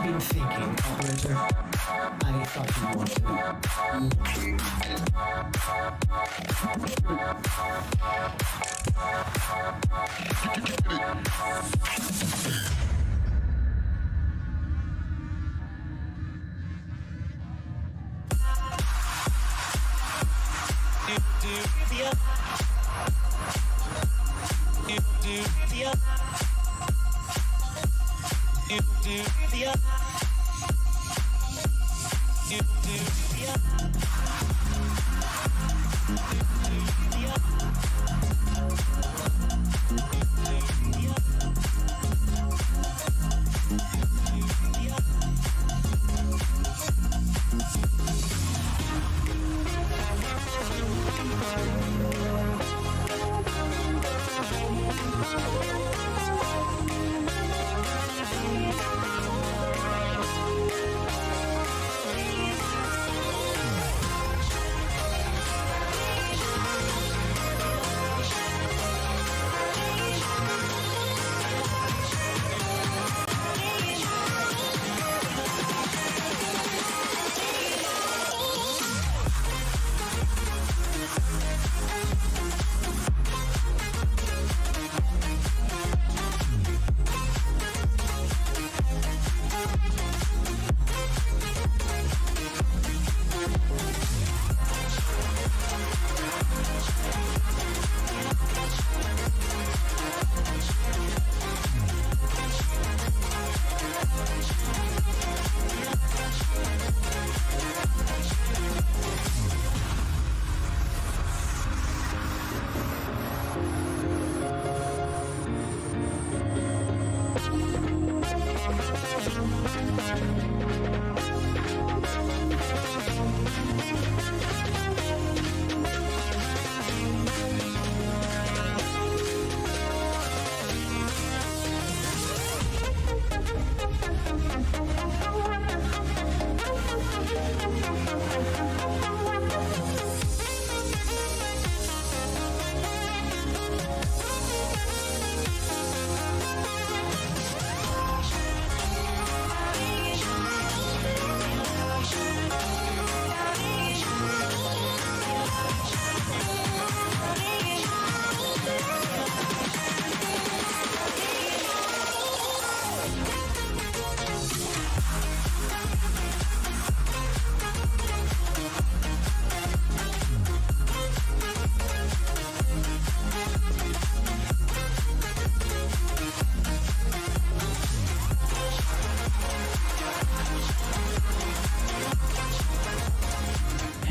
you've been thinking, operator? I thought you wanted.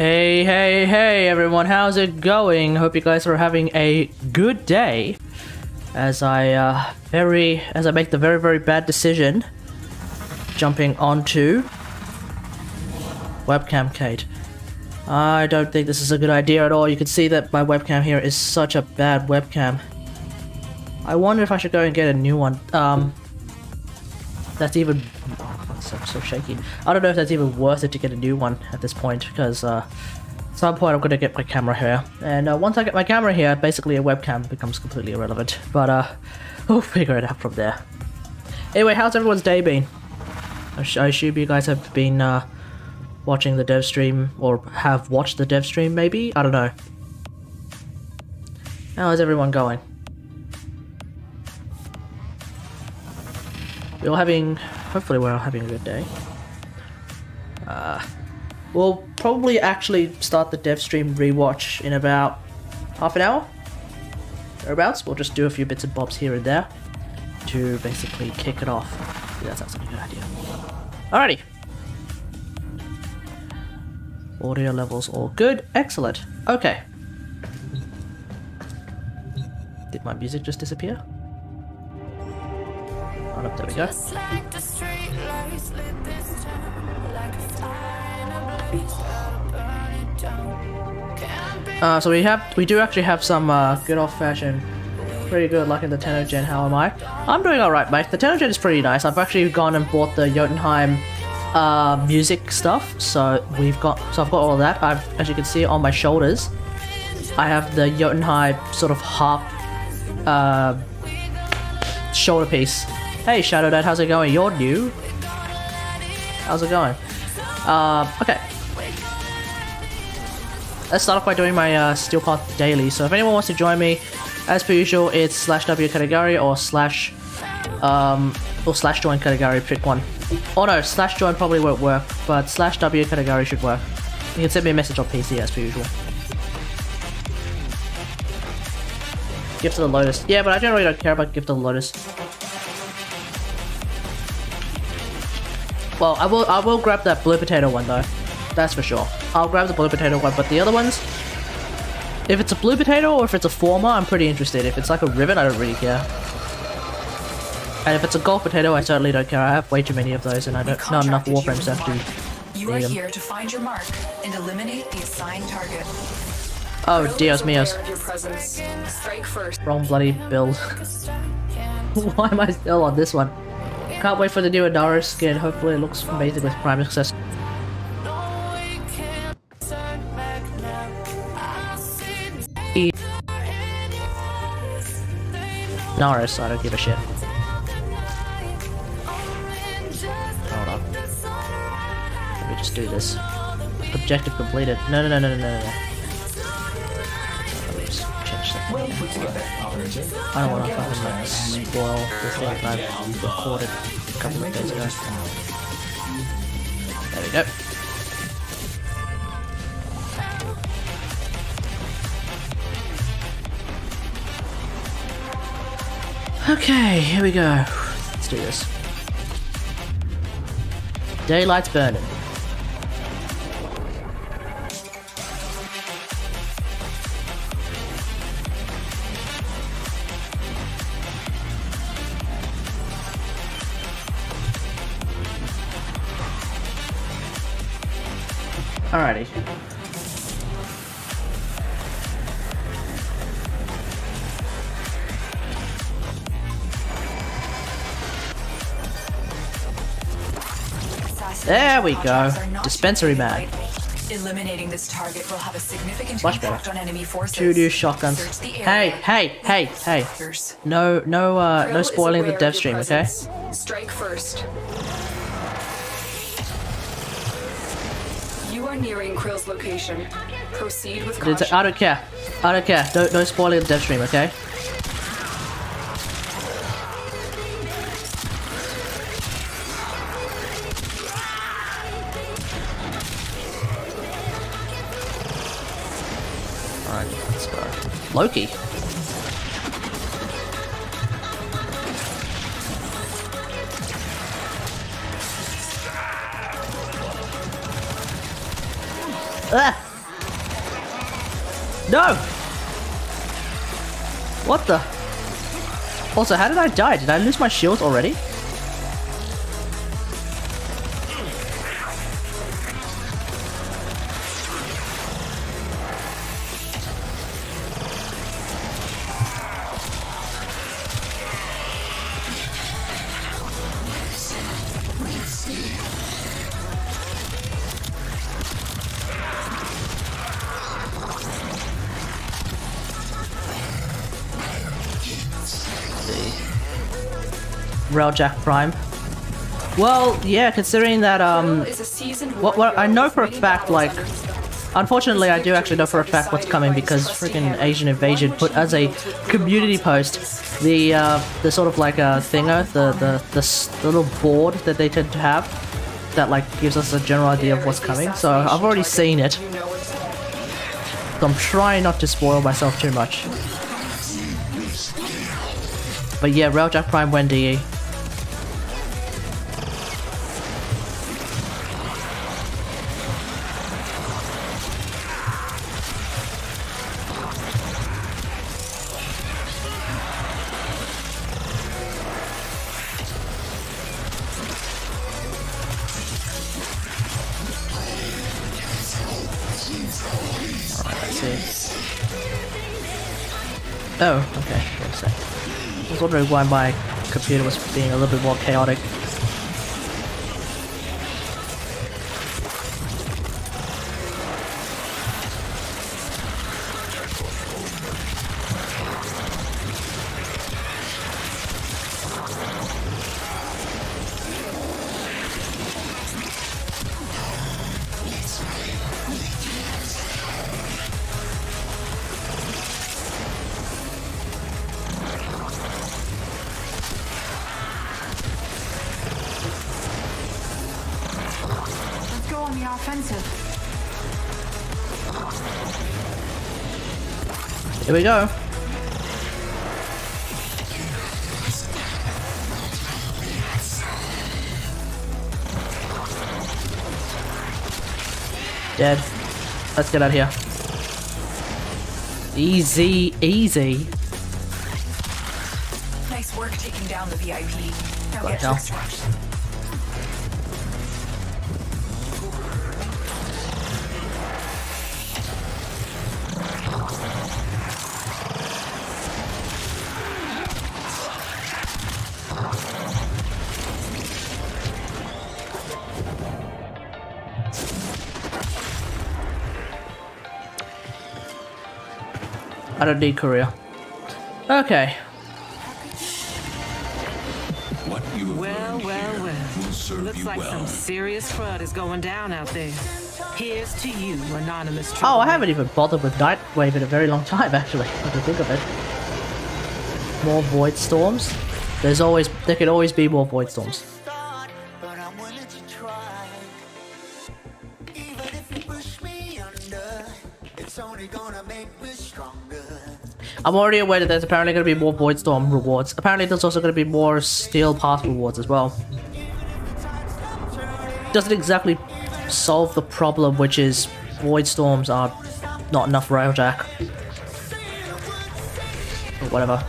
Hey everyone, how's it going? Hope you guys are having a good day. As I make the very bad decision jumping onto webcam Kate. I don't think this is a good idea at all. You can see that my webcam here is such a bad webcam. I wonder if I should go and get a new one. That's even... I'm so shaky. I don't know if that's even worth it to get a new one at this point, because at some point I'm going to get my camera here. And once I get my camera here, basically a webcam becomes completely irrelevant. But we'll figure it out from there. Anyway, how's everyone's day been? I assume you guys have been watching the dev stream, or have watched the dev stream maybe? I don't know. How is everyone going? Hopefully we're all having a good day. We'll probably actually start the DevStream REWATCH in about half an hour, thereabouts. We'll just do a few bits and bobs here and there to basically kick it off. Yeah, that sounds like a good idea. Alrighty. Audio levels all good. Excellent. Okay. Did my music just disappear? Oh, no, there we go. So we do actually have some good old-fashioned, pretty good luck in the Tenogen. How am I? I'm doing alright, mate. The Tenogen is pretty nice. I've actually gone and bought the Jotunheim music stuff, so I've got all of that. As you can see on my shoulders, I have the Jotunheim sort of harp shoulder piece. Hey Shadow Dad, how's it going? You're new. How's it going? Okay. Let's start off by doing my Steel Path daily. So if anyone wants to join me, as per usual, it's /W category or /join category. Pick one. Oh no, /join probably won't work, but /W category should work. You can send me a message on PC as per usual. Gift of the Lotus. Yeah, but I generally don't care about Gift of the Lotus. Well, I will grab that blue potato one though. That's for sure. I'll grab the blue potato one, but the other ones, if it's a blue potato or if it's a former, I'm pretty interested. If it's like a ribbon, I don't really care. And if it's a gold potato, I certainly don't care. I have way too many of those, and I don't not enough warframes to have to. You are here to find your mark and eliminate the assigned target. Oh, Dios míos. Strike first. Wrong bloody build. Why am I still on this one? Can't wait for the new Adara skin. Hopefully it looks amazing with Prime Success. Naris, I don't give a shit. Hold on. Let me just do this. Objective completed. No. Let me just change that. I don't want to fucking like spoil the thing that I've recorded a couple of days ago. There we go. Okay, here we go. Let's do this. Daylight's burning. Alrighty. There we go. Dispensary mag. Eliminating this target will have a significant Much impact better. on enemy forces. Two new shotguns. Hey. No spoiling the dev stream, okay? Strike first. You are nearing Krill's location. Proceed with caution. I don't care. No spoiling the dev stream, okay? Alright, let's go. Loki. Ah! No! What the? Also, how did I die? Did I lose my shield already? Railjack Prime. Well, yeah, considering that what I know for a fact, like, unfortunately I do actually know for a fact what's coming because freaking Asian Invasion put as a community post the sort of like a thinger, the little board that they tend to have that like gives us a general idea of what's coming. So I've already seen it. So I'm trying not to spoil myself too much. But yeah, Railjack Prime went DE. Oh, okay. Wait a sec. I was wondering why my computer was being a little bit more chaotic. on the offensive. Here we go. Dead. Let's get out of here. Easy, easy. Nice work taking down the VIP. Now Bloody get to hell. extraction. I don't need Korea. Okay. What you have Well, learned well, here well. will serve Looks you like well. some serious crud is going down out there. Here's to you, anonymous Oh, I troublemaker. haven't even bothered with Nightwave in a very long time, actually, if you think of it. More Void Storms? There can always be more Void Storms. But I'm willing to try. Even if you push me under, it's only gonna make me stronger. I'm already aware that there's apparently going to be more Void Storm rewards. Apparently there's also going to be more Steel Pass rewards as well. Doesn't exactly solve the problem, which is Void Storms are not enough railjack. But whatever.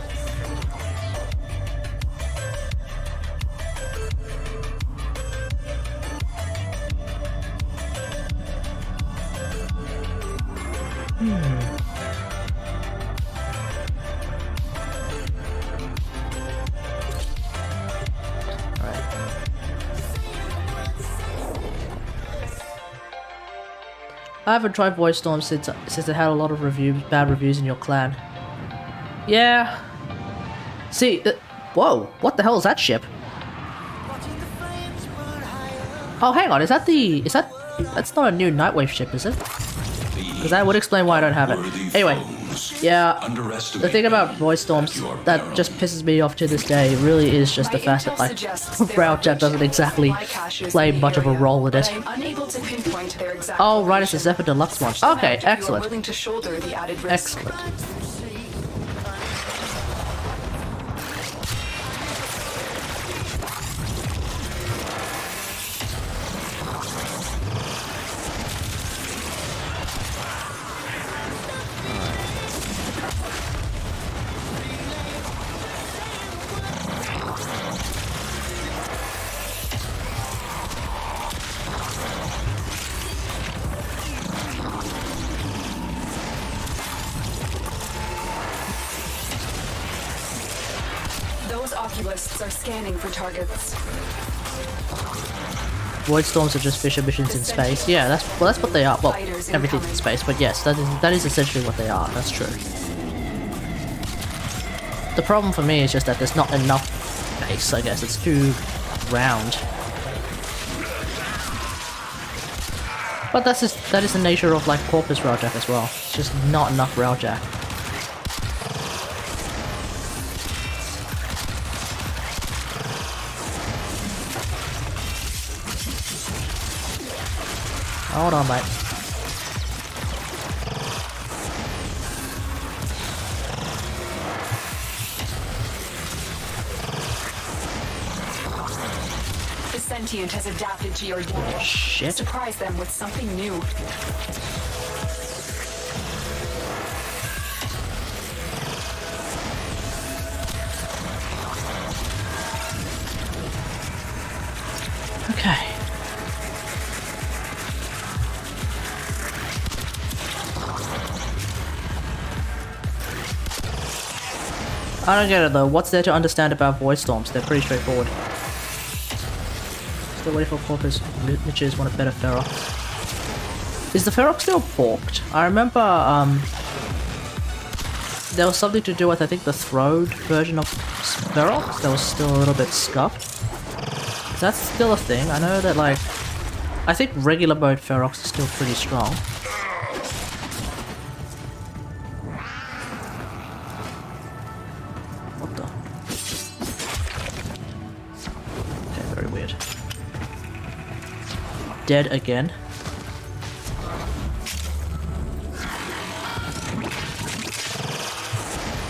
I haven't tried Void Storm since it had a lot of bad reviews in your clan. Yeah. See, whoa, what the hell is that ship? Oh, hang on, that's not a new Nightwave ship, is it? Because that would explain why I don't have it. Anyway, yeah, the thing about Void Storms that just pisses me off to this day really is just the fact that, like, Railjack doesn't exactly play much of a role in it. Oh, right, it's a Zephyr Deluxe one. Okay, excellent. Excellent. Those oculists are scanning for targets. Void Storms are just fissure missions in space. Yeah, that's what they are. Well, everything's in space, but yes, that is essentially what they are. That's true. The problem for me is just that there's not enough base, I guess. It's too round. But that is the nature of, like, Corpus Railjack as well. It's just not enough Railjack. Hold on, mate. The sentient has adapted to your unit. Shit. Surprise them with something new. Okay. I don't get it though. What's there to understand about Void Storms? They're pretty straightforward. Still waiting for Corpus Niches want a better Ferox. Is the Ferox still forked? I remember there was something to do with, I think, the Throde version of Ferox that was still a little bit scuffed. Is that still a thing? I know that, like, I think regular mode Ferox is still pretty strong. What the? Okay, very weird. Dead again.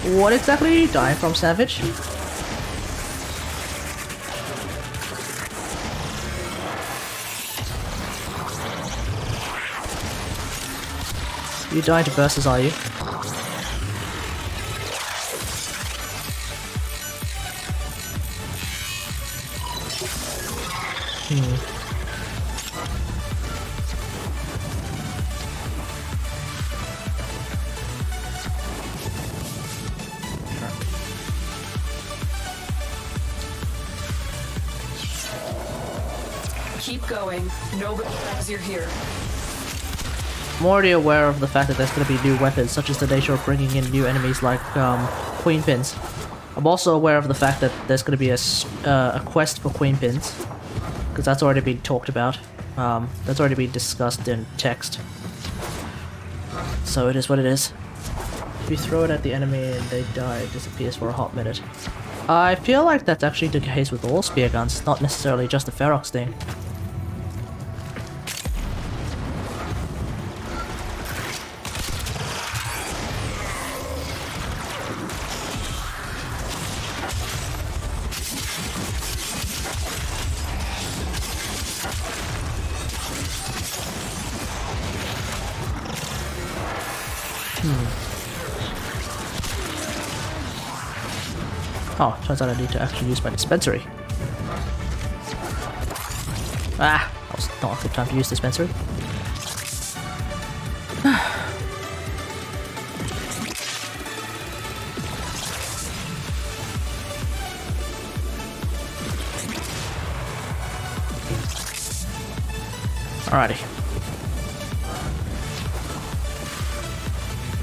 What exactly are you dying from, Savage? You dying to bursts, are you? Keep going. Nobody knows you're here. I'm already aware of the fact that there's going to be new weapons, such as the nature of bringing in new enemies like Queen Pins. I'm also aware of the fact that there's going to be a quest for Queen Pins, because that's already been talked about. That's already been discussed in text. So it is what it is. If you throw it at the enemy and they die, it disappears for a hot minute. I feel like that's actually the case with all spear guns, not necessarily just the Ferox thing. Oh, turns out I need to actually use my dispensary. Ah, that was not a good time to use dispensary. Alrighty.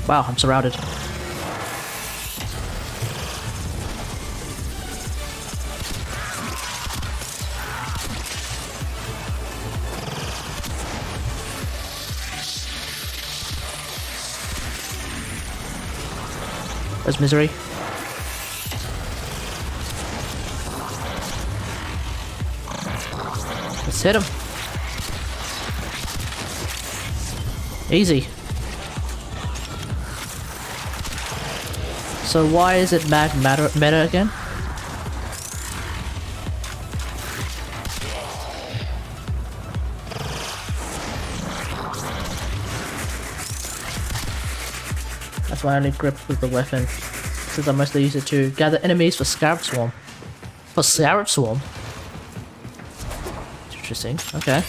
Wow, I'm surrounded. Where's Misery? Let's hit him. Easy. So why is it meta again? That's why I only grip with the weapon, since I mostly use it to gather enemies for Scarab Swarm. For Scarab Swarm? Interesting, okay.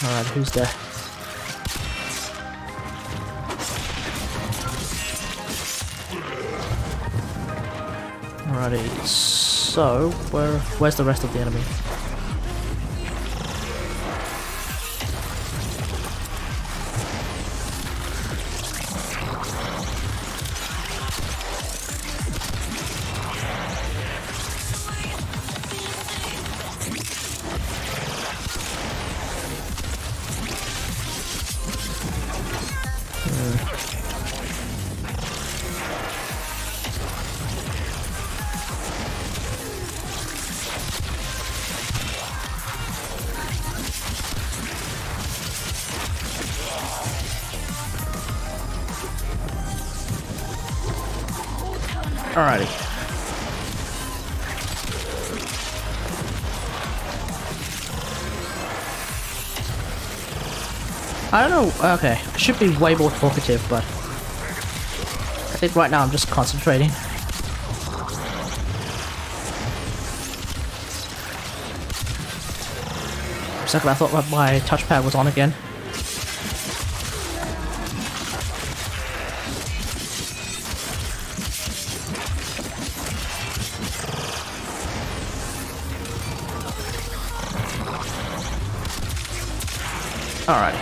Alright, who's there? Alrighty, so where's the rest of the enemy? Alrighty. I don't know, okay, I should be way more talkative, but I think right now I'm just concentrating. For a second I thought my touchpad was on again. Alrighty.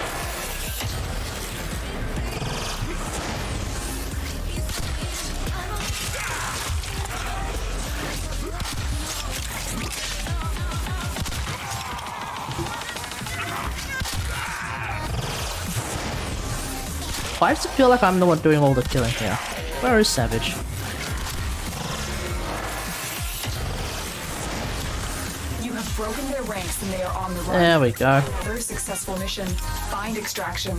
Why does it feel like I'm the one doing all the killing here? Where is Savage? broken their ranks and they are on the run. There we go. Another successful mission. Find extraction.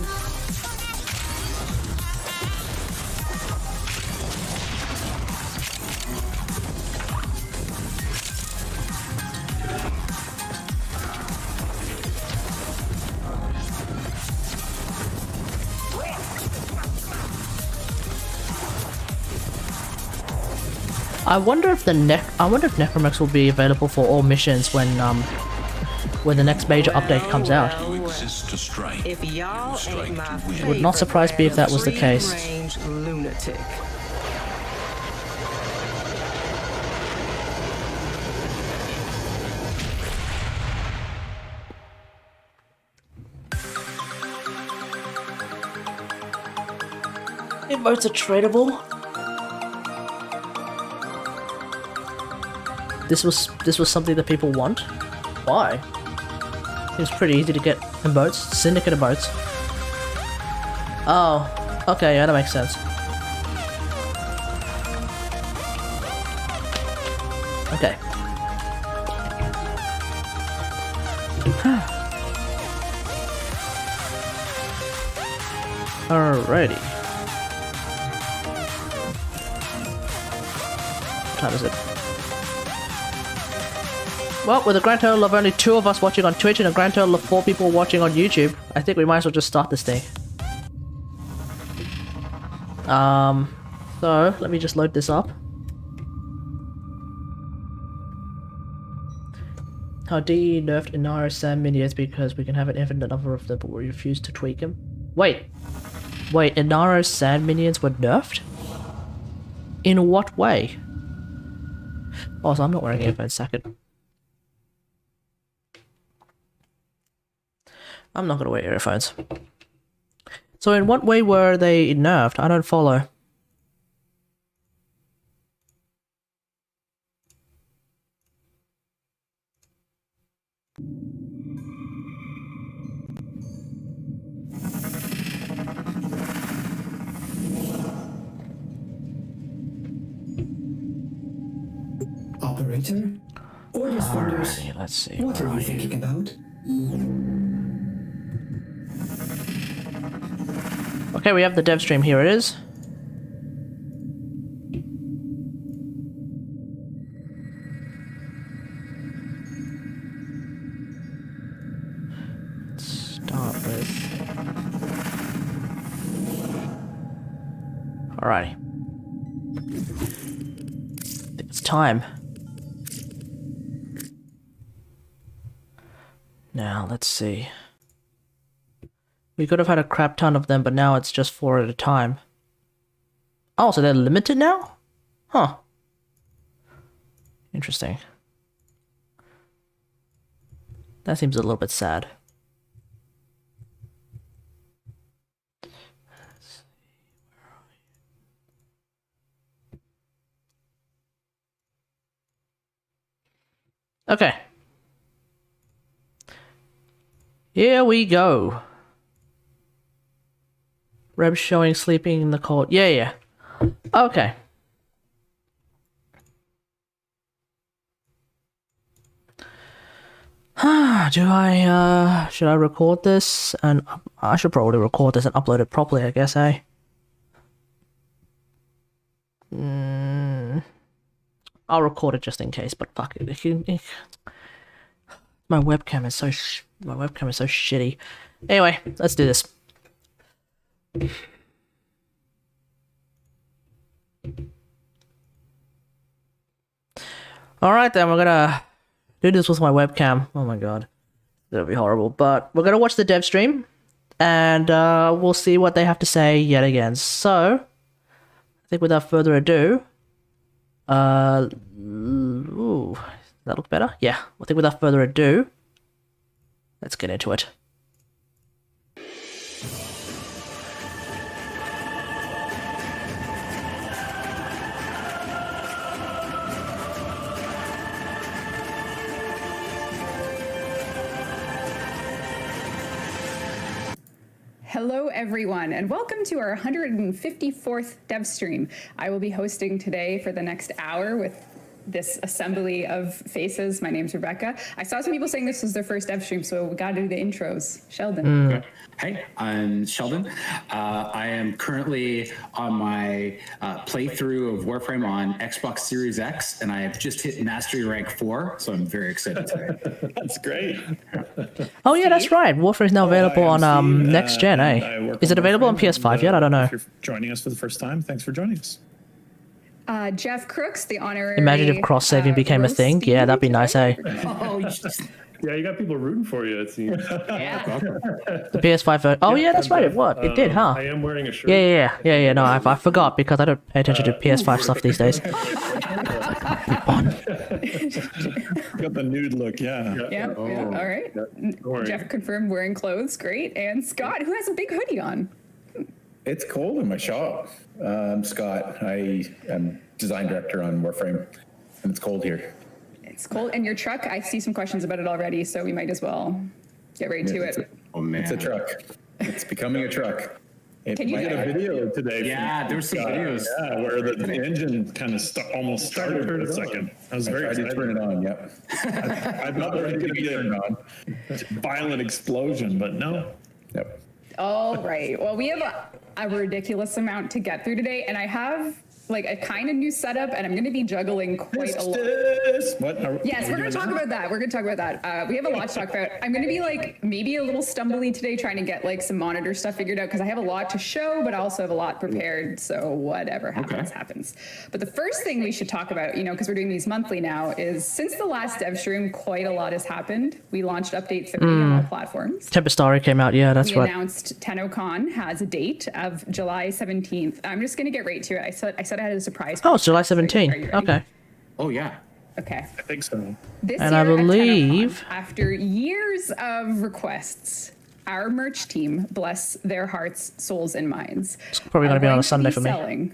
I wonder if Necromex will be available for all missions when the next major update comes out. You exist to strike. If y'all You strike ain't my to win. Would not surprise me if that was the case. Range lunatic. Emotes are tradable. This was something that people want. Why? It was pretty easy to get emotes. Syndicate emotes. Oh, okay, yeah, that makes sense. Okay. Alrighty. What time is it? Well, with a grand total of only 2 of us watching on Twitch and a grand total of 4 people watching on YouTube, I think we might as well just start this thing. So, let me just load this up. How DE nerfed Inara Sam minions because we can have an infinite number of them, but we refuse to tweak them. Wait, Inaro's sand minions were nerfed? In what way? Also, I'm not wearing earphones, second. I'm not gonna wear earphones. So in what way were they nerfed? I don't follow. Operator? Orders funders. Alrighty, let's see. What where are you are thinking about? Okay, we have the DevStream. Here it is. Let's start with... Alrighty. I think it's time. Now, let's see. We could have had a crap ton of them, but now it's just 4 at a time. Oh, so they're limited now? Huh. Interesting. That seems a little bit sad. Okay. Here we go. Reb showing sleeping in the cold. Yeah. Okay. Should I record this? And I should probably record this and upload it properly, I guess, eh? I'll record it just in case, but fuck it. My webcam is so shitty. Anyway, let's do this. Alright then, we're gonna do this with my webcam. Oh my god. That'll be horrible. But we're gonna watch the dev stream, and we'll see what they have to say yet again. So, I think without further ado, ooh, does that look better? Yeah, I think without further ado, let's get into it. Hello, everyone, and welcome to our 154th dev stream. I will be hosting today for the next hour with this assembly of faces. My name's Rebecca. I saw some people saying this was their first dev stream, so we got to do the intros. Sheldon. Hey, I'm Sheldon. I am currently on my playthrough of Warframe on Xbox Series X, and I have just hit Mastery Rank 4, so I'm very excited today. That's great. Oh yeah, that's right. Warframe is now available on next gen, eh? Is it available on PS5 yet? I don't know. If you're joining us for the first time, thanks for joining us. Jeff Crooks, the honorary. Imagine if cross-saving became a thing. Yeah, that'd be nice, eh? Oh, you just... Yeah, you got people rooting for you, it seems. The PS5 version. Oh yeah, that's right. It what? It did, huh? I am wearing a shirt. Yeah. No, I forgot because I don't pay attention to PS5 stuff these days. Got the nude look, yeah. Yeah. All right. Jeff confirmed wearing clothes. Great. And Scott, who has a big hoodie on. It's cold in my shop. I'm Scott. I am design director on Warframe, and it's cold here. It's cold. And your truck, I see some questions about it already, so we might as well get right to it. Oh, man. It's a truck. It's becoming a truck. Can you I did a video today. Yeah, there's some videos. Yeah, where the engine kind of almost started for a second. I was very excited to turn it on. Yep. I thought there was going to be a violent explosion, but no. Yep. All right. Well, we have a ridiculous amount to get through today, and I have like a kind of new setup, and I'm going to be juggling quite a lot. What? Yes, we're going to talk about that. We're going to talk about that. We have a lot to talk about. I'm going to be like maybe a little stumbly today, trying to get like some monitor stuff figured out because I have a lot to show, but I also have a lot prepared. So whatever happens, happens. But the first thing we should talk about, because we're doing these monthly now, is since the last dev stream, quite a lot has happened. We launched update 30 on all platforms. Tempest Story came out. Yeah, that's we right. We announced TennoCon has a date of July 17th. I'm just going to get right to it. I said I had a surprise. Oh, it's July 17th. Are you ready? Okay. Oh, yeah. Okay. I think so. This And year I at believe- TennoCon, after years of requests, our merch team, bless their hearts, souls, and minds, It's probably going to be on a Sunday for me. selling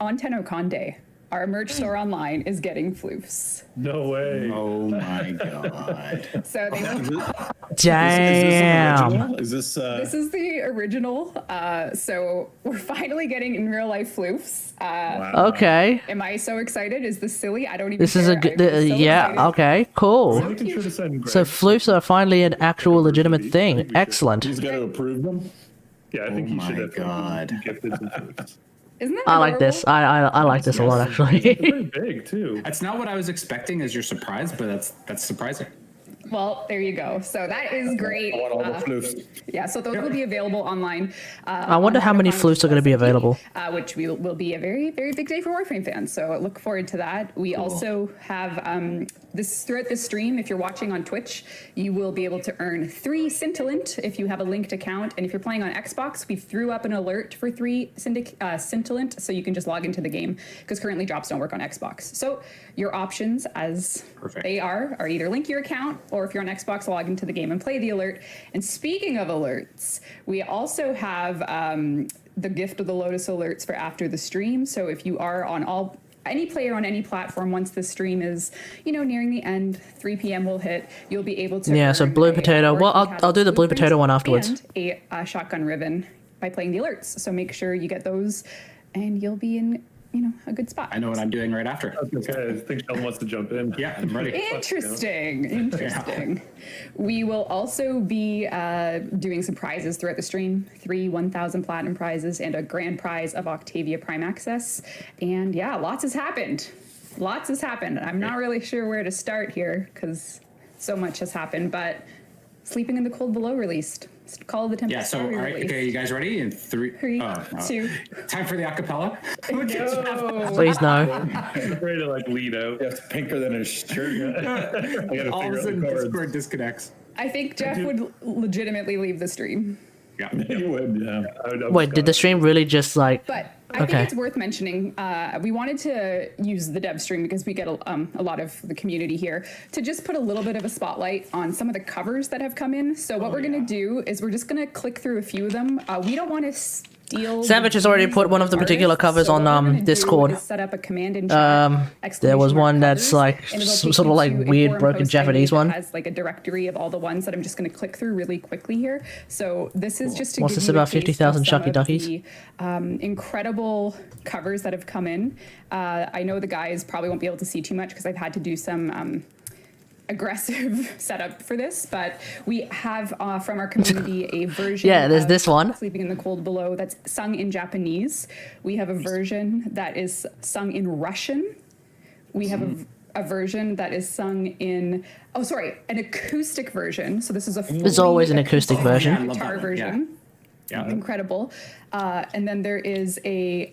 on TennoCon Day. Our merch store online is getting floofs. No way. Oh, my God. So they Damn. Is this This is the original. So we're finally getting in real life floofs. Okay. Am I so excited? Is this silly? I don't even. This is a care. good. I'm so Yeah. excited. Okay. Cool. We're making sure to send Greg. So floofs are finally an actual legitimate thing. Excellent. he's got to approve them? Yeah, I think you should my have God. gifted some foods. Isn't that I like adorable? this. I like this a lot They're actually. pretty big too. That's not what I was expecting as your surprise, but that's surprising. Well, there you go. So that is great. I want all the floofs. Yeah, so those will be available online. I wonder how many floofs are going to be available. Which will be a very, very big day for Warframe fans. So look forward to that. We also have throughout this stream, if you're watching on Twitch, you will be able to earn 3 Scintillant if you have a linked account. And if you're playing on Xbox, we threw up an alert for 3 Scintillant, so you can just log into the game because currently drops don't work on Xbox. So your options as they are either link your account or if you're on Xbox, log into the game and play the alert. And speaking of alerts, we also have the gift of the Lotus alerts for after the stream. So if you are on any player on any platform, once the stream is, nearing the end, 3 p.m. will hit, you'll be able to. Yeah, so earn blue a potato. Well, I'll do the blue blueprint potato one afterwards. And a shotgun ribbon by playing the alerts. So make sure you get those, and you'll be in, a good spot. I know what I'm doing right after. Okay, I think Sheldon wants to jump in. Yeah, I'm ready. Interesting. We will also be doing some prizes throughout the stream. 3 1,000 platinum prizes and a grand prize of Octavia Prime Access. And yeah, lots has happened. I'm not really sure where to start here because so much has happened, but Sleeping in the Cold Below released. Call of the Tempest. Yeah, so, all right, okay, you guys ready? In 3, 2. Time for the acapella? Please no. I'm ready to lead out. It's pinker than his shirt. I got to All of figure a out sudden, the chords. Discord disconnects. I think Jeff would legitimately leave the stream. Yeah. You would, yeah. Wait, did the stream really just But I Okay. think it's worth mentioning. We wanted to use the dev stream because we get a lot of the community here to just put a little bit of a spotlight on some of the covers that have come in. So what we're going to do is we're just going to click through a few of them. We don't want to steal. Savage the has already views put of one of the artists. particular covers So on, what we're gonna do Discord. is set up a command in chat. There was exclamation mark one that's covers, like and it'll some take sort you of like to a weird forum broken post I Japanese made that one. has like a directory of all the ones that I'm just going to click through really quickly here. So this is just to What's give this you a about taste of 50,000 some Chucky of Duckies? the incredible covers that have come in. I know the guys probably won't be able to see too much because I've had to do some aggressive setup for this, but we have from our community a version. Yeah, there's of this one. Sleeping in the Cold Below that's sung in Japanese. We have a version that is sung in Russian. We have a version that is sung in an acoustic version. So this is a There's always an acoustic version. I love guitar that one, yeah. version. Yeah. Incredible. And then there is a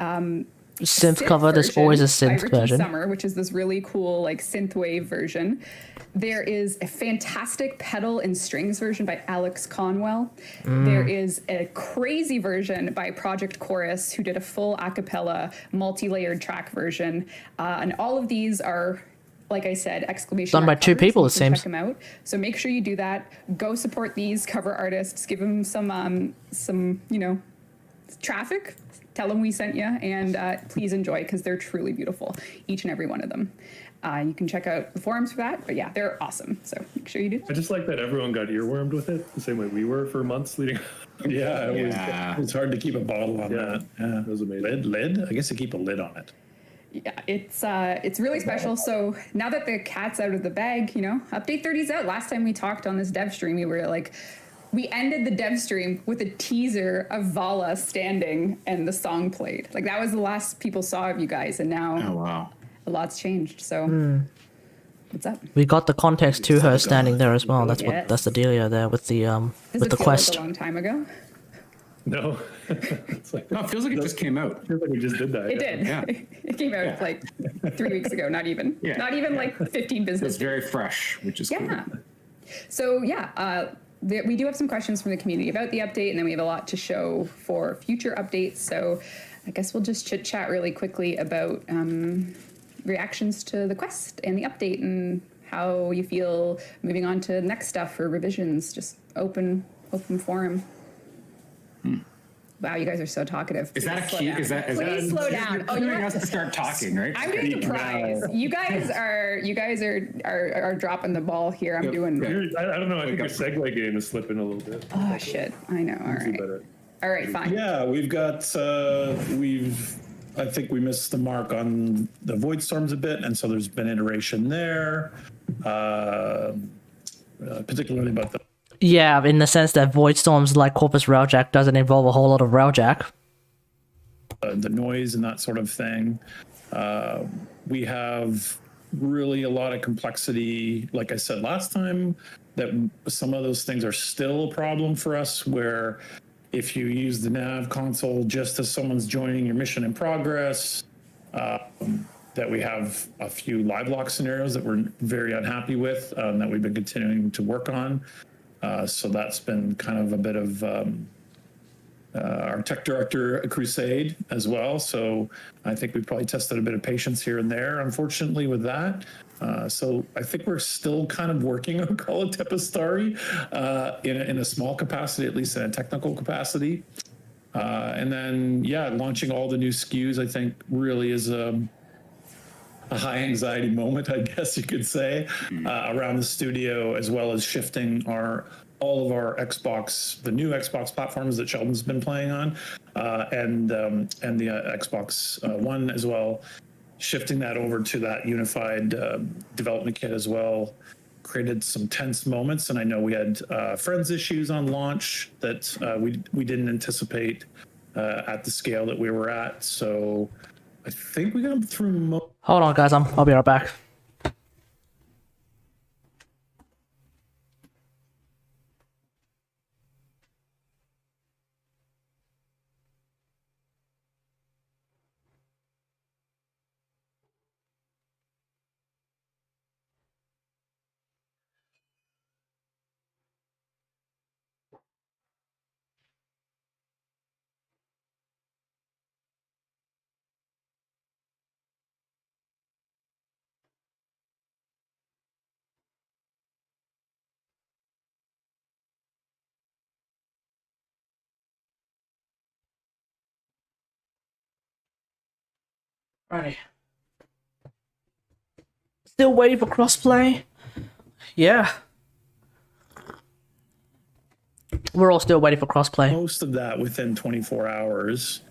Synth cover, there's version always a by synth Richie version. Summer, which is this really cool like synthwave version. There is a fantastic pedal and strings version by Alex Conwell. There is a crazy version by Project Chorus, who did a full a cappella, multi-layered track version. And all of these are, like I said, exclamation Done by mark two covers. people, You it can seems. check them out. So make sure you do that. Go support these cover artists. Give them some traffic. Tell them we sent you, and please enjoy because they're truly beautiful, each and every one of them. You can check out the forums for that, but yeah, they're awesome. So make sure you do. I just like that everyone got earwormed with it the same way we were for months leading. Yeah, Yeah. it was hard to keep a bottle on Yeah, that. Yeah, it was amazing. Lid? I guess you keep a lid on it. Yeah, it's really special. So now that the cat's out of the bag, update 30's out. Last time we talked on this dev stream, we ended the dev stream with a teaser of Vala standing and the song played. Like that was the last people saw of you guys, and now Oh, wow. a lot's changed. So what's up? We got the context to her standing there as well. That's Yes. that's the dealio there with the Does with it the feel quest. like a long time ago? No, it's like No, it feels like it just came out. feels like we just did that. It did. Yeah. It came out Yeah. like 3 weeks ago. Not even. Yeah. Not even like 15 business It's very fresh, which is cool. Yeah. So we do have some questions from the community about the update, and then we have a lot to show for future updates. So I guess we'll just chit chat really quickly about reactions to the quest and the update and how you feel moving on to next stuff or revisions. Just open forum. Wow, you guys are so talcative. Is that a Please slow cue? down. Is that Please slow down. Oh, You're you're us to start talking, right? I'm doing the prize. You guys are dropping the ball here. I'm doing. I don't know. I think your segue game is slipping a little bit. Oh shit! I know. All Do right. better. All right. Fine. Yeah, we've got, I think we missed the mark on the Void Storms a bit, and so there's been iteration there, particularly about the Yeah, in the sense that Void Storms like Corpus Railjack doesn't involve a whole lot of Railjack. the noise and that sort of thing. We have really a lot of complexity, like I said last time, that some of those things are still a problem for us, where if you use the nav console just as someone's joining your mission in progress, that we have a few live lock scenarios that we're very unhappy with, that we've been continuing to work on. So that's been kind of a bit of our tech director crusade as well. So I think we probably tested a bit of patience here and there, unfortunately, with that. So I think we're still kind of working on Call of Tepestari in a small capacity, at least in a technical capacity. And then, yeah, launching all the new SKUs, I think really is a high anxiety moment, I guess you could say, around the studio, as well as shifting all of our Xbox, the new Xbox platforms that Sheldon's been playing on, and the Xbox One as well, shifting that over to that unified development kit as well, created some tense moments. And I know we had friends issues on launch that we didn't anticipate at the scale that we were at. So I think we got through Hold on, guys. I'll be right back. Righty. Still waiting for crossplay? Yeah. We're all still waiting for crossplay. Most of that within 24 hours.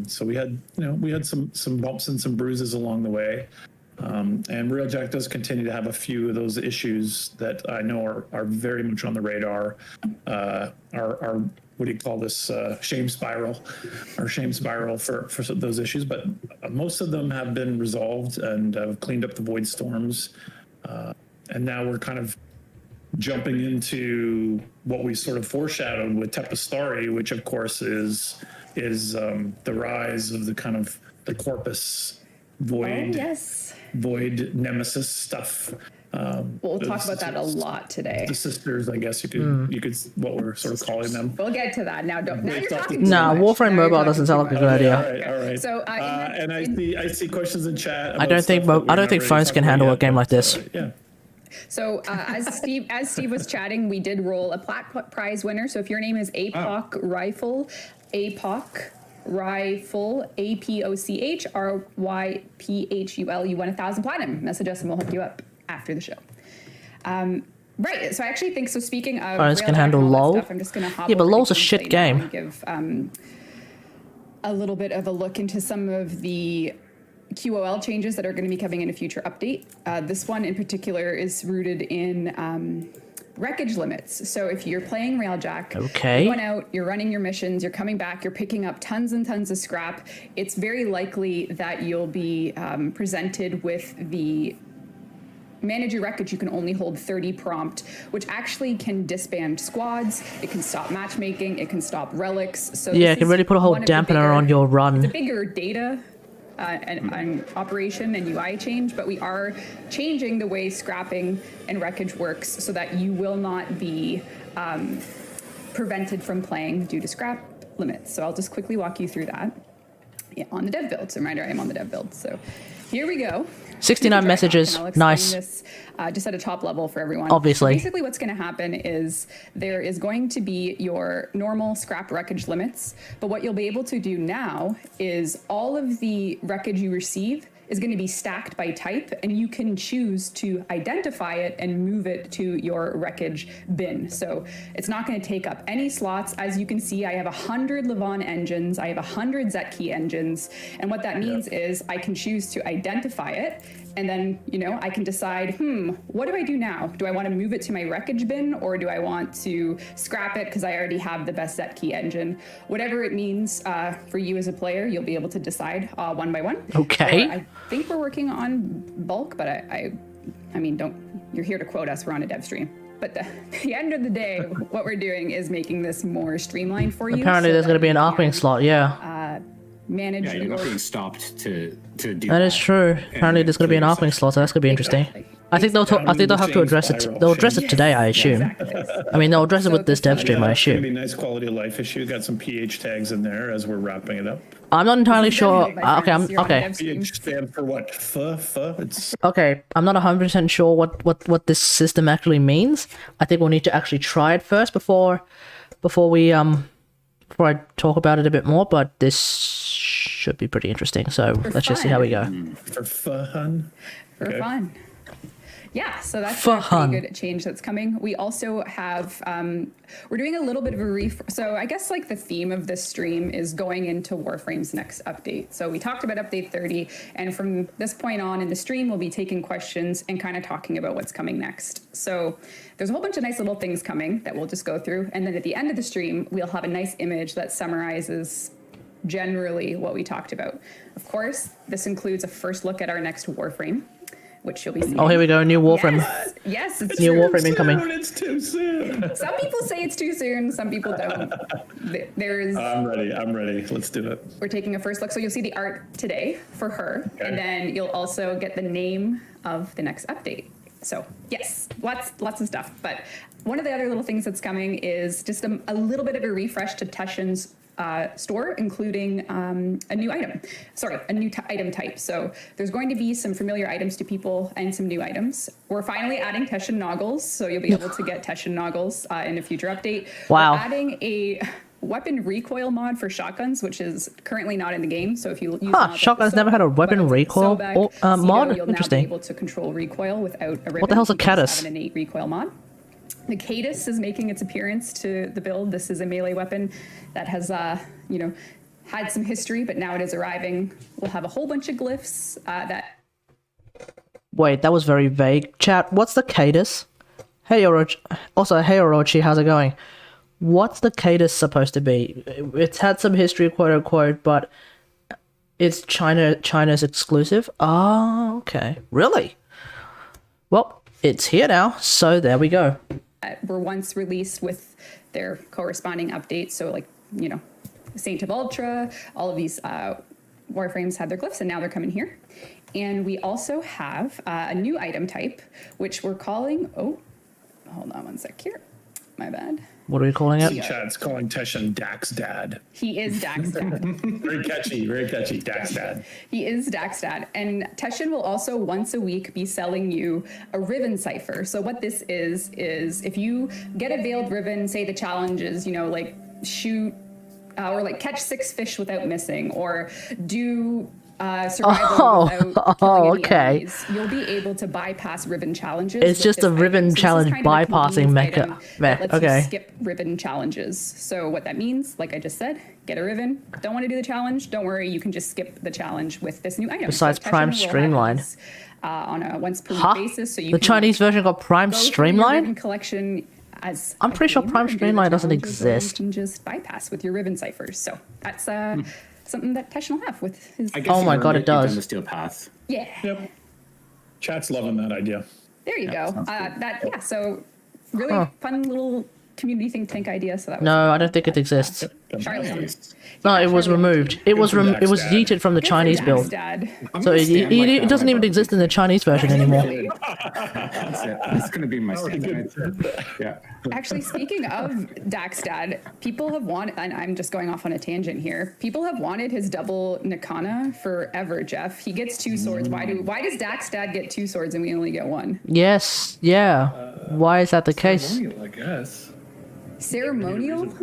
So we had, we had some bumps and some bruises along the way. And RealJack does continue to have a few of those issues that I know are very much on the radar. Our what do you call this, shame spiral, our shame spiral for those issues. But most of them have been resolved and cleaned up the void storms. And now we're kind of jumping into what we sort of foreshadowed with Tepastari, which of course is the rise of the kind of the corpus void, void nemesis stuff. We'll talk about that a lot today. The sisters, I guess you could what we're sort of calling them. We'll get to that now. Now you're talking No, Warframe Mobile doesn't sound like a good idea. All right. So, and I see questions in chat. I don't think phones can handle a game like this. Yeah. So as Steve was chatting, we did roll a plaque prize winner. So if your name is APOC Rifle, APOC Rifle, APOCHRYPHUL, you won 1,000 platinum. Message us and we'll hook you up after the show. Right. So I actually think so. Speaking of, phones can handle LOL. I'm just gonna hop yeah, but over LOL's to a shit gameplay game. now and give a little bit of a look into some of the QOL changes that are going to be coming in a future update. This one in particular is rooted in wreckage limits. So if you're playing RailJack, you're going out, you're running your missions, you're coming back, you're picking up tons and tons of scrap, it's very likely that you'll be presented with the manage your wreckage, you can only hold 30 prompt, which actually can disband squads, it can stop matchmaking, it can stop relics. So yeah, it can really put a whole dampener on your run. It's a bigger data and operation and UI change, but we are changing the way scrapping and wreckage works so that you will not be prevented from playing due to scrap limits. So I'll just quickly walk you through that on the dev build. So reminder, I am on the dev build. So here we go. 69 messages. Nice. This, just at a top level for everyone. Obviously. So basically what's going to happen is there is going to be your normal scrap wreckage limits, but what you'll be able to do now is all of the wreckage you receive is going to be stacked by type, and you can choose to identify it and move it to your wreckage bin. So it's not going to take up any slots. As you can see, I have 100 Levon engines, I have 100 Zetkey engines, and what that means is I can choose to identify it, and then, I can decide, what do I do now? Do I want to move it to my wreckage bin, or do I want to scrap it because I already have the best Zetkey engine? Whatever it means for you as a player, you'll be able to decide one by one. Okay. So I think we're working on bulk, but I mean, you're here to quote us, we're on a dev stream. But at the end of the day, what we're doing is making this more streamlined for you. Apparently there's going to be an Arcwing slot, manage you're not being stopped to do that is true. Apparently there's going to be an Arcwing slot, so that's going to be interesting. I think they'll have to address it. They'll address it today, I assume. I mean, they'll address it with this dev stream, I It's going assume. to be a nice quality of life issue. Got some PH tags in there as we're wrapping it up. I'm not entirely sure. Okay. PH stand for what? It's Okay, I'm not 100% sure what this system actually means. I think we'll need to actually try it first before I talk about it a bit more, but this should be pretty interesting. So let's just see how we go. for fun. For Okay. fun. Yeah, so that's For a fun. pretty good change that's coming. We also have, we're doing a little bit of a so I guess like the theme of this stream is going into Warframe's next update. So we talked about update 30, and from this point on in the stream, we'll be taking questions and kind of talking about what's coming next. So there's a whole bunch of nice little things coming that we'll just go through. And then at the end of the stream, we'll have a nice image that summarizes generally what we talked about. Of course, this includes a first look at our next Warframe, which you'll be seeing. Oh, here we go, new Warframe. Yes, it's New true. Warframe incoming. It's too soon. Some people say it's too soon, some people don't. There's I'm ready. Let's do it. we're taking a first look. So you'll see the art today for her, and then you'll also get the name of the next update. So yes, lots of stuff. But one of the other little things that's coming is just a little bit of a refresh to Teshin's store, including a new item. Sorry, a new item type. So there's going to be some familiar items to people and some new items. We're finally adding Teshin Noggles, so you'll be able to get Teshin Noggles in a future update. Wow. We're adding a weapon recoil mod for shotguns, which is currently not in the game. So if you use mods like shotguns the never had a Sobeck, weapon weapons like recoil Sobeck, mod? Cedo, you'll Interesting. now be able to control recoil without a ribbon. the hell's a You can just Caddis? have an innate recoil mod. The Cadis is making its appearance to the build. This is a melee weapon that has, had some history, but now it is arriving. We'll have a whole bunch of glyphs that. Wait, that was very vague. Chat, what's the Cadis? Hey, Orochi. Also, hey, Orochi, how's it going? What's the Cadis supposed to be? It's had some history, quote unquote, but it's China's exclusive? Oh, okay. Really? Well, it's here now, so there we go. Were once released with their corresponding updates. So, like, Saint of Ultra, all of these Warframes had their glyphs, and now they're coming here. And we also have a new item type, which we're calling. Oh, hold on one sec here. My bad. What are we calling it? Chat's calling Teshin Dax Dad. He is Dax Dad. Very catchy, Dax Dad. He is Dax Dad. And Teshin will also once a week be selling you a Riven cipher. So what this is if you get a veiled Riven, say the challenge is, like shoot or like catch 6 fish without missing, or do survival without killing any enemies, you'll be able to bypass Riven challenges. It's with just this a Riven item. So this is challenge kind of a bypassing convenience mecha. item that lets Okay. you skip Riven challenges. So what that means, like I just said, get a Riven. Don't want to do the challenge? Don't worry, you can just skip the challenge with this new item. Besides So Prime Teshin will have Streamline. these, on a once per week basis. So you The can Chinese version got Prime go through your Streamline? Riven collection as I'm pretty sure gamer Prime and do the Streamline doesn't challenges, or exist. You can just bypass with your Riven ciphers. So that's something that Teshin will have with his. I guess Oh you my earned god, it you've done does. the steel path. Yeah. Yep. Chat's loving that idea. There you go. So really fun little community think tank idea. So that was No, I don't think it exists. Charlotte. No, it was removed. It was it was yeeted from the Chinese build. Dad. So it doesn't even exist in the Chinese version anymore. That's it. It's going to be my stance. Yeah. Actually, speaking of Dax Dad, people have wanted, and I'm just going off on a tangent here. People have wanted his double Nakana forever, Jeff. He gets 2 swords. Why does Dax Dad get 2 swords and we only get 1? Yes, yeah. Why is that the case? Ceremonial, I guess. Ceremonial?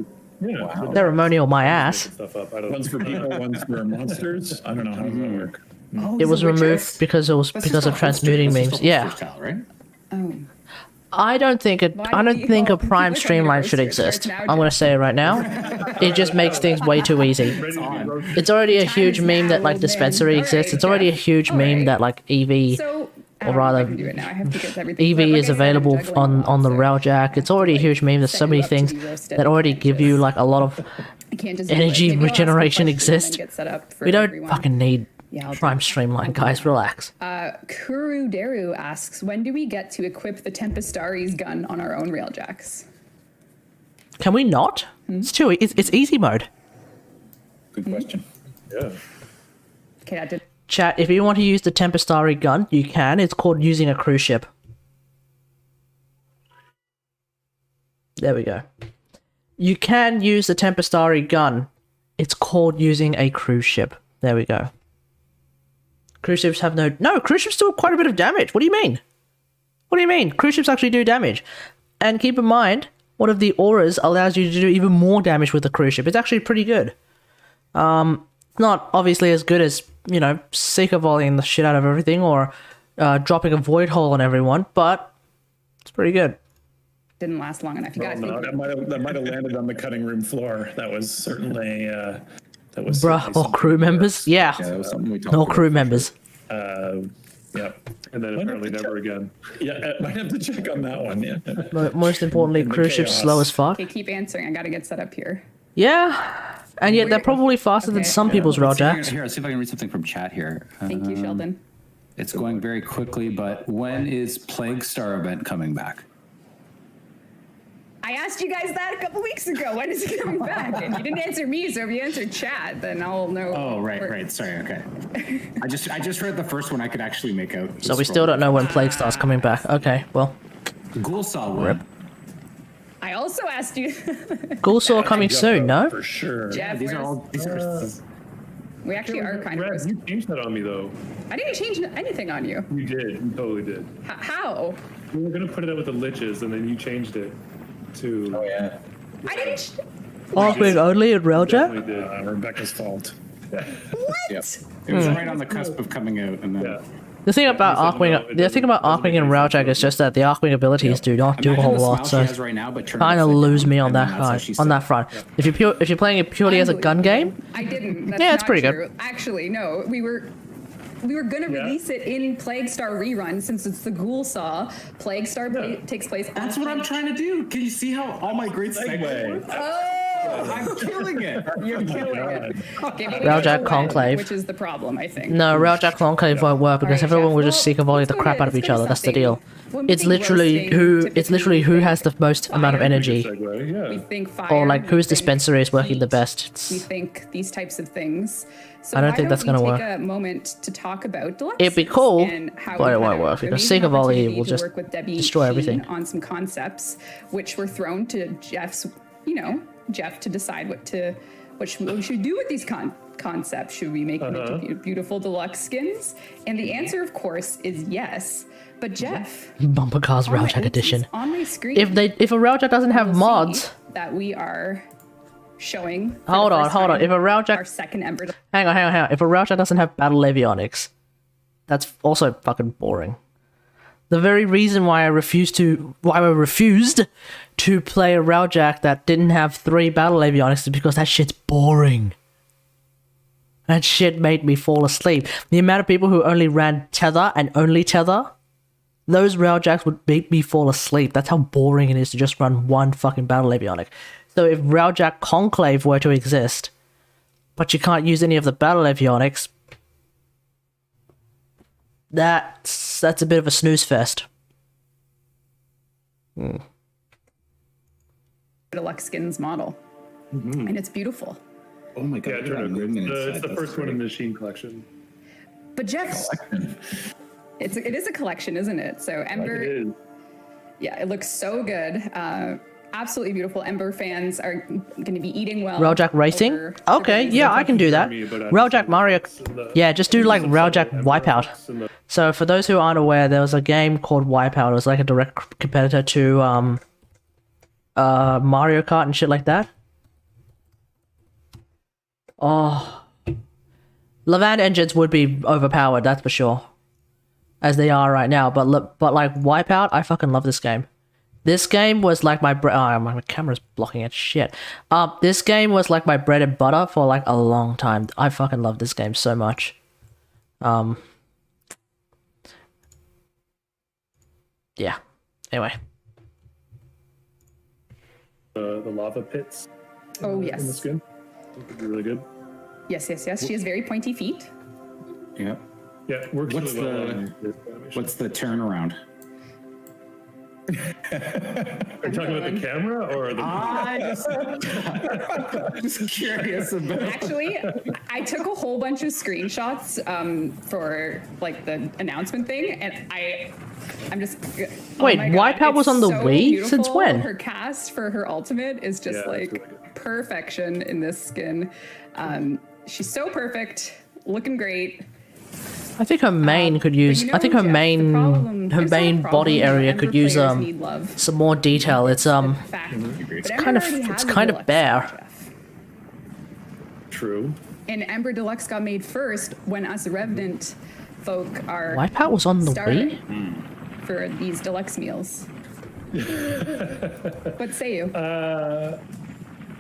Yeah. Ceremonial, my ass. Stuff up. I don't One's for people, one's for monsters. I don't know how does that work. It was removed because it was because of transmuting memes. Yeah. Right? Oh. I don't think a Prime Streamline should exist. I'm gonna say it right now. It just makes things way too easy. It's already a huge meme that like dispensary exists. It's already a huge meme that like EV, So, or rather, EV is available on the Railjack. It's already a huge meme. There's so many things that already give you like a lot of energy regeneration exist. We don't fucking need Prime Streamline, guys. Relax. Kuru Deru asks, when do we get to equip the Tempestari's gun on our own Railjacks? Can we not? It's too. It's easy mode. Good question. Yeah. Okay, that did. Chat, if you want to use the Tempestari gun, you can. It's called using a cruise ship. There we go. You can use the Tempestari gun. It's called using a cruise ship. There we go. Cruise ships have no, cruise ships do quite a bit of damage. What do you mean? What do you mean? Cruise ships actually do damage. And keep in mind, one of the auras allows you to do even more damage with the cruise ship. It's actually pretty good. Not obviously as good as, Seeker volleying the shit out of everything or dropping a void hole on everyone, but it's pretty good. Didn't last long enough. You guys That might have landed on the cutting room floor. That was certainly Bruh, all crew members? Yeah. Yeah, that was something we talked All about. crew members. Yeah. And then apparently never again. Yeah, I might have to check on that one. Yeah. Most importantly, cruise ships chaos. slow as fuck. Okay, keep answering. I gotta get set up here. Yeah. And yet they're probably faster than some people's Railjacks. Here, let's see if I can read something from chat here. Thank you, Sheldon. It's going very quickly, but when is Plague Star event coming back? I asked you guys that a couple weeks ago. When is it coming back? And you didn't answer me, so if you answered chat, then I'll know. Oh, right. Sorry, okay. I just read the first one I could actually make out. So we still don't know when Plague Star's coming back. Okay, well. Ghoul Saw one. I also asked you. Ghoulsaw coming soon, no? For sure. Jeff, These are all. These are. we actually are kind of. Brad, you changed that on me though. I didn't change anything on you. You did. You totally did. How? We were gonna put it up with the liches, and then you changed it to. Oh yeah. I didn't. Arcwing only in Railjack? We did. Rebecca's fault. Yep. It was right on the cusp of coming out, and then Yeah. The thing about he said no, Arcwing, it the thing about doesn't Arcwing make and any sense Railjack is just that the Arcwing abilities do not do a Imagine whole the lot, smile so she has right now, but turn it kind of upside lose down, me on and that then that's how front. she On that said. front, if you're playing it purely as a gun game, I didn't. That's Yeah, it's not pretty good. true. Actually, no. We were gonna Yeah. release it in Plague Star rerun since it's the Ghoul Saw. Plague Star takes place. That's what I'm trying to do. Can you see how all my great segue? I'm killing it. You're killing it. Railjack Conclave. which is the problem, I think. no, Railjack Conclave won't work because Alright, everyone Jeff, will just well, seek a volley let's the go crap to- out of let's each go to other. That's the something. deal. When we It's think literally roasting, who typically who we has the most amount of fire. energy, Segue, yeah. We think fire. or like we whose think dispensary is working the heat, best. We It's, think these types of things. So I don't why think that's we gonna take work. a moment to talk about deluxe It'd be cool, and how but we it won't had work an because amazing Seeker Volley opportunity will to just work with Debbie destroy Sheen everything. on some concepts, which were thrown to Jeff's, Jeff to decide what we should do with these concepts. Should we make them into beautiful deluxe skins? And the answer, of course, is yes. But Jeff, Bumper Cars on my- Railjack edition. on my screen, If a Railjack doesn't have you'll see mods, that we are showing. for hold the on, first hold on. time If a Railjack, our second Ember. hang on. If a Railjack doesn't have battle avionics, that's also fucking boring. The very reason why I refused to play a Railjack that didn't have 3 battle avionics is because that shit's boring. That shit made me fall asleep. The amount of people who only ran Tether and only Tether, those Railjacks would make me fall asleep. That's how boring it is to just run one fucking battle avionic. So if Railjack Conclave were to exist, but you can't use any of the battle avionics, that's a bit of a snooze fest. Deluxe skins model, and it's beautiful. Oh my Yeah, god, it you're turned out moving good. inside. It's the That's first one in great. the Sheen collection. But Jeff, it is a collection, isn't it? So Ember, It is. yeah, it looks so good. Absolutely beautiful. Ember fans are going to be eating well. Railjack Racing? over Okay, the yeah, I can do that. Me, but I- Railjack Mario... Yeah, just do like Railjack Ember Wipeout. and the- So for those who aren't aware, there was a game called Wipeout. It was like a direct competitor to Mario Kart and shit like that. Oh, Levant engines would be overpowered, that's for sure, as they are right now. But like Wipeout, I fucking love this game. This game was like my my camera's blocking it. Shit. This game was like my bread and butter for like a long time. I fucking love this game so much. Yeah. Anyway. The lava pits. Oh In the yes, skin. It could be really good. yes. She has very pointy feet. Yeah. Yeah, works What's really well the- on this animation. What's the turnaround? Are you talking about the camera or the? I just curious about. Actually, I took a whole bunch of screenshots for like the announcement thing, and I'm just. oh Wait, my God, Wipeout was it's on the so Wii? Since beautiful. when? Her cast for her ultimate is just Yeah, it's like really good. perfection in this skin. She's so perfect, looking great. I think her main could use. But I think her Jeff, the main problem- her there's no main problem body that area Ember could use players need love. some more detail. It's Fact. it's But kind of Ember already it's has a kind of deluxe bare. skin, Jeff. True. And Ember Deluxe got made first when us Revenant folk are Wipeout was on the starving Wii. for these deluxe meals. What say you?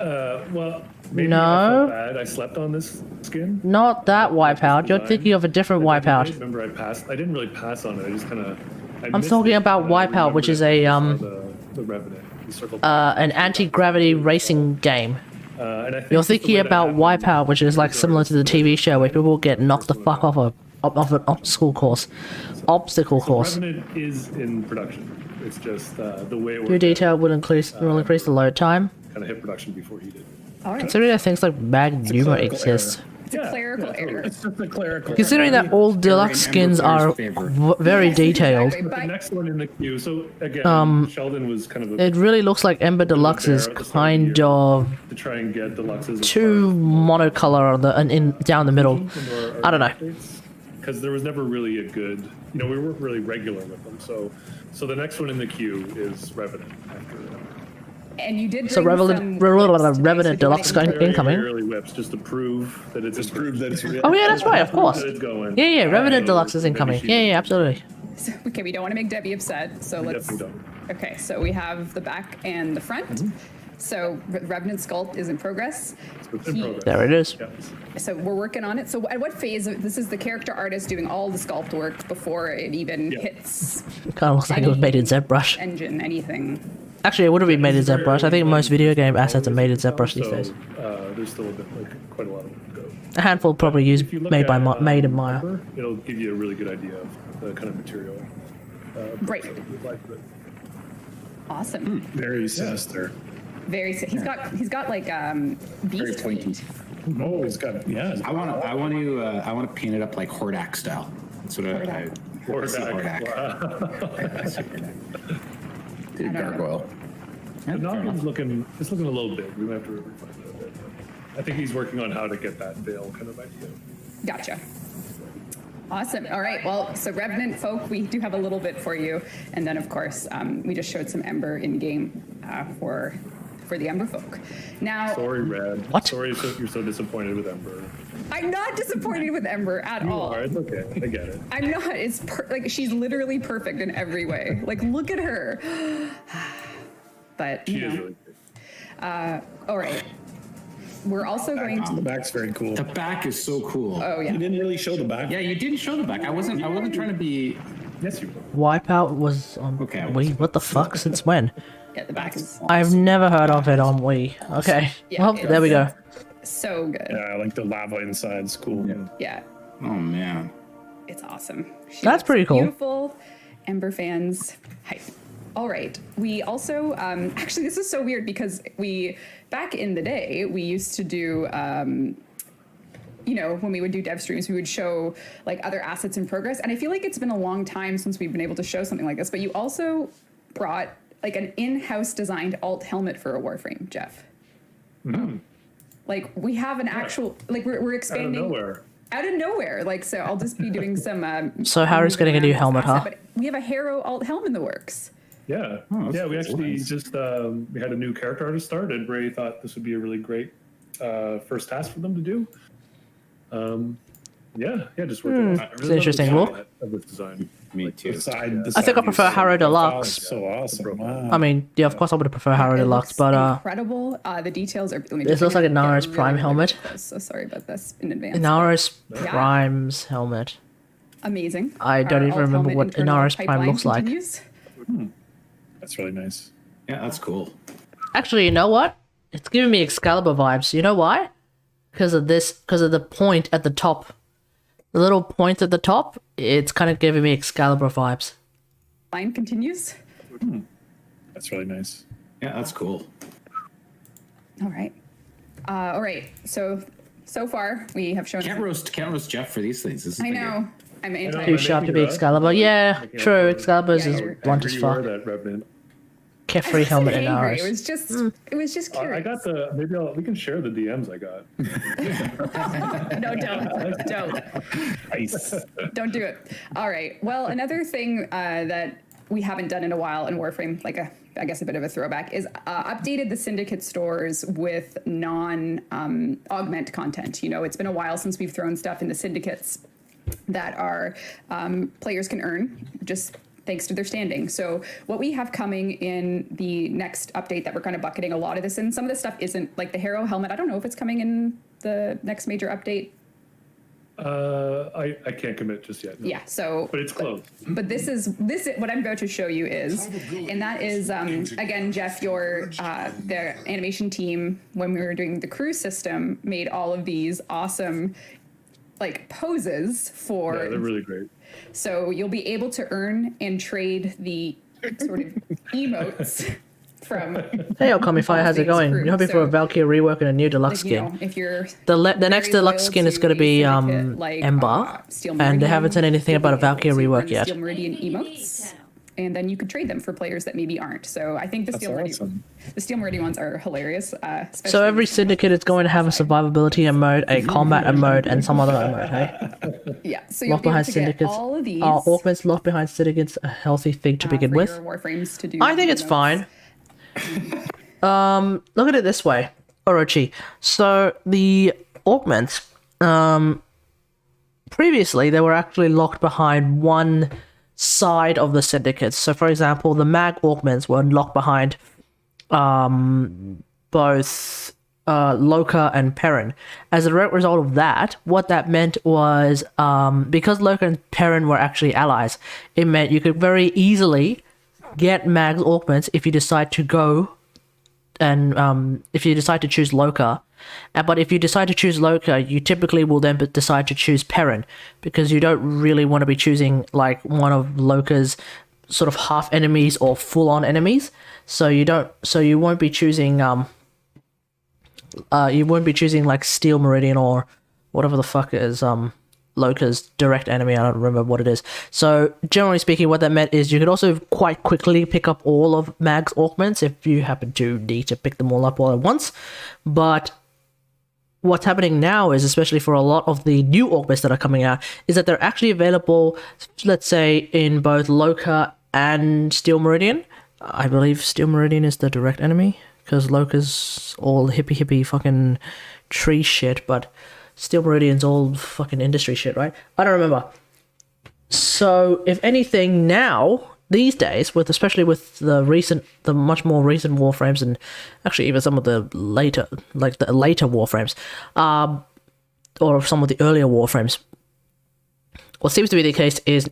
Well, maybe No. I felt bad. I slept on this skin. Not that Wipeout. You're design. thinking of a different I Wipeout. remember I passed. I didn't really pass on it. I just kind of. I'm talking about Wipeout, which is a The Revenant. He circled. an anti-gravity racing game. And I think You're just the thinking way that about happened- Wipeout, which is like similar to the TV show where people get knocked the fuck off an obstacle course. Obstacle course. Revenant is in production. It's just the way it Your worked. detail will increase the load time. Kind of hit production before he did. All right. Considering that things like Magnuma clerical exist. It's a clerical error. It's just a clerical. Considering that all deluxe in skins Ember are player's favor. very detailed, Exactly, The but next one in the queue. So again, Sheldon was kind of it really looks like Ember Deluxe is kind of to try and get deluxes. too monocolor on the and in down the middle. I don't know. Because there was never really a good, we weren't really regular with them. So the next one in the queue is Revenant after. And you did So bring some Revenant whips today, so do you Deluxe wanna going incoming. Early whips just to prove that it's real. Oh yeah, that's right, of course. That it's going. Yeah, Revenant So Deluxe is maybe incoming. she- Yeah, absolutely. So, okay, we don't want to make Debbie upset, so We let's. definitely don't. Okay, so we have the back and the front. Mm-hmm. So Revenant Sculpt is in progress. It's in progress. There it is. Yeah. So we're working on it. So at what phase? This is the character artist doing all the sculpt work before it even Yeah. hits Kind of looks like it was made in ZBrush. engine, anything. Actually, it would have been made in ZBrush. I think most video game assets are made in ZBrush these So, days. there's still a bit, quite a lot of to go. A handful probably used If you look made by at, made in Maya. Ember, it'll give you a really good idea of the kind of material. Right. that you'd like, but Awesome. Very sinister. Very. He's got like Very beast pointy. feet. Oh, he's got yeah. I want to paint it up like Hordak style. That's what I see Hordak. Hordak. I see Hordak. Did a gargoyle. The noggin's looking, it's looking a little big. We might have to refine that a bit. I think he's working on how to get that veil kind of idea. Gotcha. Awesome. All right. Well, so Revenant folk, we do have a little bit for you, and then of course we just showed some Ember in game for the Ember folk. Now, Sorry, Red. What? Sorry you're so disappointed with Ember. I'm not disappointed with Ember at You all. are. It's okay. I get it. I'm not. It's like she's literally perfect in every way. Like look at her. But She you is know. really good. All right. We're also going The to. back's very cool. The back is so cool. Oh You yeah. didn't really show the back. Yeah, you didn't show the back. I wasn't trying to be. Yes, you will. Wipeout was on Okay, Wii. What the fuck? Since when? Yeah, the back is I've never heard of it on Wii. Okay. Yeah, Well, there we go. so good. Yeah, I like the lava inside's cool. Yeah. Oh man. It's awesome. She That's looks pretty cool. Beautiful. Ember fans, hype. All right. We also, actually, this is so weird because back in the day, we used to do, you know, when we would do dev streams, we would show like other assets in progress. And I feel like it's been a long time since we've been able to show something like this. But you also brought like an in-house designed alt helmet for a Warframe, Jeff. Like we have an actual, like we're Out of expanding. nowhere. Out of nowhere, like so. I'll just be doing some. So Harry's getting a new helmet, huh? But we have a Harrow alt helm in the works. Yeah. Oh, Yeah, we that's actually nice. just, we had a new character artist start, and Ray thought this would be a really great first task for them to do. Just working on it. I It's an interesting look. Of this design. Me too. I think I prefer Harrow Deluxe. So awesome. Wow. I mean, yeah, of course I would prefer Harrow It Deluxe, looks but incredible. The details are. Let me This just looks like a get Nara's really, Prime really helmet. close. So sorry about this in advance. Inara's Yeah. Prime's helmet. Amazing. I don't Our even alt remember helmet what internal Inara's Prime pipeline looks like. continues. That's really nice. Yeah, that's cool. Actually, you know what? It's giving me Excalibur vibes. You know why? Because of the point at the top. The little point at the top, it's kind of giving me Excalibur vibes. Line continues. That's really nice. Yeah, that's cool. All right. All right. So far we have shown. Can't roast Jeff for these things. This is I bigger. know. I'm anti. Too sharp to be Excalibur. Yeah, true. Excalibur's Yeah, is you're- blunt as Where do you wear fuck. that, Revenant? Carefree helmet in Angry. ours. It was just. It was just curious. I got the, we can share the DMs I got. No, don't. Nice. Don't do it. All right. Well, another thing that we haven't done in a while in Warframe, I guess a bit of a throwback, is updated the Syndicate stores with non-augment content. You know, it's been a while since we've thrown stuff in the Syndicates that our players can earn just thanks to their standing. So what we have coming in the next update that we're kind of bucketing a lot of this in, some of this stuff isn't, like the Harrow helmet, I don't know if it's coming in the next major update. I can't commit just yet. No. Yeah, so But it's close. but this is what I'm about to show you is, and that is again, Jeff, your the animation team when we were doing the crew system made all of these awesome like poses for. Yeah, they're really great. So you'll be able to earn and trade the sort of emotes from. Hey, Okamify, how's it going? You're hoping for a Valkyrie rework and a new deluxe Like, you skin. know, if you're The next very deluxe loyal skin is to going to a be syndicate like, Ember, Steel and they Meridian, haven't said anything about a Valkyrie you'll be able rework to yet. Steel Meridian emotes, and then you could trade them for players that maybe aren't. So I think the That's Steel Meridian, awesome. the Steel Meridian ones are hilarious. So especially every syndicate is going to have a survivability mode, a combat mode, and some other mode, hey? yeah. So you'll Locked be able behind to get syndicates. all of these Augments locked behind syndicates, a healthy thing to begin for with. your Warframes to do. I think it's emotes. fine. look at it this way, Orochi. So the augments, previously they were actually locked behind one side of the syndicates. So for example, the mag augments were locked behind both Loka and Perrin. As a direct result of that, what that meant was because Loka and Perrin were actually allies, it meant you could very easily get mag's augments if you decide to go and if you decide to choose Loka. But if you decide to choose Loka, you typically will then decide to choose Perrin, because you don't really want to be choosing like one of Loka's sort of half enemies or full on enemies. So you won't be choosing like Steel Meridian or whatever the fuck is Loka's direct enemy. I don't remember what it is. So generally speaking, what that meant is you could also quite quickly pick up all of mag's augments if you happen to need to pick them all up all at once. But what's happening now is, especially for a lot of the new augments that are coming out, is that they're actually available, let's say, in both Loka and Steel Meridian. I believe Steel Meridian is the direct enemy, because Loka's all hippie fucking tree shit, but Steel Meridian's all fucking industry shit, right? I don't remember. So, if anything, now, these days, especially with the much more recent Warframes, and actually even some of the later Warframes, or some of the earlier Warframes, what seems to be the case is,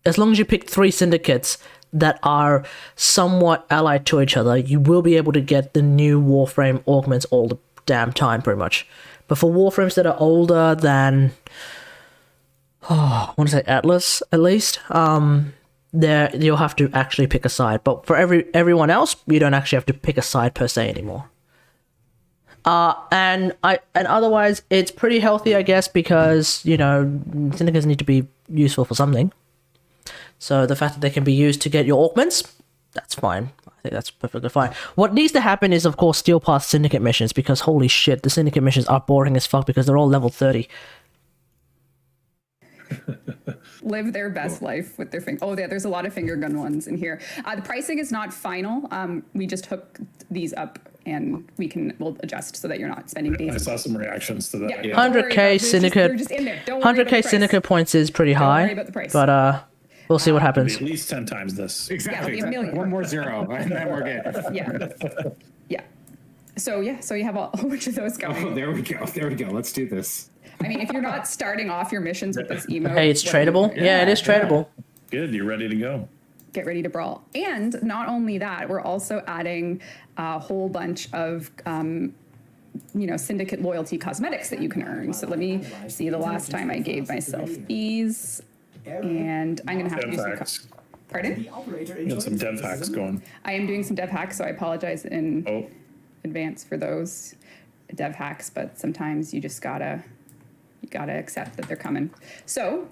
as long as you pick 3 syndicates that are somewhat allied to each other, you will be able to get the new Warframe augments all the damn time, pretty much. But for Warframes that are older than, I want to say Atlas, at least, there you'll have to actually pick a side. But for everyone else, you don't actually have to pick a side per se anymore. And otherwise, it's pretty healthy, I guess, because, you know, syndicates need to be useful for something. So the fact that they can be used to get your augments, that's fine. I think that's perfectly fine. What needs to happen is, of course, Steel Path Syndicate missions, because holy shit, the Syndicate missions are boring as fuck because they're all level 30. Live their best life with their finger. Oh, yeah, there's a lot of finger gun ones in here. The pricing is not final. We just hook these up and we'll adjust so that you're not spending days. I saw some reactions to that. Yeah. 100k Syndicate. They're just in there. Don't worry about 100k the price. Syndicate points is pretty Don't high. worry about the price. But we'll see what happens. At least 10 times this. Exactly. Yeah, it'll be a million. One more zero, and then we're good. Yeah. Yeah. So you have a whole bunch of those going. Oh, there we go. There we go. Let's do this. I mean, if you're not starting off your missions with this emote. Hey, it's tradable. Yeah, it is tradable. Good, you're ready to go. Get ready to brawl. And not only that, we're also adding a whole bunch of Syndicate loyalty cosmetics that you can earn. So let me see the last time I gave myself these. And I'm going to have to do some... Pardon? You got some dev hacks going. I am doing some dev hacks, so I apologize in advance for those dev hacks, but sometimes you just gotta accept that they're coming. So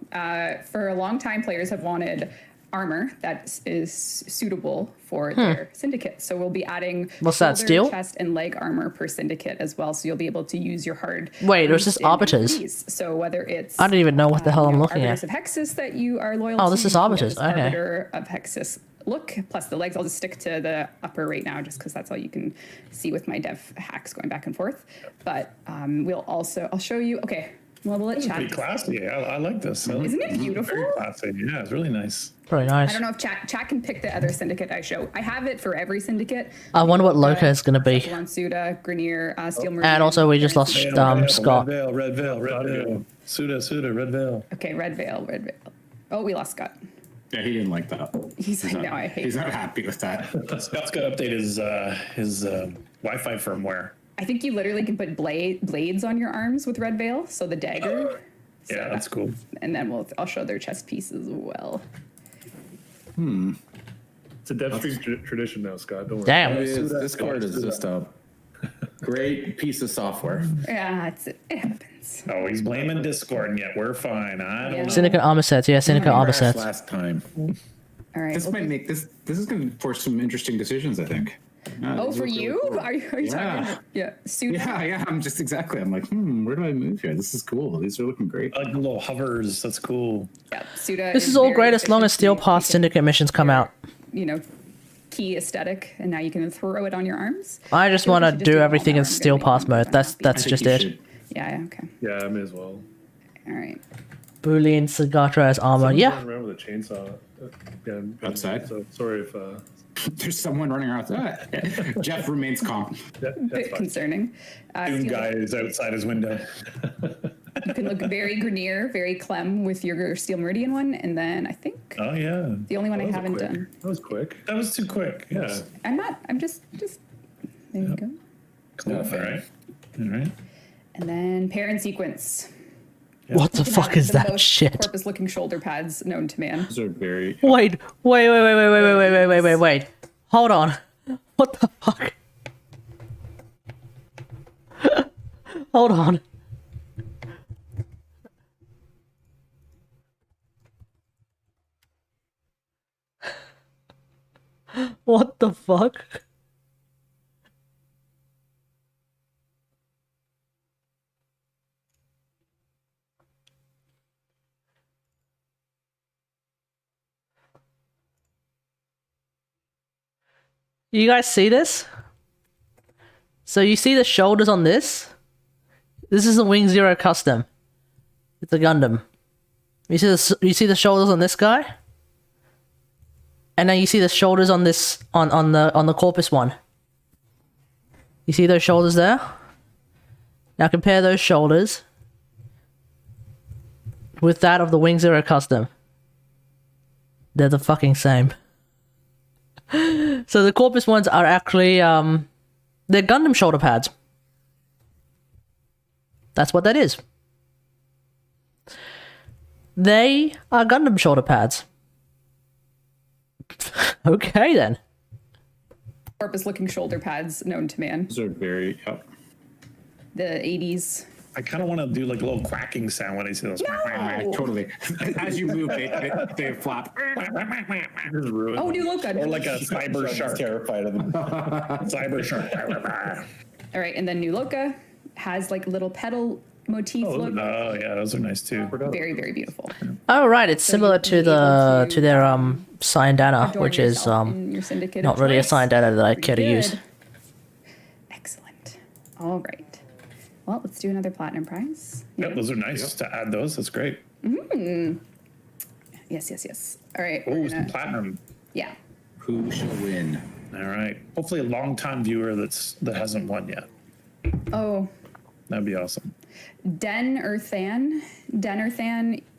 for a long time, players have wanted armor that is suitable for their syndicate. So we'll be adding what's that, shoulder, steel? chest, and leg armor per syndicate as well. So you'll be able to use your hard. Wait, there's just arbiters. So whether it's I don't even know what the hell I'm looking at. Arbiters of Hexus that you are loyal to. Oh, this is arbiters. Okay. Arbiter of Hexus look plus the legs. I'll just stick to the upper right now just because that's all you can see with my dev hacks going back and forth. But I'll show you. Okay. Well, we'll let chat. Pretty classy. I like this. Isn't it beautiful? Very classy. Yeah, it's really nice. Very nice. I don't know if chat can pick the other syndicate I show. I have it for every syndicate. I wonder what Loka is going to be. Suda, Grenier, Steel Meridian. And also, we just lost Scott. Red Veil. Suda, Red Veil. Okay, Red Veil. Oh, we lost Scott. Yeah, he didn't like that. He's like, no, I hate He's not happy with that. Scott's got to update his Wi-Fi firmware. I think you literally can put blades on your arms with Red Veil, so the dagger. Yeah, that's cool. And then I'll show their chest piece as well. It's a DevStream tradition now, Scott. Don't worry. Damn. Discord is just a great piece of software. Yeah, it happens. Oh, he's blaming Discord, and yet we're fine. I don't know. Syndicate armor sets. Yeah, Syndicate armor sets. Last time. All right. This might make this is going to force some interesting decisions, I think. Oh, for you? Really cool. Are you talking? Yeah. Yeah. I'm like, where do I move here? This is cool. These are looking great. I like the little hovers. That's cool. Yeah. Suda This is all great as long as Steel Path Syndicate missions come out. key aesthetic, and now you can throw it on your arms. I just feel like want we to should do it all everything now. in I'm gonna steel make pass one mode. if I'm That's happy. that's I think just you it. should. Yeah, okay. Yeah, I may as well. All right. Boolean Sagatra as armor. Someone's Yeah. running around with a chainsaw again. Outside? So sorry if There's someone running around. Jeff remains calm. that's Bit fine. concerning. Doom Steel, guy is outside his window. you can look very Grenier, very Clem with your Steel Meridian one, and then I think Oh yeah, the only one I That was haven't quick. done. That was quick. that was too quick. Yeah. I'm just there you go. Cool. All right. All right. And then pair and sequence. What the You can fuck have is the that most shit? Corpus-looking shoulder pads known to man. Those are very. Wait. Hold on. What the fuck? Hold on. What the fuck? You guys see this? So you see the shoulders on this? This is a Wing Zero custom. It's a Gundam. You see the shoulders on this guy? And then you see the shoulders on this on the Corpus one. You see those shoulders there? Now compare those shoulders with that of the Wing Zero custom. They're the fucking same. So the Corpus ones are actually they're Gundam shoulder pads. That's what that is. They are Gundam shoulder pads. Okay then. Corpus-looking shoulder pads known to man. Those are very. Yep. The 80s. I kind of want to do like a little quacking sound when I see those. Totally. As you move, they flap. Just ruin Oh, them. new look good. Or like a cyber shark. Terrified of them. Cyber shark. All right, and then New Loka has like little petal motif look. Oh yeah, those are nice too. Very, very beautiful. Oh right, it's similar you'll to be the able to, their Syndana, Adorn which is yourself in your syndicate not of really a choice. Syndana that I Pretty care to use. good. Excellent. All right. Well, let's do another platinum prize. Yep, those are nice to add those. That's great. Yes. All right. Oh, we're some gonna- platinum. yeah. Who shall win? All right. Hopefully, a long-time viewer that hasn't won yet. Oh, That'd be awesome.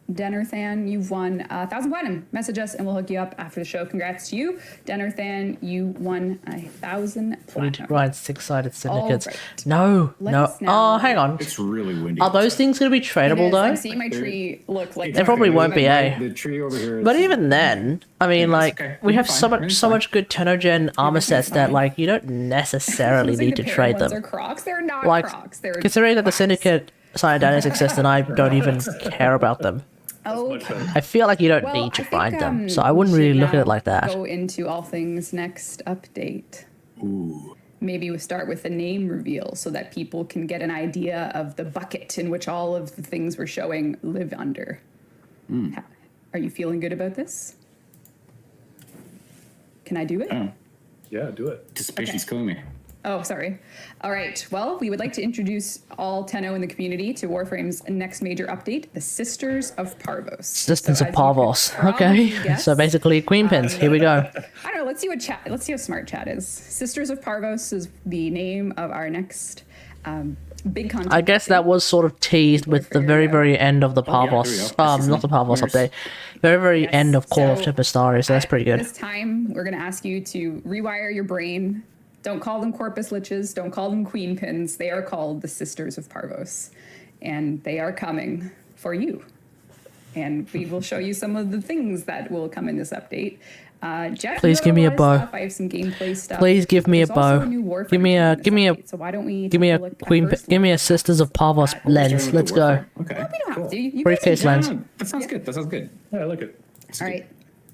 Denerthan, you've won 1,000 platinum. Message us and we'll hook you up after the show. Congrats to you. Denerthan, you won 1,000 platinum. Right, six-sided syndicates. right. No. Let's now- Oh, hang on. It's really windy. Are those things going to be It tradable is. though? I'm seeing my tree look like They probably won't be, eh? The tree over here. But even then, I mean, It's like okay. we have It's so fine. much, It's so fine. much good Tenogen armor sets that fine. like you don't necessarily Looks like need the to pair trade ones them. are Crocs. They're not Like, Crocs. They're considering that the flats. Syndicate Syndanas exist and I don't even care about them, Oh, Much better. I feel like you don't well, need to I think, find them. So we I wouldn't should really look at now it like that. Go into all things next update. Ooh. Maybe we start with a name reveal so that people can get an idea of the bucket in which all of the things we're showing live under. Are you feeling good about this? Can I do it? Oh, Yeah, do it. anticipation's killing me. Oh, sorry. All right. Well, we would like to introduce all Tenno in the community to Warframe's next major update, the Sisters of Parvos. Sisters So of as you could Parvos. probably Okay, guess, so basically queen pins. Here we go. I don't know. Let's see what chat. Let's see how smart chat is. Sisters of Parvos is the name of our next big content. I guess that was sort of teased with the very, very end of the yeah, there we Parvos. go. I see Not the some Parvos winners. update. Very, very end of Call of So, Tempestaris. So that's pretty good. This time, we're going to ask you to rewire your brain. Don't call them Corpus Liches. Don't call them Queen Pins. They are called the Sisters of Parvos. And they are coming for you. And we will show you some of the things that will come in this update. Jeff, Please you give me have a lot of bow. stuff. I have some gameplay stuff. Please give me a There's also bow. new Warframe Give me a- coming in this give me a- update, So why don't we Give me take a look at queen. first Give me a look Sisters of Parvos at- lens. Starting with Let's the go. Warframe. Okay. We don't have to. You guys Briefcase can- lens. No, that sounds good. That sounds good. Yeah, I like it. All right.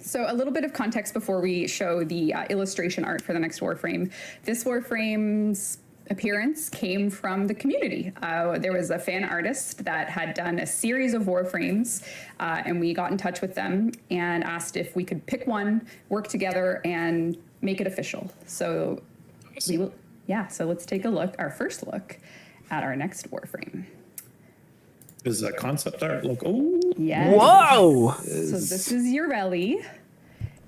So a little bit of context before we show the illustration art for the next Warframe. This Warframe's appearance came from the community. There was a fan artist that had done a series of Warframes, and we got in touch with them and asked if we could pick one, work together, and make it official. So we will, yeah, so let's take a look, our first look at our next Warframe. Is that concept art look? Oh, Yes. Whoa! So this is Ureli.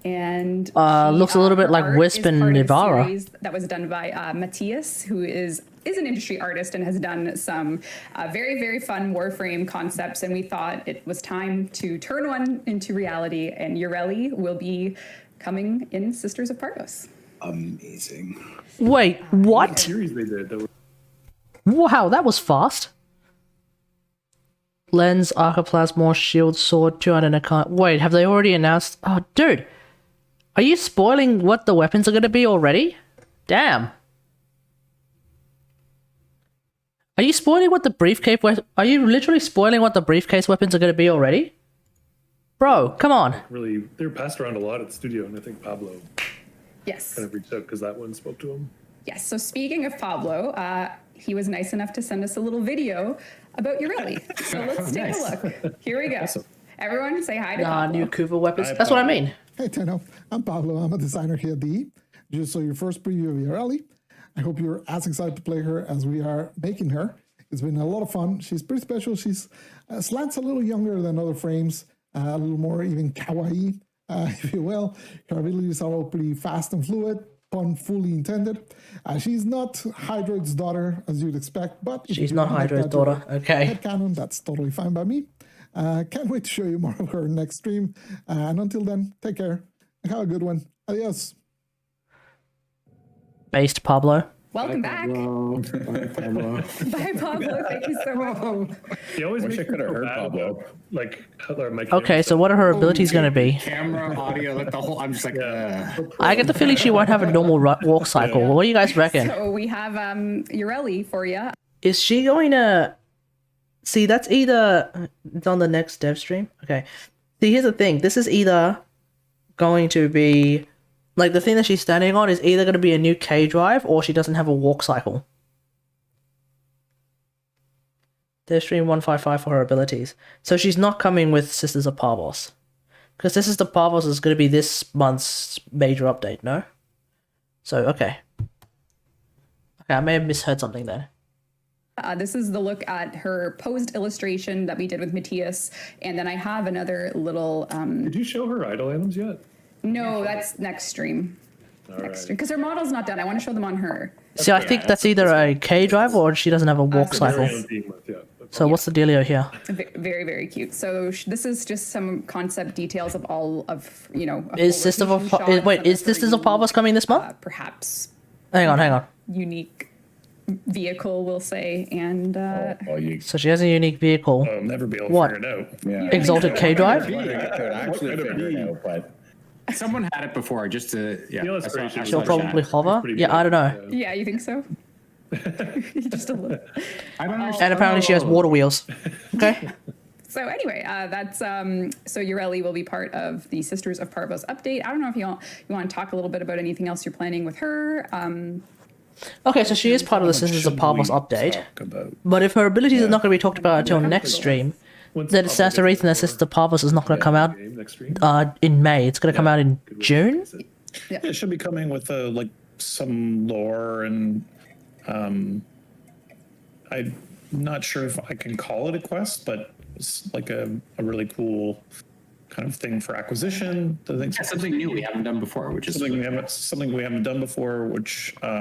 And looks a little bit her like art Wisp is and part of a Nivara. series that was done by Matthias, who is an industry artist and has done some very, very fun Warframe concepts. And we thought it was time to turn one into reality. And Ureli will be coming in Sisters of Parvos. Amazing. Wait, what? Series they did. That Wow, that was fast. Lens, Archoplasmor, Shield, Sword, 200 and a kind. Wait, have they already announced? Oh, dude. Are you spoiling what the weapons are going to be already? Damn. Are you spoiling what the briefcase are you literally spoiling what the briefcase weapons are going to be already? Bro, come on. really, they were passed around a lot at the studio, and I think Pablo Yes. kind of reached out because that one spoke to him. Yes. So speaking of Pablo, he was nice enough to send us a little video about Ureli. So let's take a look. Here we go. Everyone say hi to Pablo. New Kuva weapons. That's what I mean. Hey, Tenno. I'm Pablo. I'm a designer here at DE. Just saw your first preview of Ureli. I hope you're as excited to play her as we are making her. It's been a lot of fun. She's pretty special. She's slants a little younger than other frames, a little more even kawaii, if you will. Her abilities are all pretty fast and fluid, pun fully intended. She's not Hydroid's daughter, as you'd expect, but if She's you not want to make Hydroid's that your daughter. Okay. headcanon, that's totally fine by me. Can't wait to show you more of her next stream. And until then, take care and have a good one. Adios. Based Pablo. Welcome back. Bye, Pablo. Bye, Pablo. Thank you so much. He always Wish I makes me could have feel heard bad Pablo. about, like, how my Okay, so what are her abilities going to be? Camera, audio, like the whole. I'm just like, I get the feeling she won't have a normal walk cycle. What do you guys reckon? So we have Ureli for you. Is she going to... See, that's either... It's on the next dev stream. Okay. See, here's the thing. This is either going to be... Like, the thing that she's standing on is either going to be a new K drive or she doesn't have a walk cycle. Dev stream 155 for her abilities. So she's not coming with Sisters of Parvos. Because Sisters of Parvos is going to be this month's major update, no? So, okay. Okay, I may have misheard something then. This is the look at her posed illustration that we did with Matthias. And then I have another little... Did you show her idle items yet? No, that's next stream. Next stream. Because her model's not done. I want to show them on her. See, I think that's either a K drive or she doesn't have a walk cycle. So what's the dealio here? Very, very cute. So this is just some concept details of all of, you know... Is Sisters of Parvos coming this month? Perhaps. Hang on. Unique vehicle, we'll say, and... So she has a unique vehicle. I'll never be able to What? figure it out. Yeah. Exalted K drive? Actually figure it out, but someone had it before, just to I saw She'll the probably chat. hover? Yeah, I don't know. Yeah, you think so? Just a little. I don't understand. And apparently she has water wheels. Okay. So anyway, that's so Ureli will be part of the Sisters of Parvos update. I don't know if you want to talk a little bit about anything else you're planning with her. Okay, so she is part of the Sisters of Parvos update. But if her abilities are not going to be talked about until next stream, then it stands to reason that Sisters of Parvos is not going to come out in May. It's going to come out in June? Yeah, it should be coming with like some lore and I'm not sure if I can call it a quest, but it's like a really cool kind of thing for acquisition. Something new we haven't done before, which is something we haven't done before, which I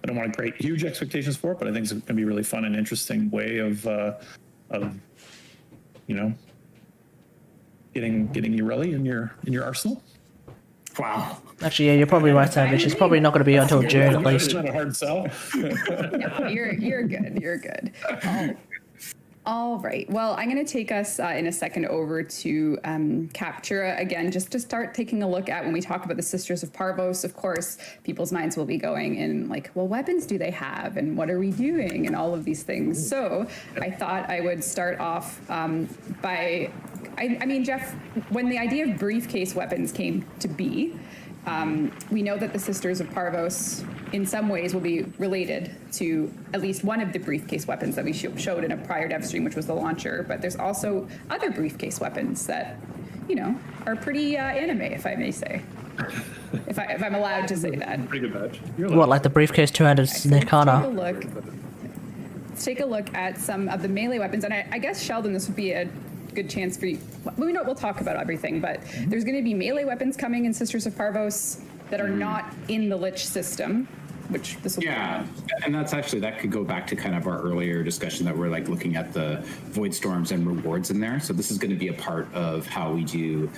don't want to create huge expectations for, but I think it's going to be a really fun and interesting way of you know, getting Ureli in your arsenal. Wow. Actually, yeah, you're probably right, Savage. She's probably not going to be until June at least. It's not a hard sell. No, you're good. You're good. All right. Well, I'm going to take us in a second over to Captura again, just to start taking a look at when we talk about the Sisters of Parvos. Of course, people's minds will be going in like, well, weapons do they have, and what are we doing, and all of these things. So I thought I would start off by, I mean, Jeff, when the idea of briefcase weapons came to be, we know that the Sisters of Parvos, in some ways, will be related to at least one of the briefcase weapons that we showed in a prior dev stream, which was the launcher. But there's also other briefcase weapons that, you know, are pretty anime, if I may say. if I'm allowed to say that. Pretty good badge. You're What, like the briefcase 200 Take a Nikana? look. Let's take a look at some of the melee weapons, and I guess Sheldon, this would be a good chance for you. We'll talk about everything, but there's going to be melee weapons coming in Sisters of Parvos that are not in the Lich system, which this will Yeah, and that's actually, that could go back to kind of our earlier discussion that we're like looking at the void storms and rewards in there. So this is going to be a part of how we do.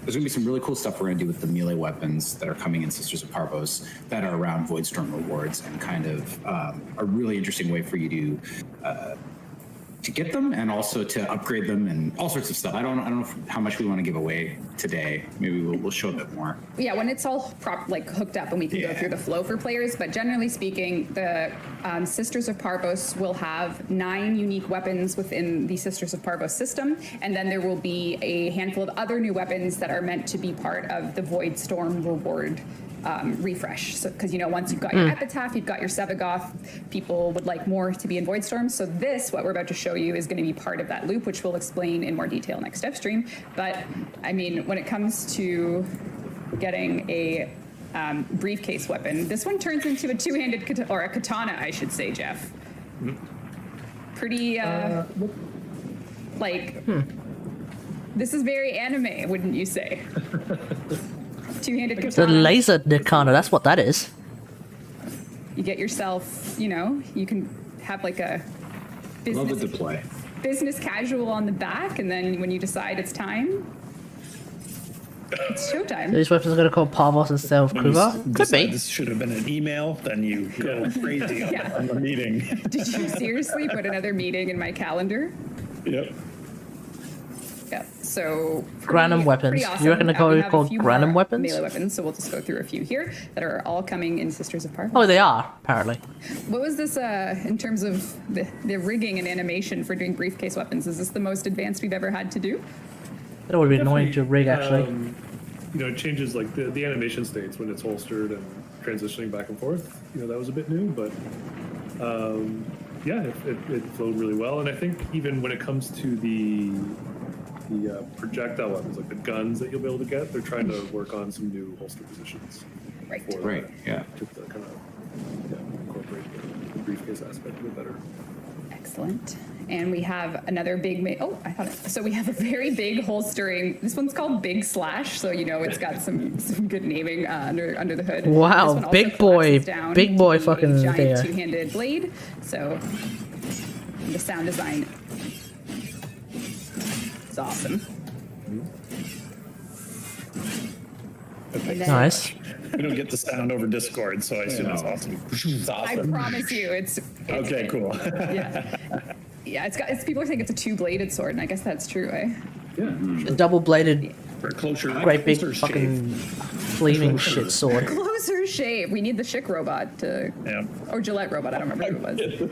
There's going to be some really cool stuff we're going to do with the melee weapons that are coming in Sisters of Parvos that are around void storm rewards, and kind of a really interesting way for you to get them and also to upgrade them and all sorts of stuff. I don't know how much we want to give away today. Maybe we'll show a bit more. Yeah, when it's all hooked up and we can go through the flow for players. But generally speaking, the Sisters of Parvos will have 9 unique weapons within the Sisters of Parvos system, and then there will be a handful of other new weapons that are meant to be part of the Void Storm reward refresh. So, because once you've got your Epitaph, you've got your Sevagoth, people would like more to be in Void Storm. So this, what we're about to show you, is going to be part of that loop, which we'll explain in more detail next DevStream. But I mean, when it comes to getting a briefcase weapon, this one turns into a two-handed or a katana, I should say, Jeff. Pretty this is very anime, wouldn't you say? Two-handed The katana. laser Nikana, that's what that is. You get yourself, you can have like a Love the business, deploy. business casual on the back, and then when you decide it's time, it's showtime. These weapons are going to call Parvos instead of When you Kuva? Could decide be. This should have been an email, then you go crazy Yeah. on the meeting. Did you seriously put another meeting in my calendar? Yep. Yeah. So Granum weapons. pretty You awesome. reckon they're going We to have call a few Granum more weapons? Melee weapons. So we'll just go through a few here that are all coming in Sisters of Parvos. Oh, they are, apparently. What was this in terms of the rigging and animation for doing briefcase weapons? Is this the most advanced we've ever had to do? That would be annoying to rig, actually. It changes like the animation states when it's holstered and transitioning back and forth. That was a bit new, but yeah, it flowed really well. And I think even when it comes to the projectile weapons, like the guns that you'll be able to get, they're trying to work on some new holster positions. Right. Right. Yeah. To kind of incorporate the briefcase aspect a bit better. Excellent. And we have another big, so we have a very big holstering. This one's called Big Slash, so it's got some good naming under the hood. Wow, This one also big boy, collapses down big boy to a fucking giant there. two-handed blade. So the sound design is awesome. And then- Nice. We don't get the sound over Discord, so I assume it's awesome. It's I awesome. promise you, it's Okay, cool. yeah. It's people think it's a two-bladed sword, and I guess that's true, eh? A double-bladed, For closer, great big closer fucking flaming shit sword. Closer shave. We need the Schick robot to, Yeah. or Gillette robot. I don't remember who it was.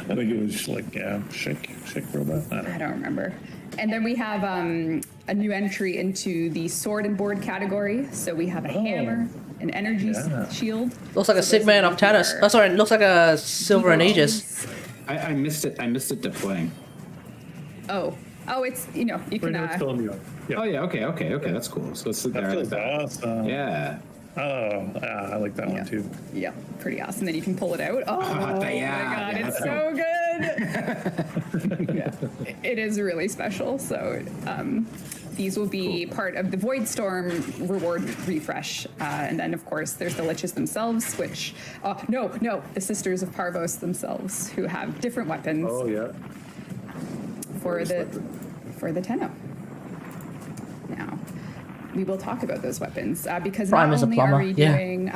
I think it was like, Schick robot. I don't know. I don't remember. And then we have a new entry into the sword and board category. So we have a hammer, an energy shield. Looks like a Sigma and Octanus. Oh, sorry, it looks like a Silver and Aegis. I missed it. I missed it deploying. Oh, it's, you can, Right now it's still in the yard. Yeah. Oh yeah. Okay. That's cool. So let's sit there. That I like feels that. awesome. Yeah. Oh, I like that one too. yeah, pretty awesome. Then you can pull it out. Oh yeah, my God, it's so good. Yeah, it is really special. So these will be part of the Void Storm reward refresh. And then, of course, there's the Liches themselves, which, the Sisters of Parvos themselves, who have different weapons. Oh yeah. For the Tenno. Now, we will talk about those weapons because Prime not is a only are plumber, we yeah. doing,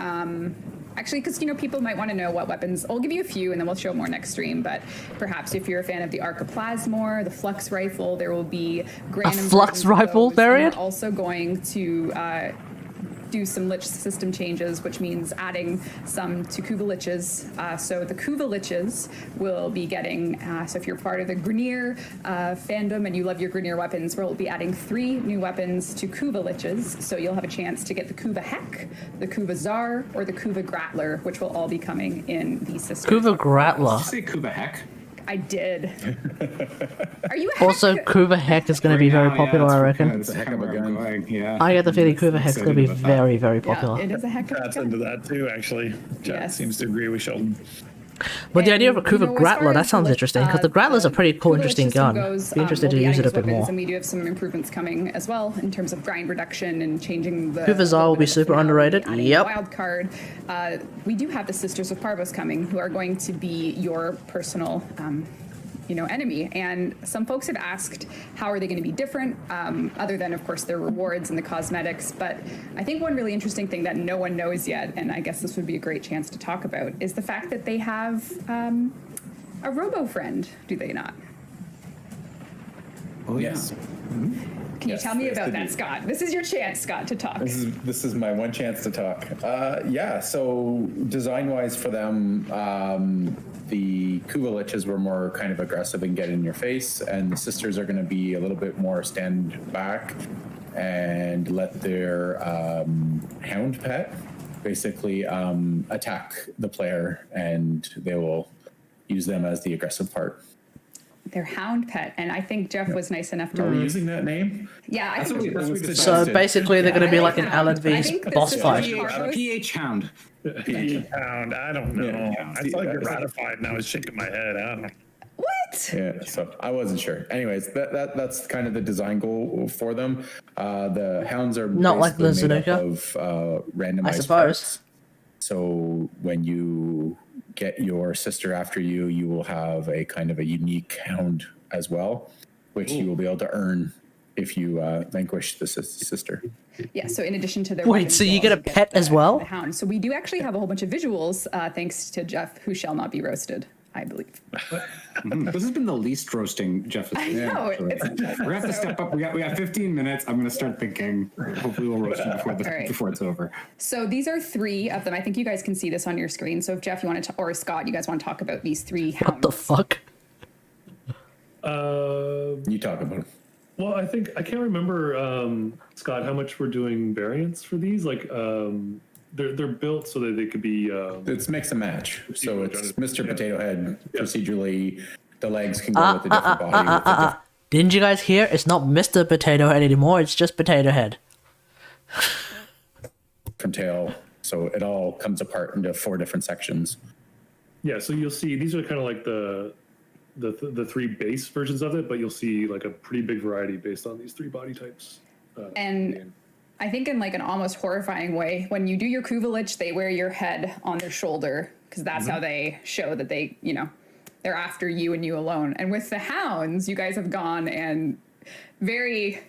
actually, because people might want to know what weapons. I'll give you a few, and then we'll show more next stream. But perhaps if you're a fan of the Arcoplasmor, the Flux Rifle, there will be Granum Flux versions of Rifle, those, there and it? we're also going to do some Lich system changes, which means adding some to Kuva Liches. So the Kuva Liches will be getting, so if you're part of the Grineer fandom and you love your Grineer weapons, we'll be adding 3 new weapons to Kuva Liches. So you'll have a chance to get the Kuva Heck, the Kuva Tsar, or the Kuva Grattler, which will all be coming in the system. Kuva Grattler. Did you say Kuba Heck? I did. Are you a Also, heck? Kuva Heck is going to be very popular, I reckon. It's a heck of a gun. Yeah. I get the feeling Kuva Heck's going to be Excited about that. very, very Yeah, popular. it is a heck of a That's gun. into that too, actually. Chat Yes. seems to agree with Sheldon. But the idea of a And, you Kuva know, as far Grappler, that as sounds interesting, because the Grappler's a pretty cool, Kuva interesting system gun. goes, Be interested we'll to be use it adding a bit weapons, more. And we do have some improvements coming as well in terms of grind reduction and changing the. Kuva Zar will be super underrated. adding Yep. Wild card. We do have the Sisters of Parvos coming, who are going to be your personal. Enemy. And some folks have asked, how are they going to be different, other than, of course, their rewards and the cosmetics. But I think one really interesting thing that no one knows yet, and I guess this would be a great chance to talk about, is the fact that they have a robo friend, do they not? Oh, Yes. Can you Yes, tell me yes, about they that, do. Scott? This is your chance, Scott, to talk. This is my one chance to talk. Yeah, so design-wise for them, the Kuvaliches were more kind of aggressive and get in your face, and the sisters are going to be a little bit more stand back and let their hound pet basically attack the player, and they will use them as the aggressive part. Their hound pet, and I think Jeff was nice enough to. Are we using that name? Yeah, I That's think. what we So decided. basically, they're going to be I like like an that. Alan I V's think this boss is fight. PH Hound. Pound, I don't know. Yeah. I thought you ratified and I was shaking my head. I don't know. What? Yeah, so I wasn't sure. Anyways, that's kind of the design goal for them. The hounds are Not like the basically made up Zanuka? of randomized I suppose. parts. So when you get your sister after you, you will have a kind of a unique hound as well, which you will be able to earn if you vanquish the sister. Yeah, so in addition to their Wait, weapons, so you you'll get a also pet as well? The hound. So we do actually have a whole bunch of visuals, thanks to Jeff, who shall not be roasted, I believe. This has been the least roasting Jeff has I been. know. We're gonna have to step up. We got 15 minutes. I'm gonna start thinking. Hopefully, we'll roast you All right. before it's over. So these are three of them. I think you guys can see this on your screen. So if Jeff, you want to, or Scott, you guys want to talk about these three hounds. What the fuck? You talk about it. Well, I think I can't remember, Scott, how much we're doing variants for these. Like, they're built so that they could be. It's mix and match. So Procedural it's generative. Mr. Yeah. Potato Head procedurally. The legs can go with a different body. with a different Didn't you guys hear? It's not Mr. Potato Head anymore, it's just Potato Head. tail. So it all comes apart into 4 different sections. Yeah, so you'll see these are kind of like the 3 base versions of it, but you'll see like a pretty big variety based on these 3 body types. And I think in like an almost horrifying way, when you do your Kuvalich, they wear your head on their shoulder because that's how they show that they, you know, they're after you and you alone. And with the hounds, you guys have gone and very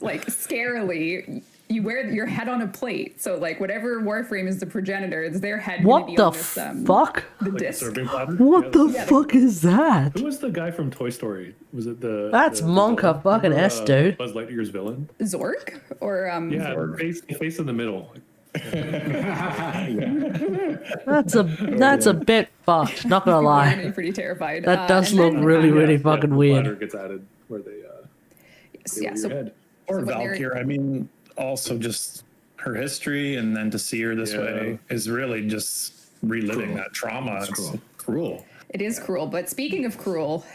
like scarily, you wear your head on a plate. So like whatever Warframe is the progenitor, it's their head. What gonna be the on this, fuck? The Like a disc. serving platter. What Yeah, the Yeah, fuck is that? Who was the guy from Toy Story? Was it the? That's the Monka villain? fucking Remember, S, dude. Buzz Lightyear's villain. Zork or Yeah, the face in the middle. That's a bit fucked, not gonna I'm lie. pretty terrified. That does And look then, really, really Yeah, fucking the weird. platter gets added where they yeah, wear so your head. Or So when they're- Valkyr. I mean, also just her history, and then to see her this Yeah. way is really just reliving that trauma. It's cruel. It is cruel, but speaking of cruel,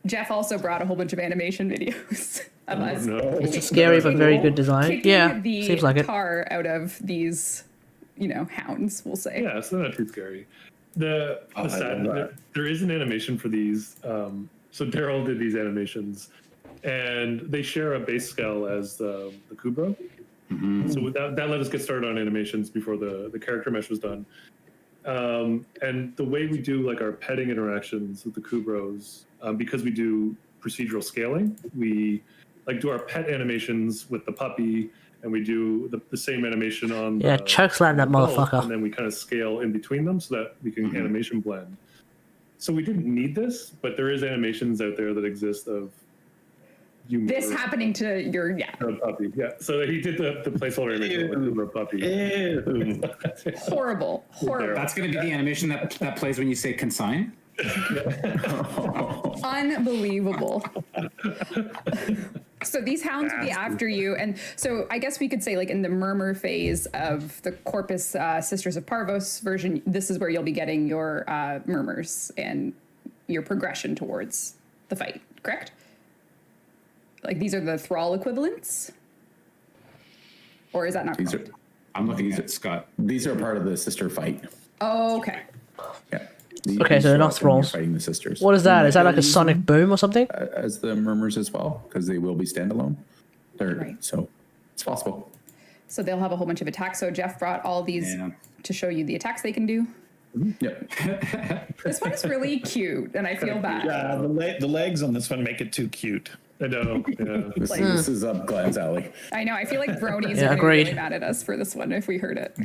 Jeff also brought a whole bunch of animation videos of us. No. It's scary but very good design. Kicking Yeah, the seems like it. tar out of these, you know, hounds, we'll say. Yeah, so they're not too scary. The I sad, love that. there is an animation for these. So Daryl did these animations, and they share a base scale as the Kubro. So with that let us get started on animations before the character mesh was done. And the way we do like our petting interactions with the Kubros, because we do procedural scaling, we like do our pet animations with the puppy, and we do the same animation on Yeah, the, chokeslam that adult, motherfucker. and then we kind of scale in between them so that we can animation blend. So we didn't need this, but there is animations out there that exist of you. This happening to your, yeah, A puppy, yeah. So he did the placeholder animation with the puppy. horrible, horrible, That's going to be the animation that plays when you say consign. unbelievable. So these hounds will be after you, and so I guess we could say, like in the murmur phase of the Corpus Sisters of Parvos version, this is where you'll be getting your murmurs, and your progression towards the fight, correct? Like these are the thrall equivalents? Or is that not These are, correct? I'm looking at Scott. these are part of the sister fight. Oh, okay. Yeah. Okay, so they're not thralls. Fighting the sisters. What is that? Is that like a sonic boom or something? As the murmurs as well, because they will be standalone. They're Right. so it's possible. So they'll have a whole bunch of attacks. So Jeff brought all these to show you the attacks they can do. Yep. This one is really cute, and I feel bad. Yeah, the legs on this one make it too cute. I know. Yeah. This is up Glenn's alley. I know. I feel like bronies Yeah, are going to be agreed. really mad at us for this one if we heard it.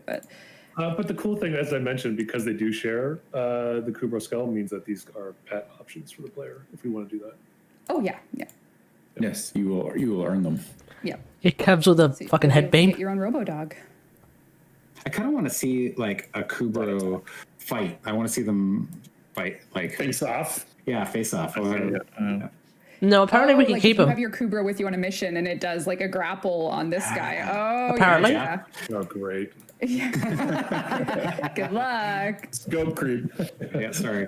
So, But the cool thing, as I mentioned, because they do share the Kubro skull, means that these are pet options for the player if we want to do that. oh yeah, yeah, Yes, you will earn them. yeah. It comes with a So fucking you'll head beam. Get your own robo dog. I kind of want to see like a Kubro fight. I want to see them fight, like Face off. yeah, face off. No, apparently we can like keep if you him. have your Kubro with you on a mission, and it does like a grapple on this guy. Oh, Apparently. yeah. Oh, great. Good luck. Scope creep. Yeah, sorry.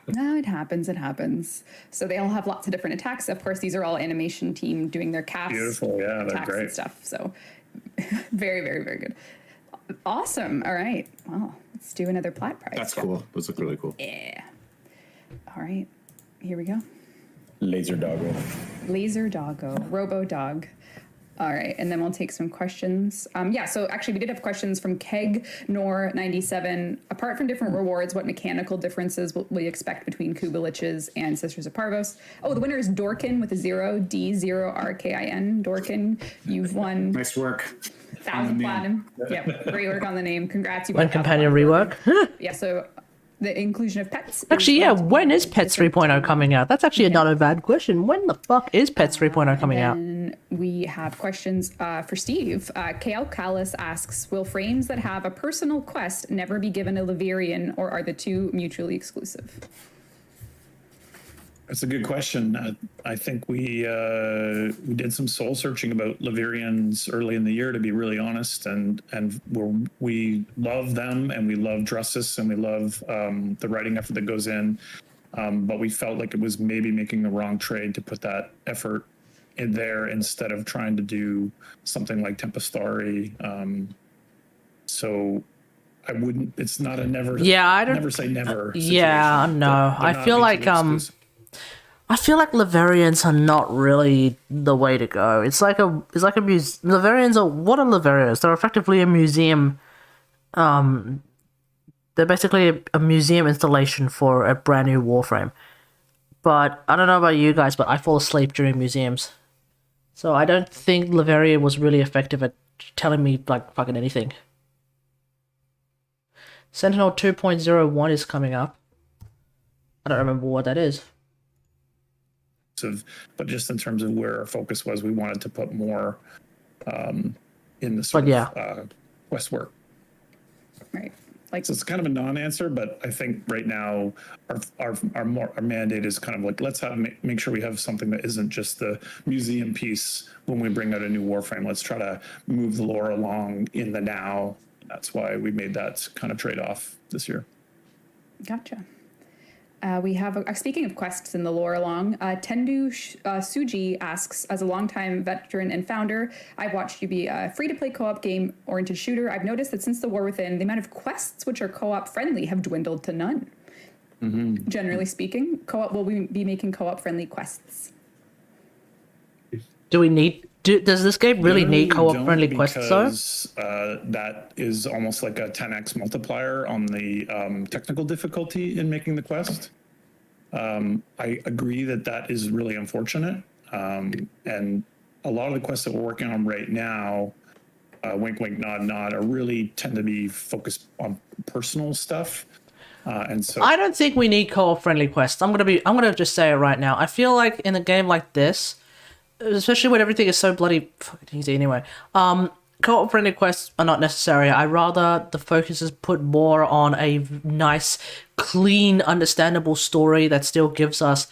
No, it happens. It happens. So they all have lots of different attacks. Of course, these are all animation team doing their cast Beautiful, yeah, they're attacks and great. stuff. So very, very, very good. Awesome. All right. Well, let's do another plat prize. That's Jeff. cool. Those look really cool. Yeah. All right. Here we go. Laser doggo. Laser doggo, robo dog. All right, and then we'll take some questions. Yeah, so actually we did have questions from Keg Nor 97. Apart from different rewards, what mechanical differences will we expect between Kubaliches and Sisters of Parvos? Oh, the winner is Dorkin with a 0, D0RKIN. Dorkin, you've won Nice work. 1,000 platinum. Yep, great work on the name. Congrats. You When won 1,000 companion platinum. rework. Yeah, so the inclusion of pets. Actually, yeah, going to when be is Pets different 3.0 coming out? That's actually not a bad question. When the fuck is Pets 3.0 coming out? And we have questions for Steve. KL Callis asks, will frames that have a personal quest never be given a Laverian, or are the two mutually exclusive? That's a good question. I think we did some soul searching about Laverians early in the year, to be really honest, and we love them, and we love Drussus, and we love the writing effort that goes in, but we felt like it was maybe making the wrong trade to put that effort in there instead of trying to do something like Tempestari. So I wouldn't. It's not a never. Yeah, I don't. Never say never. Yeah, situation, no. but they're I not feel like mutually exclusive. I feel like Laverians are not really the way to go. It's like a museum. Laverians are what are Laverians? They're effectively a museum. They're basically a museum installation for a brand new Warframe. But I don't know about you guys, but I fall asleep during museums, so I don't think Laverian was really effective at telling me like fucking anything. Sentinel 2.01 is coming up. I don't remember what that is. But just in terms of where our focus was, we wanted to put more in the sort of quest work. Right. Like, so it's kind of a non-answer, but I think right now our mandate is kind of like, let's make sure we have something that isn't just the museum piece when we bring out a new Warframe. Let's try to move the lore along in the now. That's why we made that kind of trade-off this year. Gotcha. We have, speaking of quests in the lore along, Tendu Suji asks, as a longtime veteran and founder, I've watched you be a free-to-play co-op game-oriented shooter. I've noticed that since the War Within, the amount of quests which are co-op friendly have dwindled to none. Mm-hmm. Generally speaking, co-op will be making co-op friendly quests. Do we need? Does this game really need co-op friendly quests though? That is almost like a 10x multiplier on the technical difficulty in making the quest. I agree that is really unfortunate. And a lot of the quests that we're working on right now, wink, wink, nod, nod, are really tend to be focused on personal stuff. And so I don't think we need co-op friendly quests. I'm gonna just say it right now. I feel like in a game like this, especially when everything is so bloody fucking easy anyway, co-op friendly quests are not necessary. I rather the focus is put more on a nice, clean, understandable story that still gives us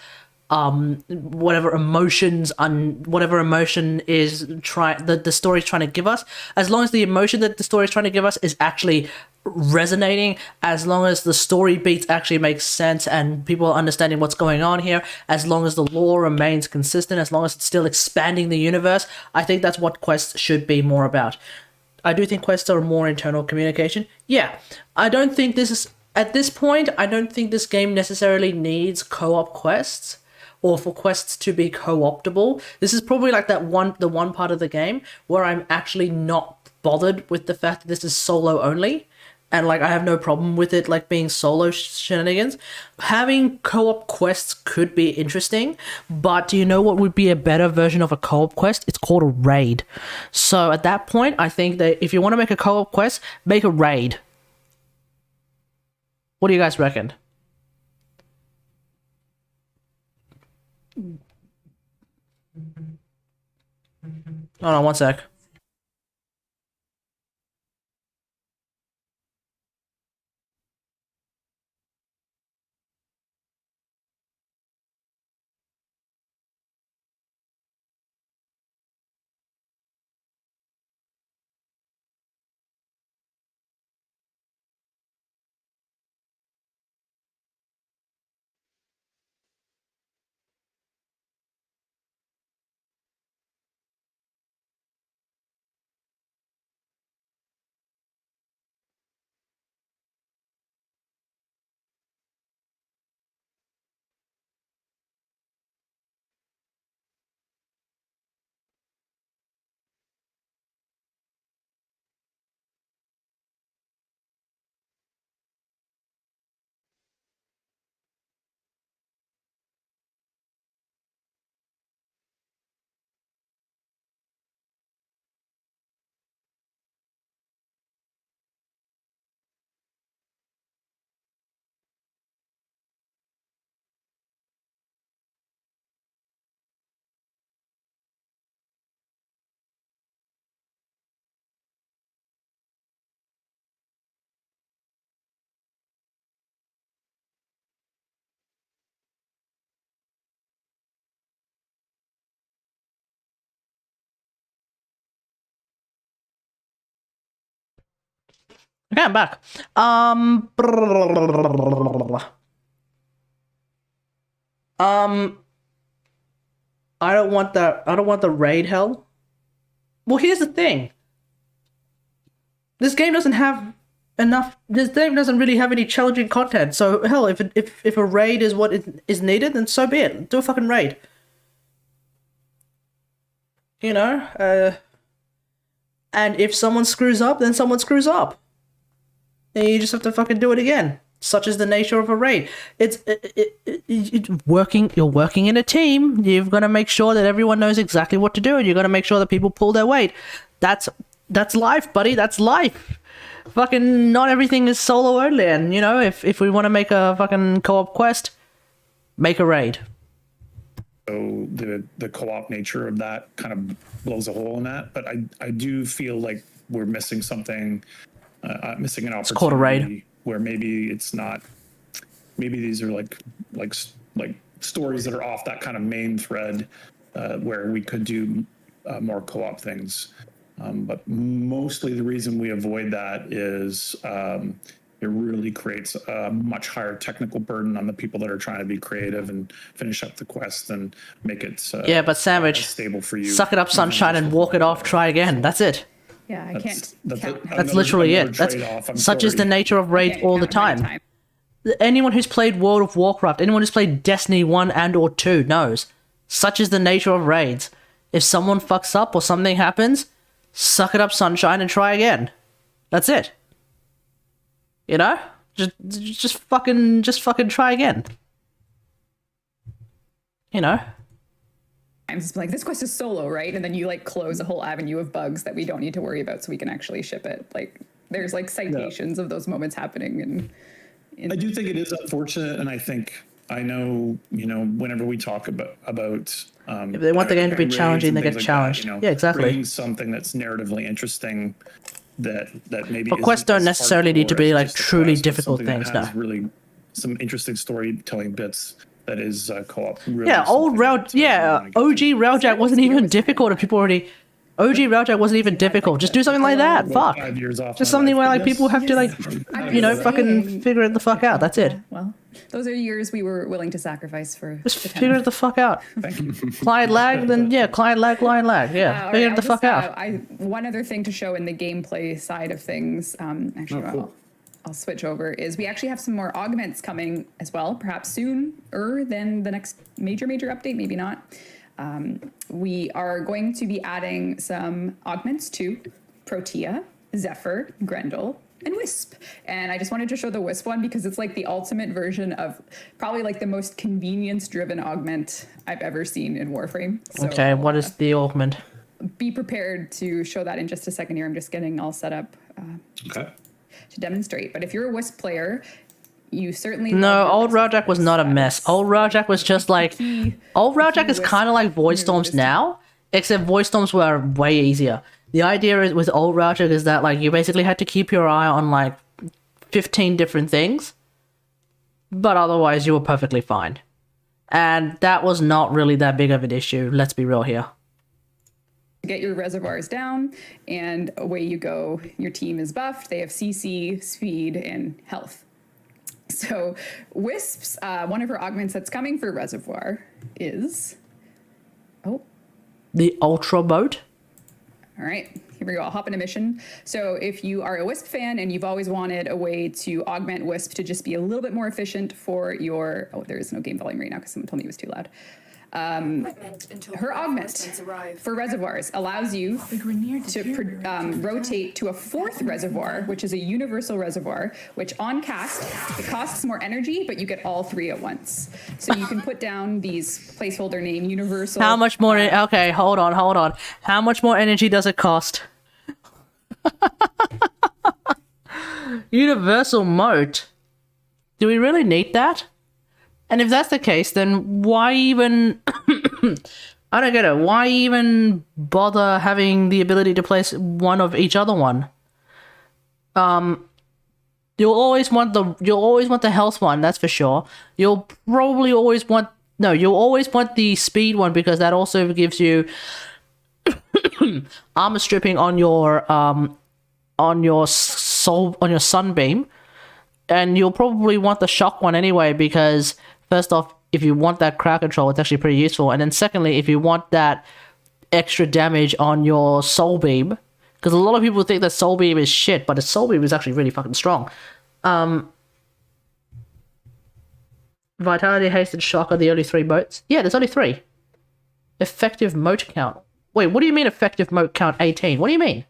whatever emotions and whatever emotion is the story's trying to give us. As long as the emotion that the story's trying to give us is actually resonating, as long as the story beats actually make sense and people are understanding what's going on here, as long as the lore remains consistent, as long as it's still expanding the universe, I think that's what quests should be more about. I do think quests are more internal communication. Yeah, I don't think this is, at this point, I don't think this game necessarily needs co-op quests, or for quests to be co-optable. This is probably like the one part of the game where I'm actually not bothered with the fact that this is solo only. And like I have no problem with it like being solo shenanigans. Having co-op quests could be interesting, but do you know what would be a better version of a co-op quest? It's called a raid. So at that point, I think that if you want to make a co-op quest, make a raid. What do you guys reckon? Hold on one sec. Okay, I'm back. I don't want the raid hell. Well, here's the thing. This game doesn't have enough. This game doesn't really have any challenging content. So hell, if a raid is what is needed, then so be it. Do a fucking raid. You know, and if someone screws up, then someone screws up. And you just have to fucking do it again. Such is the nature of a raid. It's working. You're working in a team. You've got to make sure that everyone knows exactly what to do, and you've got to make sure that people pull their weight. That's life, buddy. That's life. Fucking not everything is solo only. And you know, if we want to make a fucking co-op quest, make a raid. So the co-op nature of that kind of blows a hole in that. But I do feel like we're missing something. Missing an opportunity. It's called a raid. Where maybe it's not. Maybe these are like stories that are off that kind of main thread, where we could do more co-op things. But mostly the reason we avoid that is it really creates a much higher technical burden on the people that are trying to be creative and finish up the quest and make it yeah, but Sandwich, stable for you. Suck it up, sunshine, and walk it off. Try again. That's it. Yeah, I can't. That's literally it. That's such is the nature of raids all the time. Anyone who's played World of Warcraft, anyone who's played Destiny 1 and or 2 knows. Such is the nature of raids. If someone fucks up or something happens, suck it up, sunshine, and try again. That's it. You know? Just fucking try again. You know? It's like, this quest is solo, right? And then you like close a whole avenue of bugs that we don't need to worry about, so we can actually ship it. Like, there's like citations of those moments happening. And I do think it is unfortunate, and I know, you know, whenever we talk about if they want the game to be challenging, they get challenged. That, you know, yeah, exactly. Bringing something that's narratively interesting that maybe. But quests don't necessarily need to be like truly difficult things. No. Really, some interesting storytelling bits. That is co-op. Really yeah, old Rail. Yeah, OG Railjack wasn't even difficult, and people already. OG Railjack wasn't even difficult. Just do something like that. Fuck. 5 years off. Just my something life, where I like guess. people have to like, you know, fucking figure it the fuck out. That's it. Well, those are years we were willing to sacrifice for. Just figure it the fuck out. Client lag, then yeah, client lag. Yeah, figure it the fuck out. One other thing to show in the gameplay side of things, I'll switch over, is we actually have some more augments coming as well, perhaps sooner than the next major update, maybe not. We are going to be adding some augments to Protea, Zephyr, Grendel, and Wisp. And I just wanted to show the Wisp one because it's like the ultimate version of probably like the most convenience-driven augment I've ever seen in Warframe. So, Okay, what is the augment? be prepared to show that in just a second here. I'm just getting all set up Okay. to demonstrate. But if you're a Wisp player, you certainly No, old Railjack was not a mess. Old Railjack was just like... Old Railjack is kind of like Void Storms now, except Void Storms were way easier. The idea is with old Railjack is that like you basically had to keep your eye on like 15 different things, but otherwise you were perfectly fine. And that was not really that big of an issue, let's be real here. Get your reservoirs down, and away you go. Your team is buffed. They have CC, speed, and health. So Wisps, one of her augments that's coming for Reservoir is... Oh. The Ultra Boat? All right, here we go. I'll hop in a mission. So if you are a Wisp fan and you've always wanted a way to augment Wisp to just be a little bit more efficient for your... Oh, there is no game volume right now because someone told me it was too loud. Her augment for reservoirs allows you to rotate to a fourth reservoir, which is a universal reservoir, which on cast, it costs more energy, but you get all three at once. So you can put down these placeholder name universal. How much more? Okay, hold on. How much more energy does it cost? Universal moat? Do we really need that? And if that's the case, then why even... I don't get it. Why even bother having the ability to place one of each other one? You'll always want the health one, that's for sure. You'll probably always want... No, you'll always want the speed one because that also gives you armor stripping on your sunbeam. And you'll probably want the shock one anyway because... First off, if you want that crowd control, it's actually pretty useful. And then secondly, if you want that extra damage on your soul beam, because a lot of people think that soul beam is shit, but the soul beam is actually really fucking strong. Vitality, haste, and shock are the only three motes. Yeah, there's only three. Effective mote count. Wait, what do you mean effective mote count 18? What do you mean?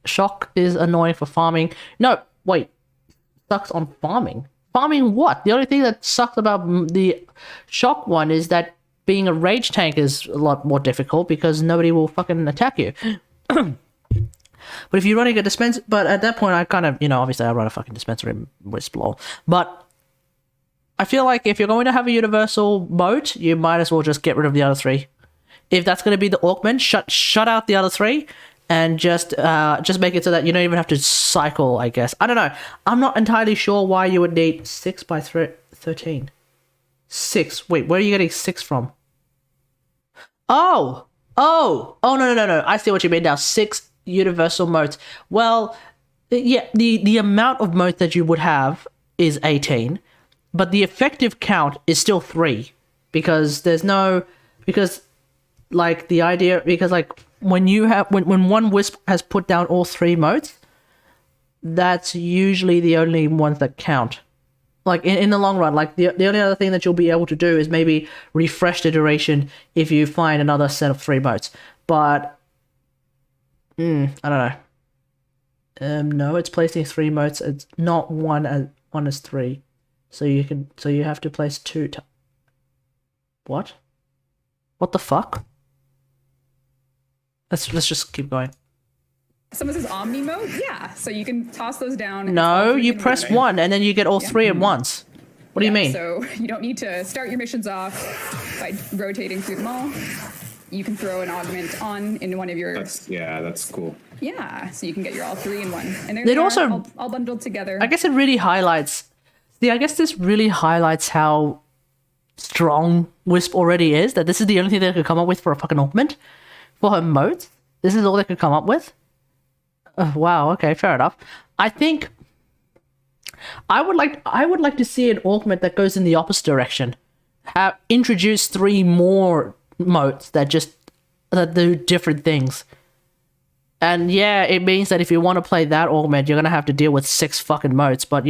Shock is annoying for farming. No, wait. Sucks on farming. Farming what? The only thing that sucks about the shock one is that being a rage tank is a lot more difficult because nobody will fucking attack you. But if you're running a dispenser... But at that point, I kind of... You know, obviously I run a fucking dispenser in Wisp lore. But I feel like if you're going to have a universal moat, you might as well just get rid of the other three. If that's going to be the augment, shut out the other three... And just make it so that you don't even have to cycle, I guess. I don't know. I'm not entirely sure why you would need 6 by 13. 6. Wait, where are you getting 6 from? Oh, no. I see what you mean now. 6 universal motes. Well, yeah, the amount of motes that you would have is 18, but the effective count is still 3 because there's no... Because, like, the idea... Because, like... When one Wisp has put down all 3 motes, that's usually the only ones that count. Like in the long run, like the only other thing that you'll be able to do is maybe refresh the duration if you find another set of 3 motes. But I don't know. No, it's placing 3 motes. It's not one as 3. So you have to place 2. What? What the fuck? Let's just keep going. Someone says Omni mode? Yeah. So you can toss those down. No, you press 1 and then you get all 3 at once. What do you mean? So you don't need to start your missions off by rotating through them all. You can throw an augment on in one of your... That's cool. Yeah, so you can get your all 3 in one. And It also all bundled together. I guess it really highlights... I guess this really highlights how strong Wisp already is, that this is the only thing they could come up with for a fucking augment for her moat. This is all they could come up with. Wow. Okay, fair enough. I think I would like to see an augment that goes in the opposite direction. Introduce 3 more moats that do different things. And yeah, it means that if you want to play that augment, you're gonna have to deal with 6 fucking moats. But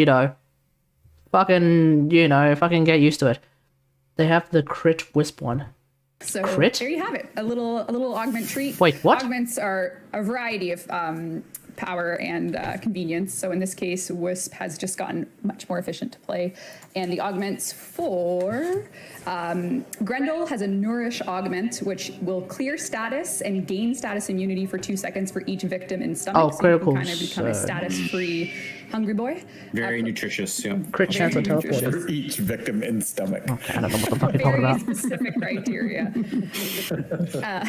fucking get used to it. They have the crit Wisp one. So Crit? there you have it, a little augment treat. Wait, what? Augments are a variety of power and convenience. So in this case, Wisp has just gotten much more efficient to play. And the augments for Grendel has a Nourish augment, which will clear status and gain status immunity for 2 seconds for each victim in stomach. Oh, so critical. you can kind of become a status-free hungry boy. Very nutritious, yeah. Crit chance on teleporting. For each victim in stomach. Okay, I don't know what the fuck you're talking Very about. specific criteria.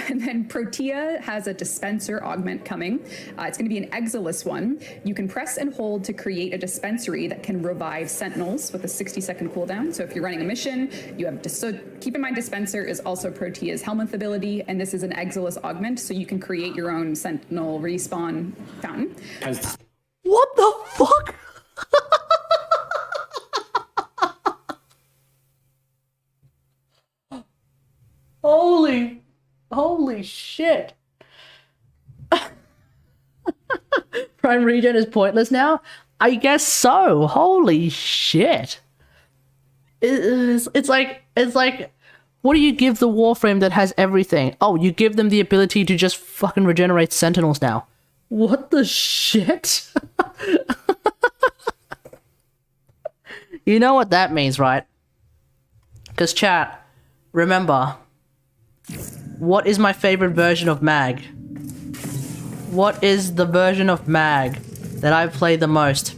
And then Protea has a dispenser augment coming. It's going to be an Exilus one. You can press and hold to create a dispensary that can revive sentinels with a 60-second cooldown. So if you're running a mission, you have so keep in mind dispenser is also Protea's Helminth ability, and this is an Exilus augment, so you can create your own sentinel respawn fountain. What the fuck? Holy shit. Prime regen is pointless now? I guess so. Holy shit. It's like, what do you give the Warframe that has everything? Oh, you give them the ability to just fucking regenerate sentinels now. What the shit? You know what that means, right? Because chat, remember, what is my favorite version of Mag? What is the version of Mag that I play the most,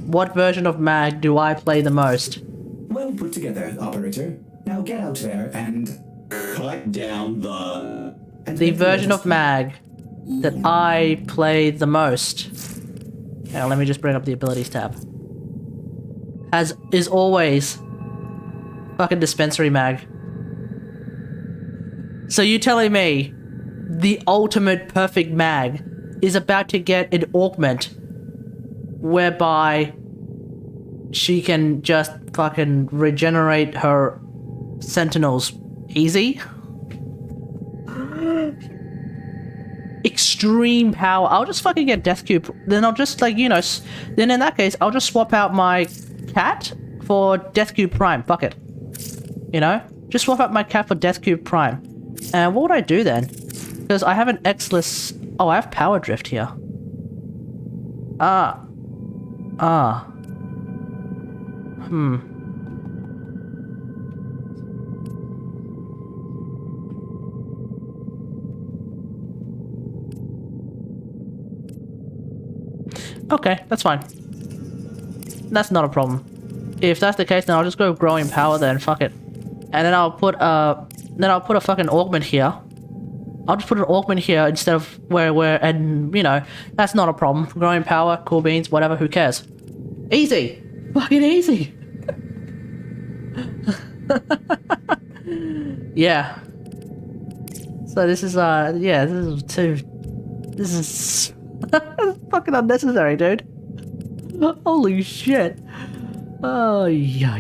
What version of Mag do I play the most? Well put together, operator. Now get out there and cut down the... The version of Mag that I play the most. Now let me just bring up the abilities tab. Is always fucking dispensary Mag. So you telling me the ultimate perfect Mag is about to get an augment whereby she can just fucking regenerate her sentinels easy? Extreme power. I'll just fucking get Death Cube. Then I'll just then in that case, I'll just swap out my cat for Death Cube Prime. Fuck it. Just swap out my cat for Death Cube Prime. And what would I do then? Because I have an X-less... Oh, I have Power Drift here. Okay, that's fine. That's not a problem. If that's the case, then I'll just go Growing Power then, fuck it. And then I'll put a fucking augment here. I'll just put an augment here instead of that's not a problem. Growing Power, cool beans, whatever, who cares? Easy! Fucking easy! Yeah. So this is this is fucking unnecessary, dude. Holy shit. Oh, yeah.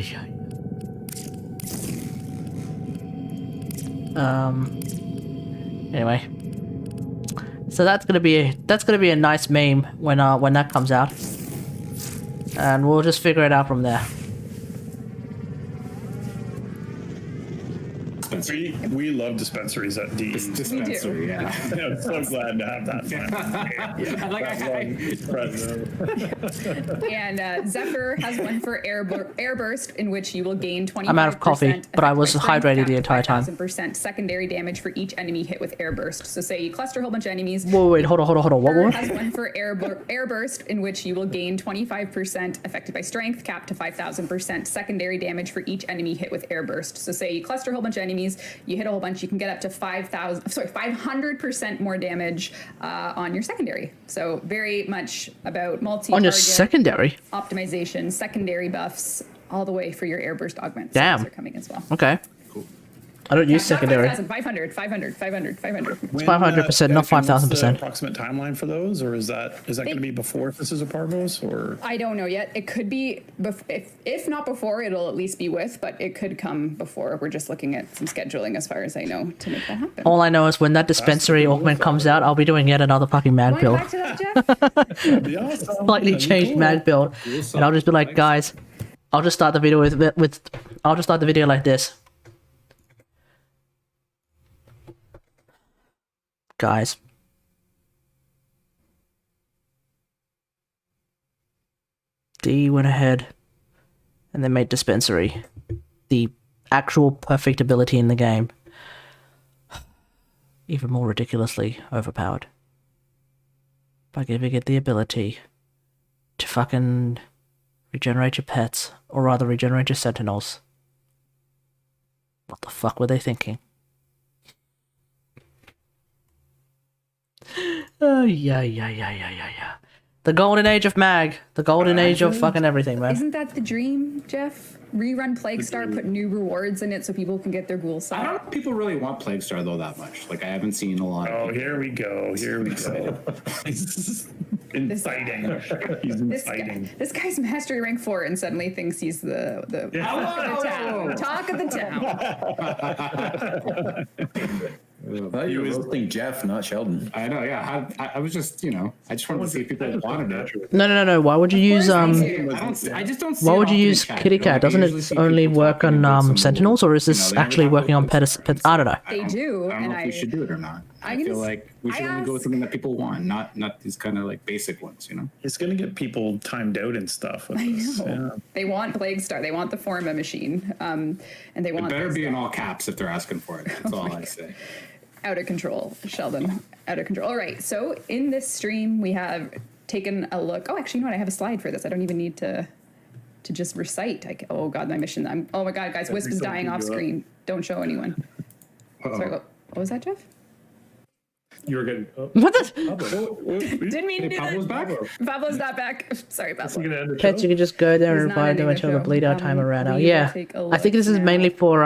Anyway. So that's gonna be a nice meme when that comes out. And we'll just figure it out from there. We love dispensaries at D. Dispensary, yeah. I'm so glad to have that. And Zephyr has one for Airburst, in which you will gain 25%. I'm out of coffee, but I was hydrated the entire time. 5,000% secondary damage for each enemy hit with Airburst. So say you cluster a whole bunch of enemies. Wait, hold on. What more? Has one for Airburst, in which you will gain 25% affected by strength, capped to 5,000% secondary damage for each enemy hit with Airburst. So say you cluster a whole bunch of enemies, you hit a whole bunch, you can get up to 500% more damage on your secondary. So very much about multi-target on your secondary optimization, secondary buffs, all the way for your airburst augments. Damn. Those are coming as well. Okay. I don't use Not secondary. 5,000, 500. It's 500%, not What's the 5,000%. approximate timeline for those, or is that going to be before Sisters of Parvos, or? I don't know yet. It could be, if not before, it'll at least be with, but it could come before. We're just looking at some scheduling as far as I know to make that happen. All I know is when that dispensary augment comes out, I'll be doing yet another fucking mag build. Back to that, Jeff? That'd be awesome. Slightly That'd be changed cool. mag build, and I'll just be like, guys, I'll just start the video I'll just start the video like this. Guys, D went ahead and then made dispensary the actual perfect ability in the game even more ridiculously overpowered by giving it the ability to fucking regenerate your pets, or rather regenerate your sentinels. What the fuck were they thinking? Yeah. The golden age of mag. The golden age of fucking everything, man. Isn't that the dream, Jeff? Rerun Plague Star, put new rewards in it so people can get their ghoul I side. don't think people really want Plague Star though that much. Like I haven't seen a lot. Oh, here we go. Inciting. He's inciting. This guy's mastery rank 4 and suddenly thinks he's the talk of the town. You were roasting Jeff, not Sheldon. I know, yeah. I was just, I just wanted to see if people wanted it. No. Why would you use I just don't see Why it would you often in use chat. Kitty Cat? Doesn't usually it see only people work talking about on some sentinels, or is this they never actually talk working on about pets? I don't know. They do, I don't and know if we should do it or not. I feel like we should only go with something that people want, not these kind of like basic ones, It's going to get people timed out and stuff. With this. know. Yeah. They want Plague Star. They want the Forma machine. And they It want better this be in stuff. all caps if they're asking for it. That's all I say. Out of control, Sheldon. Out of control. All right. So in this stream, we have taken a look. Oh, actually, you know what? I have a slide for this. I don't even need to just recite. Oh God, my mission. Oh my God, guys, Wisp is dying off screen. Don't show anyone. Sorry. What was that, Jeff? You were getting. Oh. What the? Didn't mean to do Pablo's that. back? Pablo's not back. Sorry, Pablo. Pets, you can just go there and He's not revive them ending the until the show. bleed out timer ran out. we will Yeah, take a I look think this is now mainly for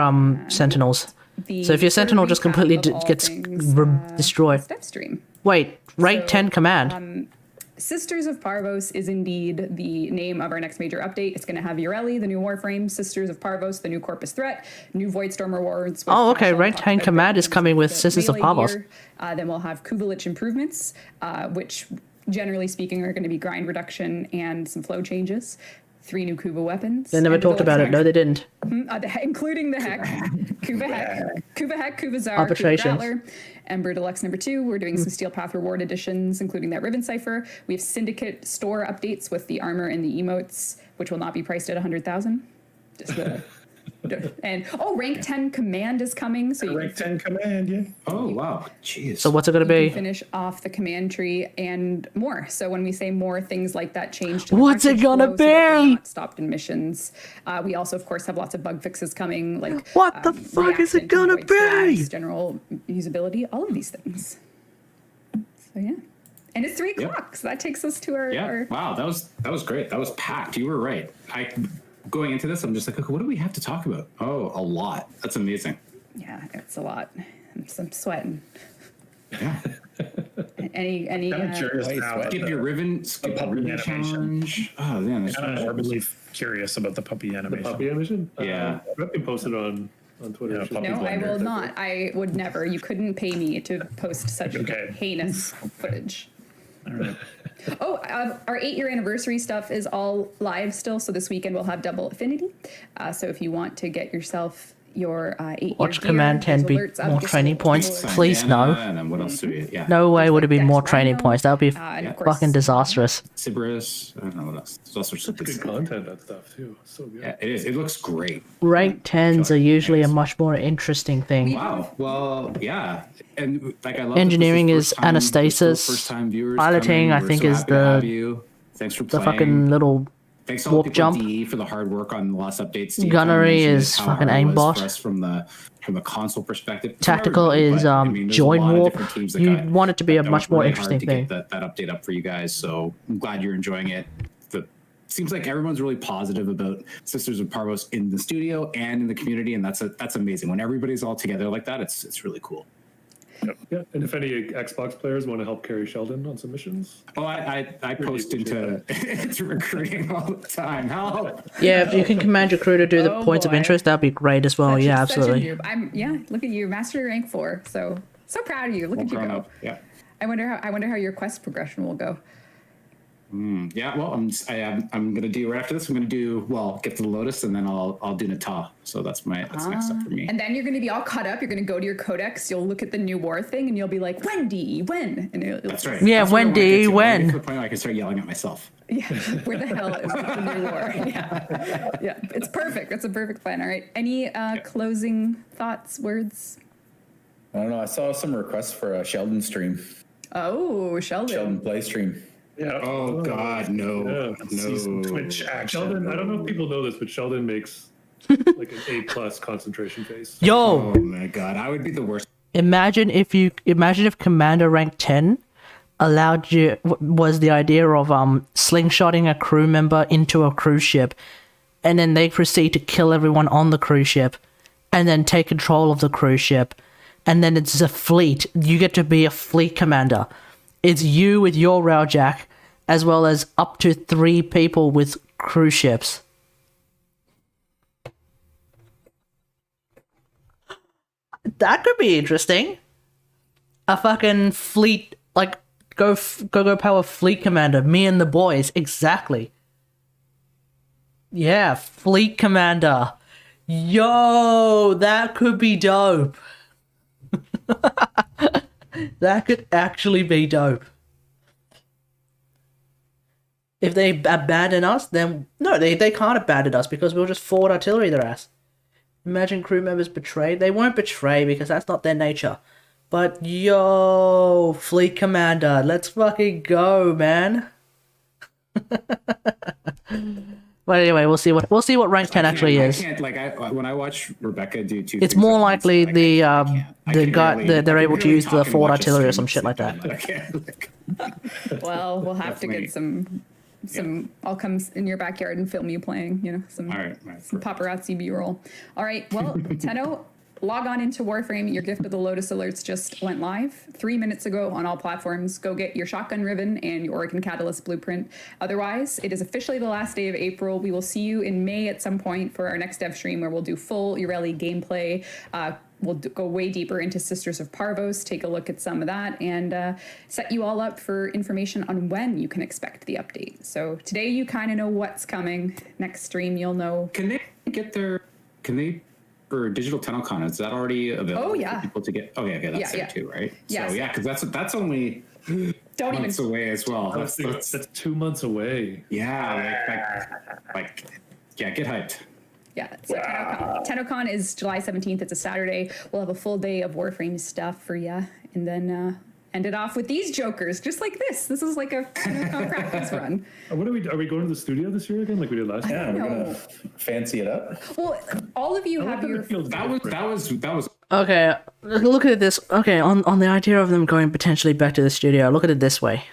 sentinels. The So if your sentinel third just completely recap of all gets things, destroyed. DevStream. Wait, rate So, 10 command. Sisters of Parvos is indeed the name of our next major update. It's going to have Ureli, the new Warframe, Sisters of Parvos, the new Corpus Threat, new Voidstorm rewards. with Oh, okay, Castle rank 10 command is coming with the Sisters of melee Parvos. gear. Then we'll have Kuvalich improvements, which generally speaking are going to be grind reduction and some flow changes. 3 new Kuva weapons. They never and talked about it. No, they didn't. Including the Heck, Kuva Heck, Kuva Zar, Arbitrations. Kuva Rattler, Ember Deluxe #2. We're doing some Steel Path reward additions, including that Ribbon Cipher. We have Syndicate store updates with the armor and the emotes, which will not be priced at 100,000. And rank 10 command is coming. So you Rank 10 command, yeah. Oh, wow. Jeez. So what's it going to be? finish off the command tree and more. So when we say more, things like that change to the What's it message gonna flow so that they're be? not stopped in missions. We also, of course, have lots of bug fixes coming, like What the fuck is it reaction to gonna void be? flags, general usability, all of these things. So yeah, and it's 3 o'clock, so that takes us to our. Yeah. Wow. That was great. That was packed. You were right. Going into this, I'm just like, okay, what do we have to talk about? Oh, a lot. That's amazing. Yeah, it's a lot. I'm sweating. Yeah. Any I'm curious now. Skip your ribbon animation. challenge. Oh, man. That's I'm morbidly curious about the puppy animation. Puppy animation? Yeah. I've been posted on Twitter. Yeah, Should puppy be No, I on there. will not. I would never. You couldn't pay me to post such Okay. heinous footage. All right. Oh, our 8-year anniversary stuff is all live still. So this weekend we'll have double affinity. So if you want to get yourself your 8-year Watch gear, command 10 there's be alerts up more just training so points. people- Please no. And then what else do we? Yeah. No way would it be Dex more training Rhino, points. That would be and of course- fucking disastrous. Sybaris. I don't know what else. There's all sorts of good Good stuff. content, that stuff, too. So good. Yeah, it is. It looks great. Rank 10s are usually a much more interesting thing. Wow. Well, yeah. And like I love that Engineering this is first time- anastasis. first time viewers Piloting, coming. I We're think, so is happy to have the- you. Thanks for The playing. fucking little Thanks to all the warp people jump. at DE for the hard work on the last updates. Steve Gunnery mentioned is how fucking hard it was aimbot. for us from the console perspective. It's Tactical hard, is but, I mean, there's a join lot of warp. different teams that You got- want it to be a that much worked more really interesting hard to thing. get that update up for you guys. So I'm glad you're enjoying it. seems like everyone's really positive about Sisters of Parvos in the studio and in the community, and that's amazing. When everybody's all together like that, it's really cool. Yeah, and if any Xbox players want to help carry Sheldon on some missions, I post into recruiting all the time. Help! Yeah, if you can command your crew to do the Oh, points of boy. interest, that'd be great as well. Yeah, Such a absolutely. noob. Look at you, master rank 4. So proud of you. Look at you Grown go. up. Yeah. I wonder how your quest progression will go. Yeah, well, I'm gonna do right after this. I'm gonna get to the Lotus, and then I'll do Nata. So that's next up for me. And then you're going to be all caught up. You're going to go to your codex. You'll look at the new war thing, and you'll be like, Wendy, when? And That's right. Yeah, That's where I wanna Wendy, get to. I wanna get when? to the point where I can start yelling at myself. Yeah, where the hell is the new war? Yeah, it's perfect. That's a perfect plan. All right. Any closing thoughts, words? I don't know. I saw some requests for a Sheldon stream. Oh, Sheldon Play stream. yeah. Oh God, no, See some no. Twitch action. Sheldon, I don't know if people know this, but Sheldon makes like an A+ concentration face. Yo, Oh my God, I would be the worst. imagine if Commander rank 10 allowed you was the idea of slingshotting a crew member into a cruise ship, and then they proceed to kill everyone on the cruise ship, and then take control of the cruise ship, and then it's a fleet. You get to be a fleet commander. It's you with your railjack, as well as up to 3 people with cruise ships. That could be interesting. A fucking fleet, like, go power fleet commander. Me and the boys, exactly. Yeah, fleet commander. Yo, that could be dope. That could actually be dope. If they abandon us, then no, they can't abandon us because we'll just forward artillery their ass. Imagine crew members betrayed. They won't betray because that's not their nature. But yo, fleet commander, let's fucking go, man. But anyway, we'll see what rank 10 actually is. I can't, when I watch Rebecca do two. It's things more at once, likely like, the I can guy barely- that they're I can able to barely use talk the and forward watch a artillery or stream some at the shit like same that. time. I can't, Well, we'll have to Definitely. get some. I'll come in your backyard and film you playing. You know, some All right, some paparazzi B-roll. All right. Well, Tenno, log on into Warframe. Your gift of the Lotus alerts just went live 3 minutes ago on all platforms. Go get your shotgun ribbon and your Oregon Catalyst blueprint. Otherwise, it is officially the last day of April. We will see you in May at some point for our next dev stream where we'll do full Ureli gameplay. We'll go way deeper into Sisters of Parvos, take a look at some of that, and set you all up for information on when you can expect the update. So today you kind of know what's coming. Next stream you'll know. Can they get their? Can they? For digital TennoCon, is that already available Oh, yeah. for people to get? Oh yeah, that's Yeah, there yeah. too, right? Yes. So yeah, because that's only months away as well. That's 2 months away. Yeah, yeah, get hyped. Yeah, so TennoCon is July 17th. It's a Saturday. We'll have a full day of Warframe stuff for you, and then end it off with these jokers, just like this. This is like a practice run. What are we going to the studio this year again, like we did last Yeah, time? we're gonna fancy it up. Well, all of you have your. That was. Okay, look at this. Okay, on the idea of them going potentially back to the studio, look at it this way.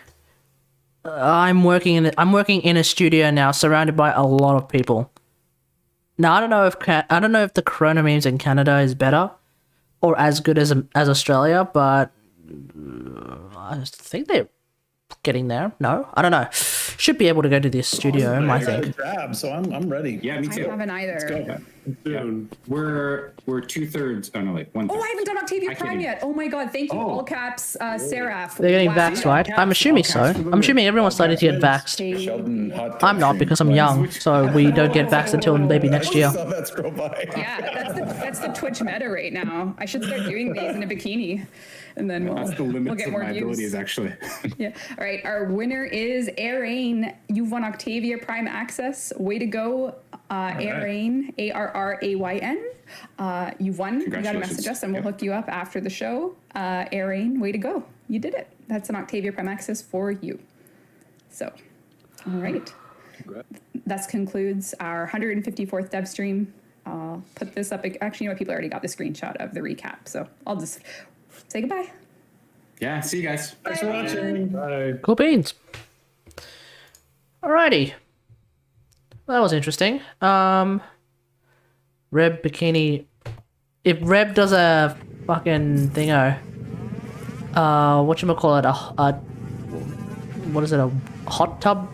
I'm working in a studio now, surrounded by a lot of people. Now I don't know if the Corona memes in Canada is better or as good as Australia, but I think they're getting there. No, I don't know. Should be able to go to this studio, I think. Grab, so I'm ready. Yeah, me I too. haven't either. Soon. We're 2/3. Oh no, like 1/3. Oh, I haven't done Octavia I can't Prime even- yet. Oh my god, thank you. All caps, Seraph. They're getting Wow. vaxxed, right? I'm assuming so. I'm assuming everyone's starting to get vaxxed. Sheldon hot. I'm not because I'm young, so we don't get vaxxed until maybe next year. Saw that scroll by. Yeah, that's the Twitch meta right now. I should start doing these in a bikini, and then we'll, That's the we'll limits get of more my views. abilities, actually. Yeah. All right. Our winner is Arain. You've won Octavia Prime Access. Way to go, Arain. ARRAYN. You've won. You got to Congratulations. message us, and we'll hook you up after the show. Arain, way to go. You did it. That's an Octavia Prime Access for you. So, all right. That concludes our 154th dev stream. I'll put this up. Actually, you know what? People already got the screenshot of the recap, so I'll just say goodbye. Yeah, see you guys. Thanks for watching. Bye. Cool beans. Alrighty. That was interesting. Reb Bikini. If Reb does a fucking thingo, whatchamacallit, what is it, a hot tub?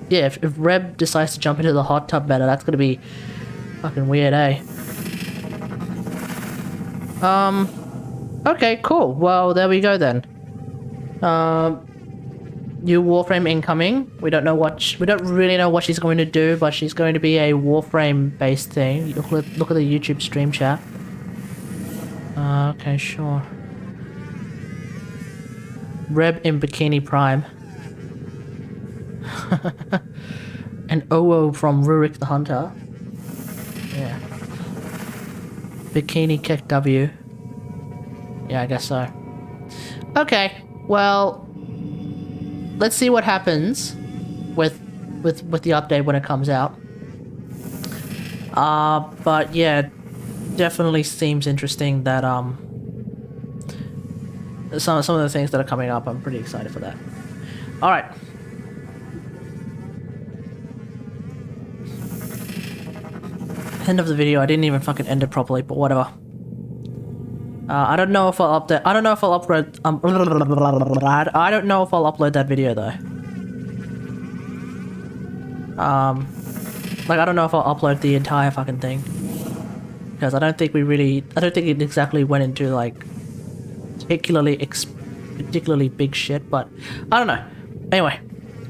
Yeah, if Reb decides to jump into the hot tub better, that's gonna be fucking weird, eh? Okay, cool. Well, there we go then. New Warframe incoming. We don't really know what she's going to do, but she's going to be a Warframe based thing. Look at the YouTube stream chat. Okay, sure. Reb in Bikini Prime. And Oo from Rurik the Hunter. Yeah. Bikini Kick W. Yeah, I guess so. Okay, well, let's see what happens with the update when it comes out. But yeah, definitely seems interesting that some of the things that are coming up. I'm pretty excited for that. All right. End of the video. I didn't even fucking end it properly, but whatever. I don't know if I'll update. I don't know if I'll upload. I don't know if I'll upload that video though. Like I don't know if I'll upload the entire fucking thing because I don't think it exactly went into like particularly big shit. But I don't know. Anyway,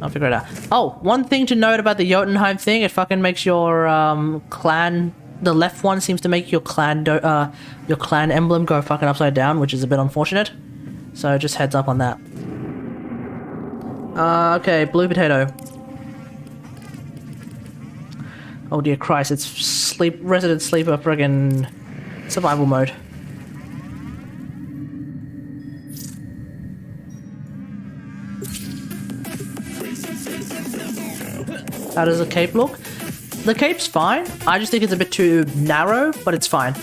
I'll figure it out. Oh, one thing to note about the Jotunheim thing, it fucking makes your clan. The left one seems to make your clan emblem go fucking upside down, which is a bit unfortunate. So just heads up on that. Okay, blue potato. Oh dear Christ, it's resident sleeper friggin' survival mode. How does the cape look? The cape's fine. I just think it's a bit too narrow, but it's fine.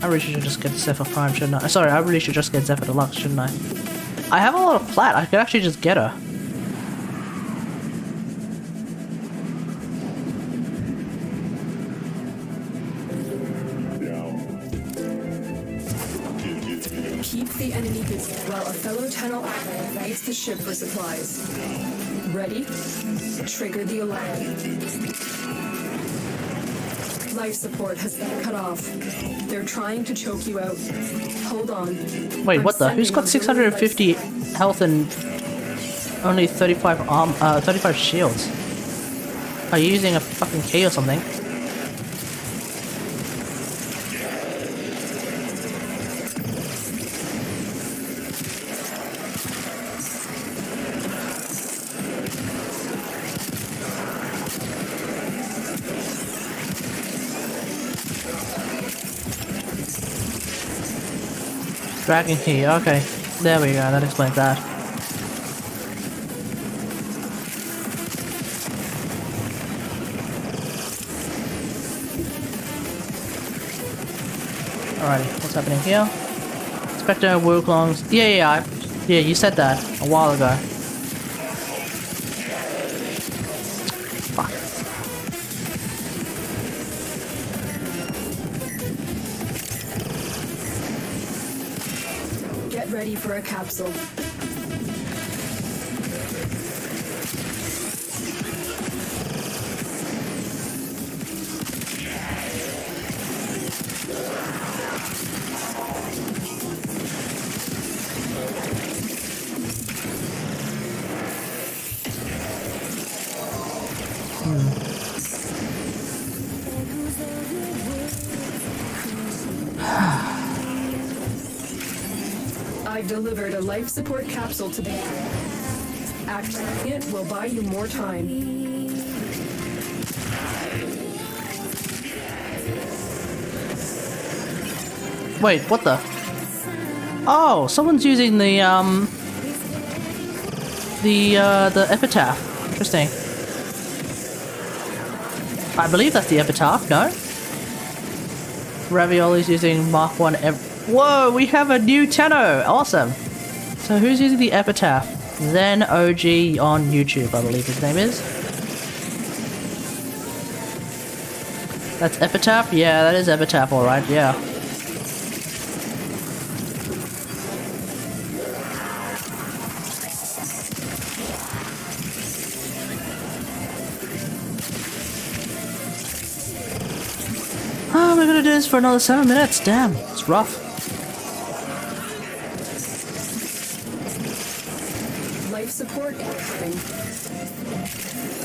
I really should just get Zephyr Prime, shouldn't I? Sorry, I really should just get Zephyr Deluxe, shouldn't I? I have a lot of plat. I could actually just get her. Keep the enemy busy while a fellow tunnel admin raids the ship for supplies. Ready? Trigger the alarm. Life support has been cut off. They're trying to choke you out. Hold on. Wait, what the? Who's got 650 health and only 35 shields? Are you using a fucking key or something? Dragon key, okay. There we go, that explains that. Alrighty, what's happening here? Spectre, Wuklongs. Yeah, you said that a while ago. Fuck. Get ready for a capsule. I've delivered a life support capsule to the activating it will buy you more time. Wait, what the? Oh, someone's using the epitaph. Interesting. I believe that's the epitaph, no? Ravioli's using Mark 1 Whoa, we have a new Tenno! Awesome! So who's using the epitaph? Then OG on YouTube, I believe his name is. That's Epitaph? Yeah, that is Epitaph, alright, yeah. Oh, we're gonna do this for another 7 minutes. Damn, it's rough. Life support incoming.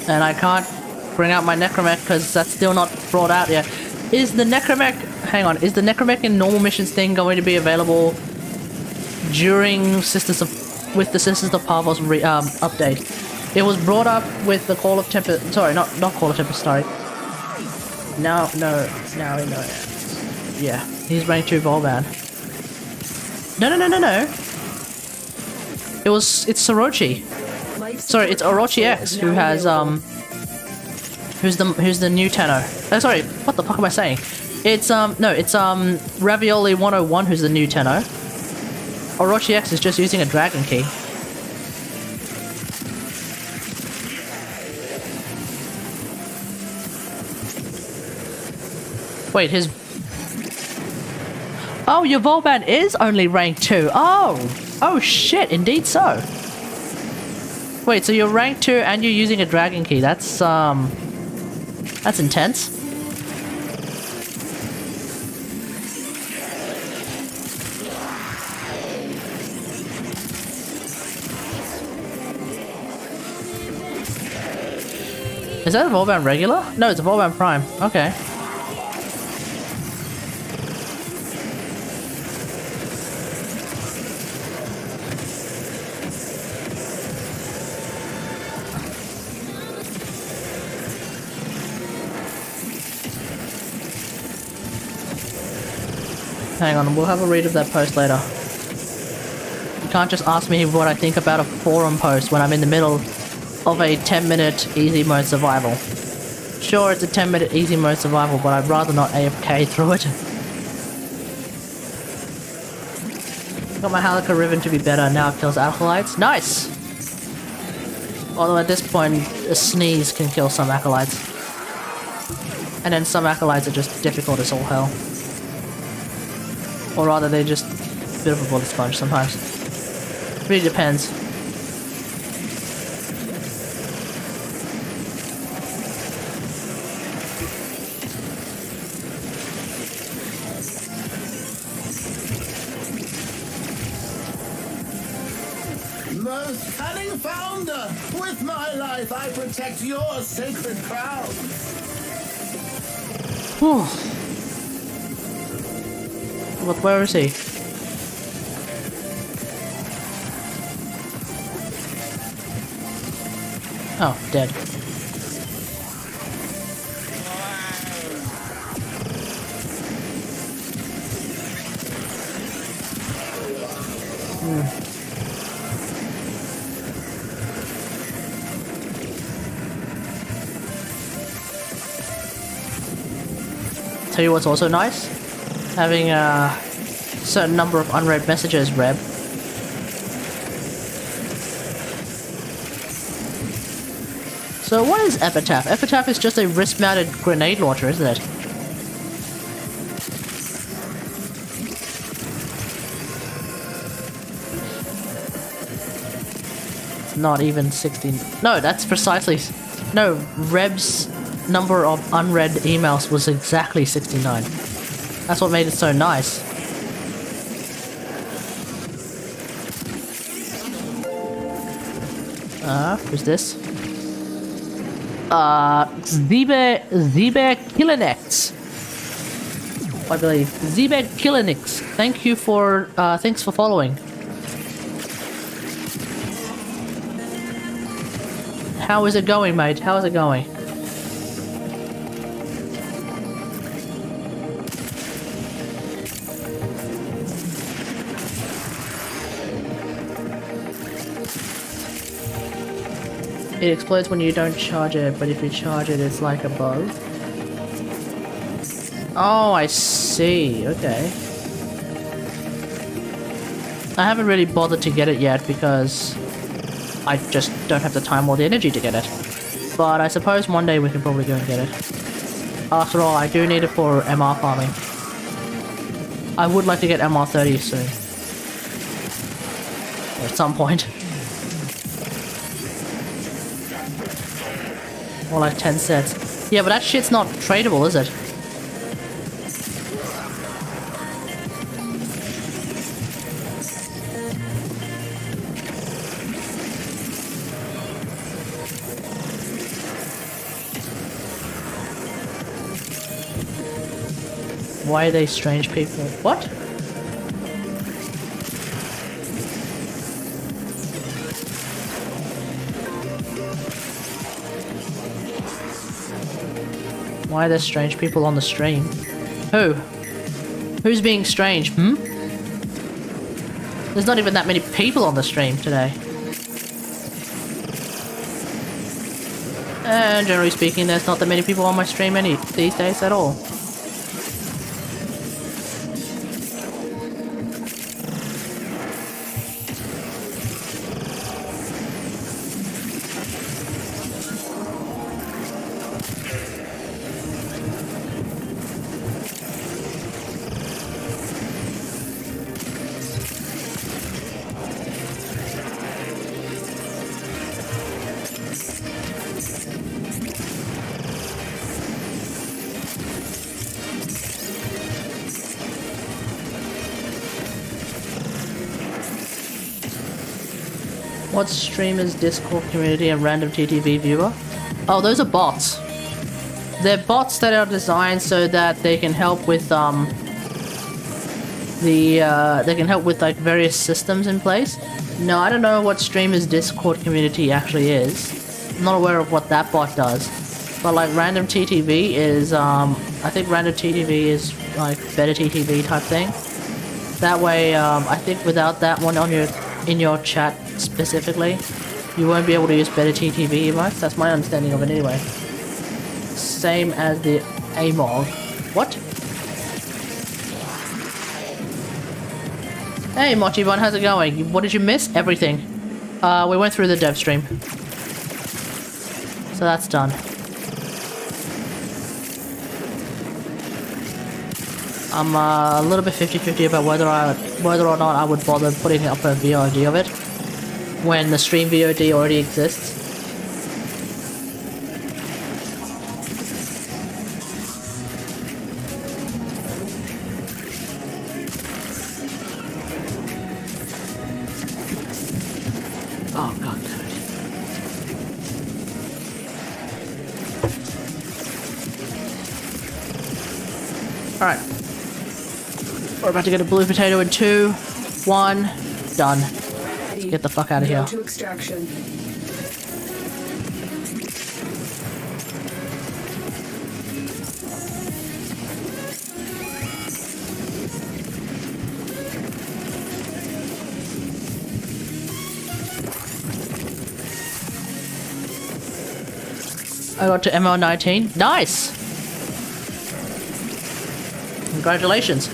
And I can't bring out my Necromech because that's still not brought out yet. Is the Necromech... Hang on. Is the Necromech in normal missions thing going to be available during Sisters of... with the Sisters of Parvos update? It was brought up with the Call of Tempest... Sorry, not Call of Tempest, sorry. No. Yeah, he's rank 2 Volban. No. It's Sorochi. Sorry, it's Orochi X who has who's the new Tenno. Oh, sorry, what the fuck am I saying? It's Ravioli 101 who's the new Tenno. Orochi X is just using a dragon key. Wait, his... Oh, your Volban is only rank 2. Oh shit, indeed so. Wait, so you're rank 2 and you're using a dragon key. That's intense. Is that a Volban regular? No, it's a Volban Prime. Okay. Hang on, we'll have a read of that post later. You can't just ask me what I think about a forum post when I'm in the middle of a 10-minute easy mode survival. Sure, it's a 10-minute easy mode survival, but I'd rather not AFK through it. Got my Halika Riven to be better, now it kills acolytes. Nice! Although at this point, a sneeze can kill some acolytes. And then some acolytes are just difficult as all hell. Or rather, they're just a bit of a bullet sponge sometimes. It really depends. Most cunning founder, with my life I protect your sacred crown. Whew. But where is he? Oh, dead. Tell you what's also nice? Having a certain number of unread messages read. So what is Epitaph? Epitaph is just a wrist-mounted grenade launcher, isn't it? It's not even 16. No, that's precisely... No, Reb's number of unread emails was exactly 69. That's what made it so nice. Who's this? Zibe Killinix. I believe. Zibe Killinix. Thank you for, thanks for following. How is it going, mate? How is it going? It explodes when you don't charge it, but if you charge it, it's like a bug. Oh, I see. Okay. I haven't really bothered to get it yet because I just don't have the time or the energy to get it. But I suppose one day we can probably go and get it. After all, I do need it for MR farming. I would like to get MR30 soon. At some point. Or like 10 sets. Yeah, but that shit's not tradable, is it? Why are they strange people? What? Why are there strange people on the stream? Who? Who's being strange, hmm? There's not even that many people on the stream today. And generally speaking, there's not that many people on my stream these days at all. What streamers, Discord community, and random TTV viewer? Oh, those are bots. They're bots that are designed so that they can help with they can help with like various systems in place. No, I don't know what streamers Discord community actually is. I'm not aware of what that bot does. But like random TTV is I think random TTV is like better TTV type thing. That way I think without that one on in your chat specifically, you won't be able to use better TTV emotes. That's my understanding of it anyway. Same as the AMOG. What? Hey Mochibon, how's it going? What did you miss? Everything. We went through the dev stream. So that's done. I'm a little bit 50-50 about whether or not I would bother putting up a VOD of it when the stream VOD already exists. Oh god. Alright. We're about to get a blue potato in 2, 1, done. Let's get the fuck out of here. Go to extraction. I got to ML19. Nice! Congratulations.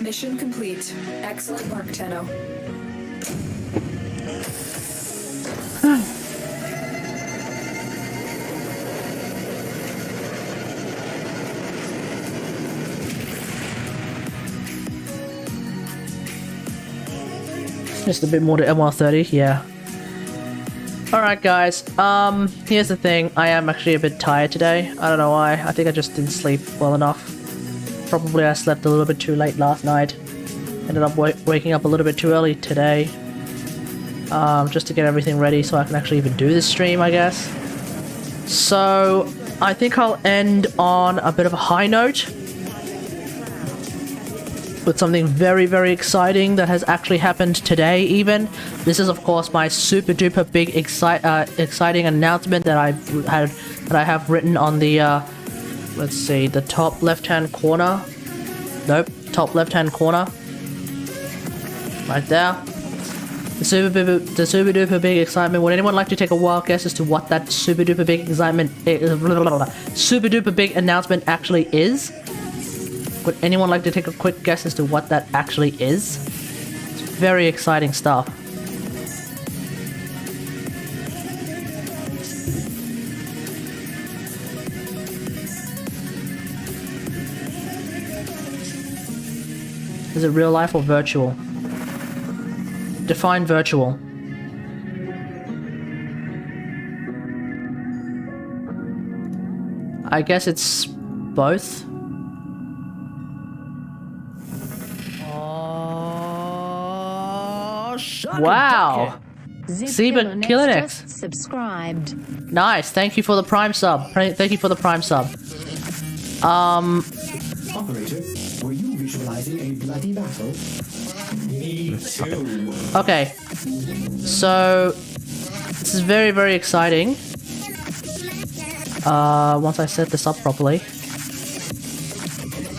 Mission complete. Excellent work, Tenno. Just a bit more to MR30, yeah. Alright guys, here's the thing. I am actually a bit tired today. I don't know why. I think I just didn't sleep well enough. Probably I slept a little bit too late last night. Ended up waking up a little bit too early today. Just to get everything ready so I can actually even do this stream, I guess. So, I think I'll end on a bit of a high note. With something very, very exciting that has actually happened today even. This is of course my super duper big exciting announcement that I have written on the let's see, the top left hand corner. Nope, top left hand corner. Right there. The super duper big excitement. Would anyone like to take a wild guess as to what that super duper big excitement, super duper big announcement actually is? Would anyone like to take a quick guess as to what that actually is? It's very exciting stuff. Is it real life or virtual? Define virtual. I guess it's both. Wow! Zeba Killinex subscribed. Nice, thank you for the Prime sub. Thank you for the Prime sub. Operator, were you visualizing a bloody battle? Me too. Okay, so this is very, very exciting. Once I set this up properly.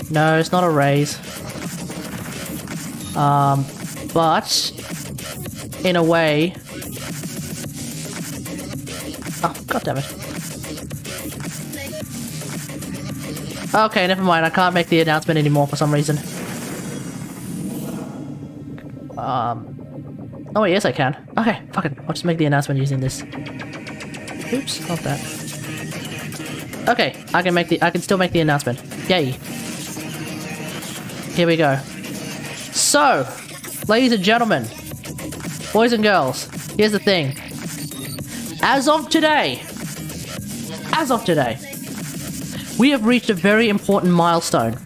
No, it's not a raise. But in a way. Oh, god damn it. Okay, never mind. I can't make the announcement anymore for some reason. Oh yes, I can. Okay, fuck it. I'll just make the announcement using this. Oops, not that. Okay, I can still make the announcement. Yay. Here we go. So, ladies and gentlemen, boys and girls, here's the thing. As of today, we have reached a very important milestone.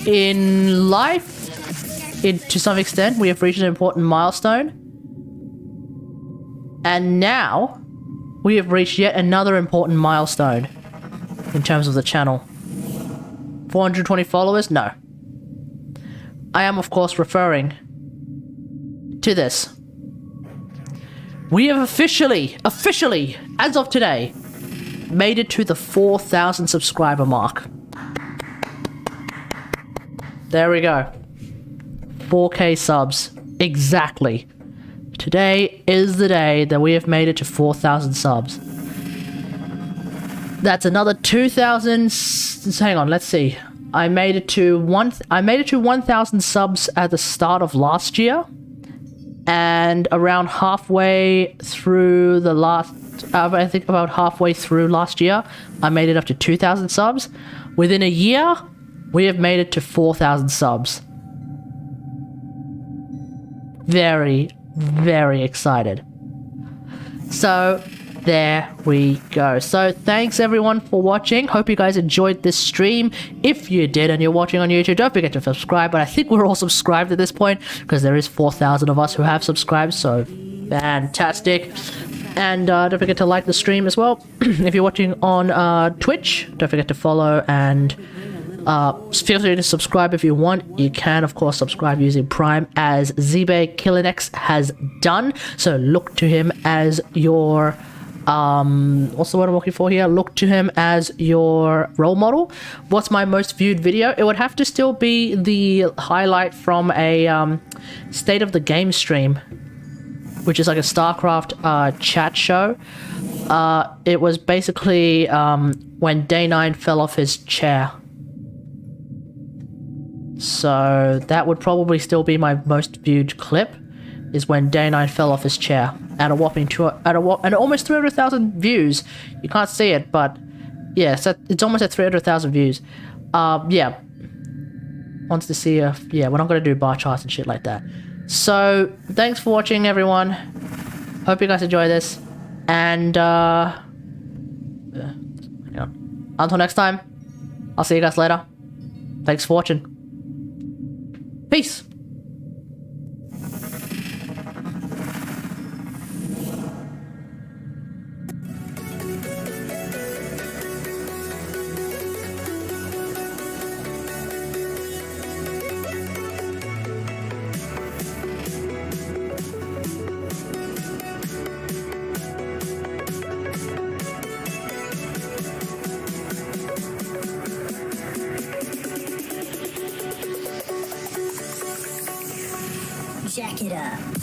In life, to some extent, we have reached an important milestone. And now, we have reached yet another important milestone in terms of the channel. 420 followers? No. I am, of course, referring to this. We have officially, as of today, made it to the 4,000 subscriber mark. There we go. 4K subs. Exactly. Today is the day that we have made it to 4,000 subs. That's another 2,000. Hang on, let's see. I made it to 1,000 subs at the start of last year, and around halfway through the last, I think about halfway through last year, I made it up to 2,000 subs. Within a year, we have made it to 4,000 subs. Very, very excited. So, there we go. So, thanks everyone for watching. Hope you guys enjoyed this stream. If you did and you're watching on YouTube, don't forget to subscribe. But I think we're all subscribed at this point, because there is 4,000 of us who have subscribed. So, fantastic. And don't forget to like the stream as well. If you're watching on Twitch, don't forget to follow and feel free to subscribe if you want. You can, of course, subscribe using Prime, as Zebe Killinex has done. So look to him as your what's the word I'm looking for here? Look to him as your role model. What's my most viewed video? It would have to still be the highlight from a State of the Game stream, which is like a StarCraft chat show. It was basically when Day 9 fell off his chair. So that would probably still be my most viewed clip, is when Day 9 fell off his chair at a whopping and almost 300,000 views. You can't see it, but yeah, so it's almost at 300,000 views. Yeah, wants to see yeah, we're not gonna do bar charts and shit like that. So thanks for watching, everyone. Hope you guys enjoy this, and hang on. Until next time, I'll see you guys later. Thanks for watching. Peace. Back it up.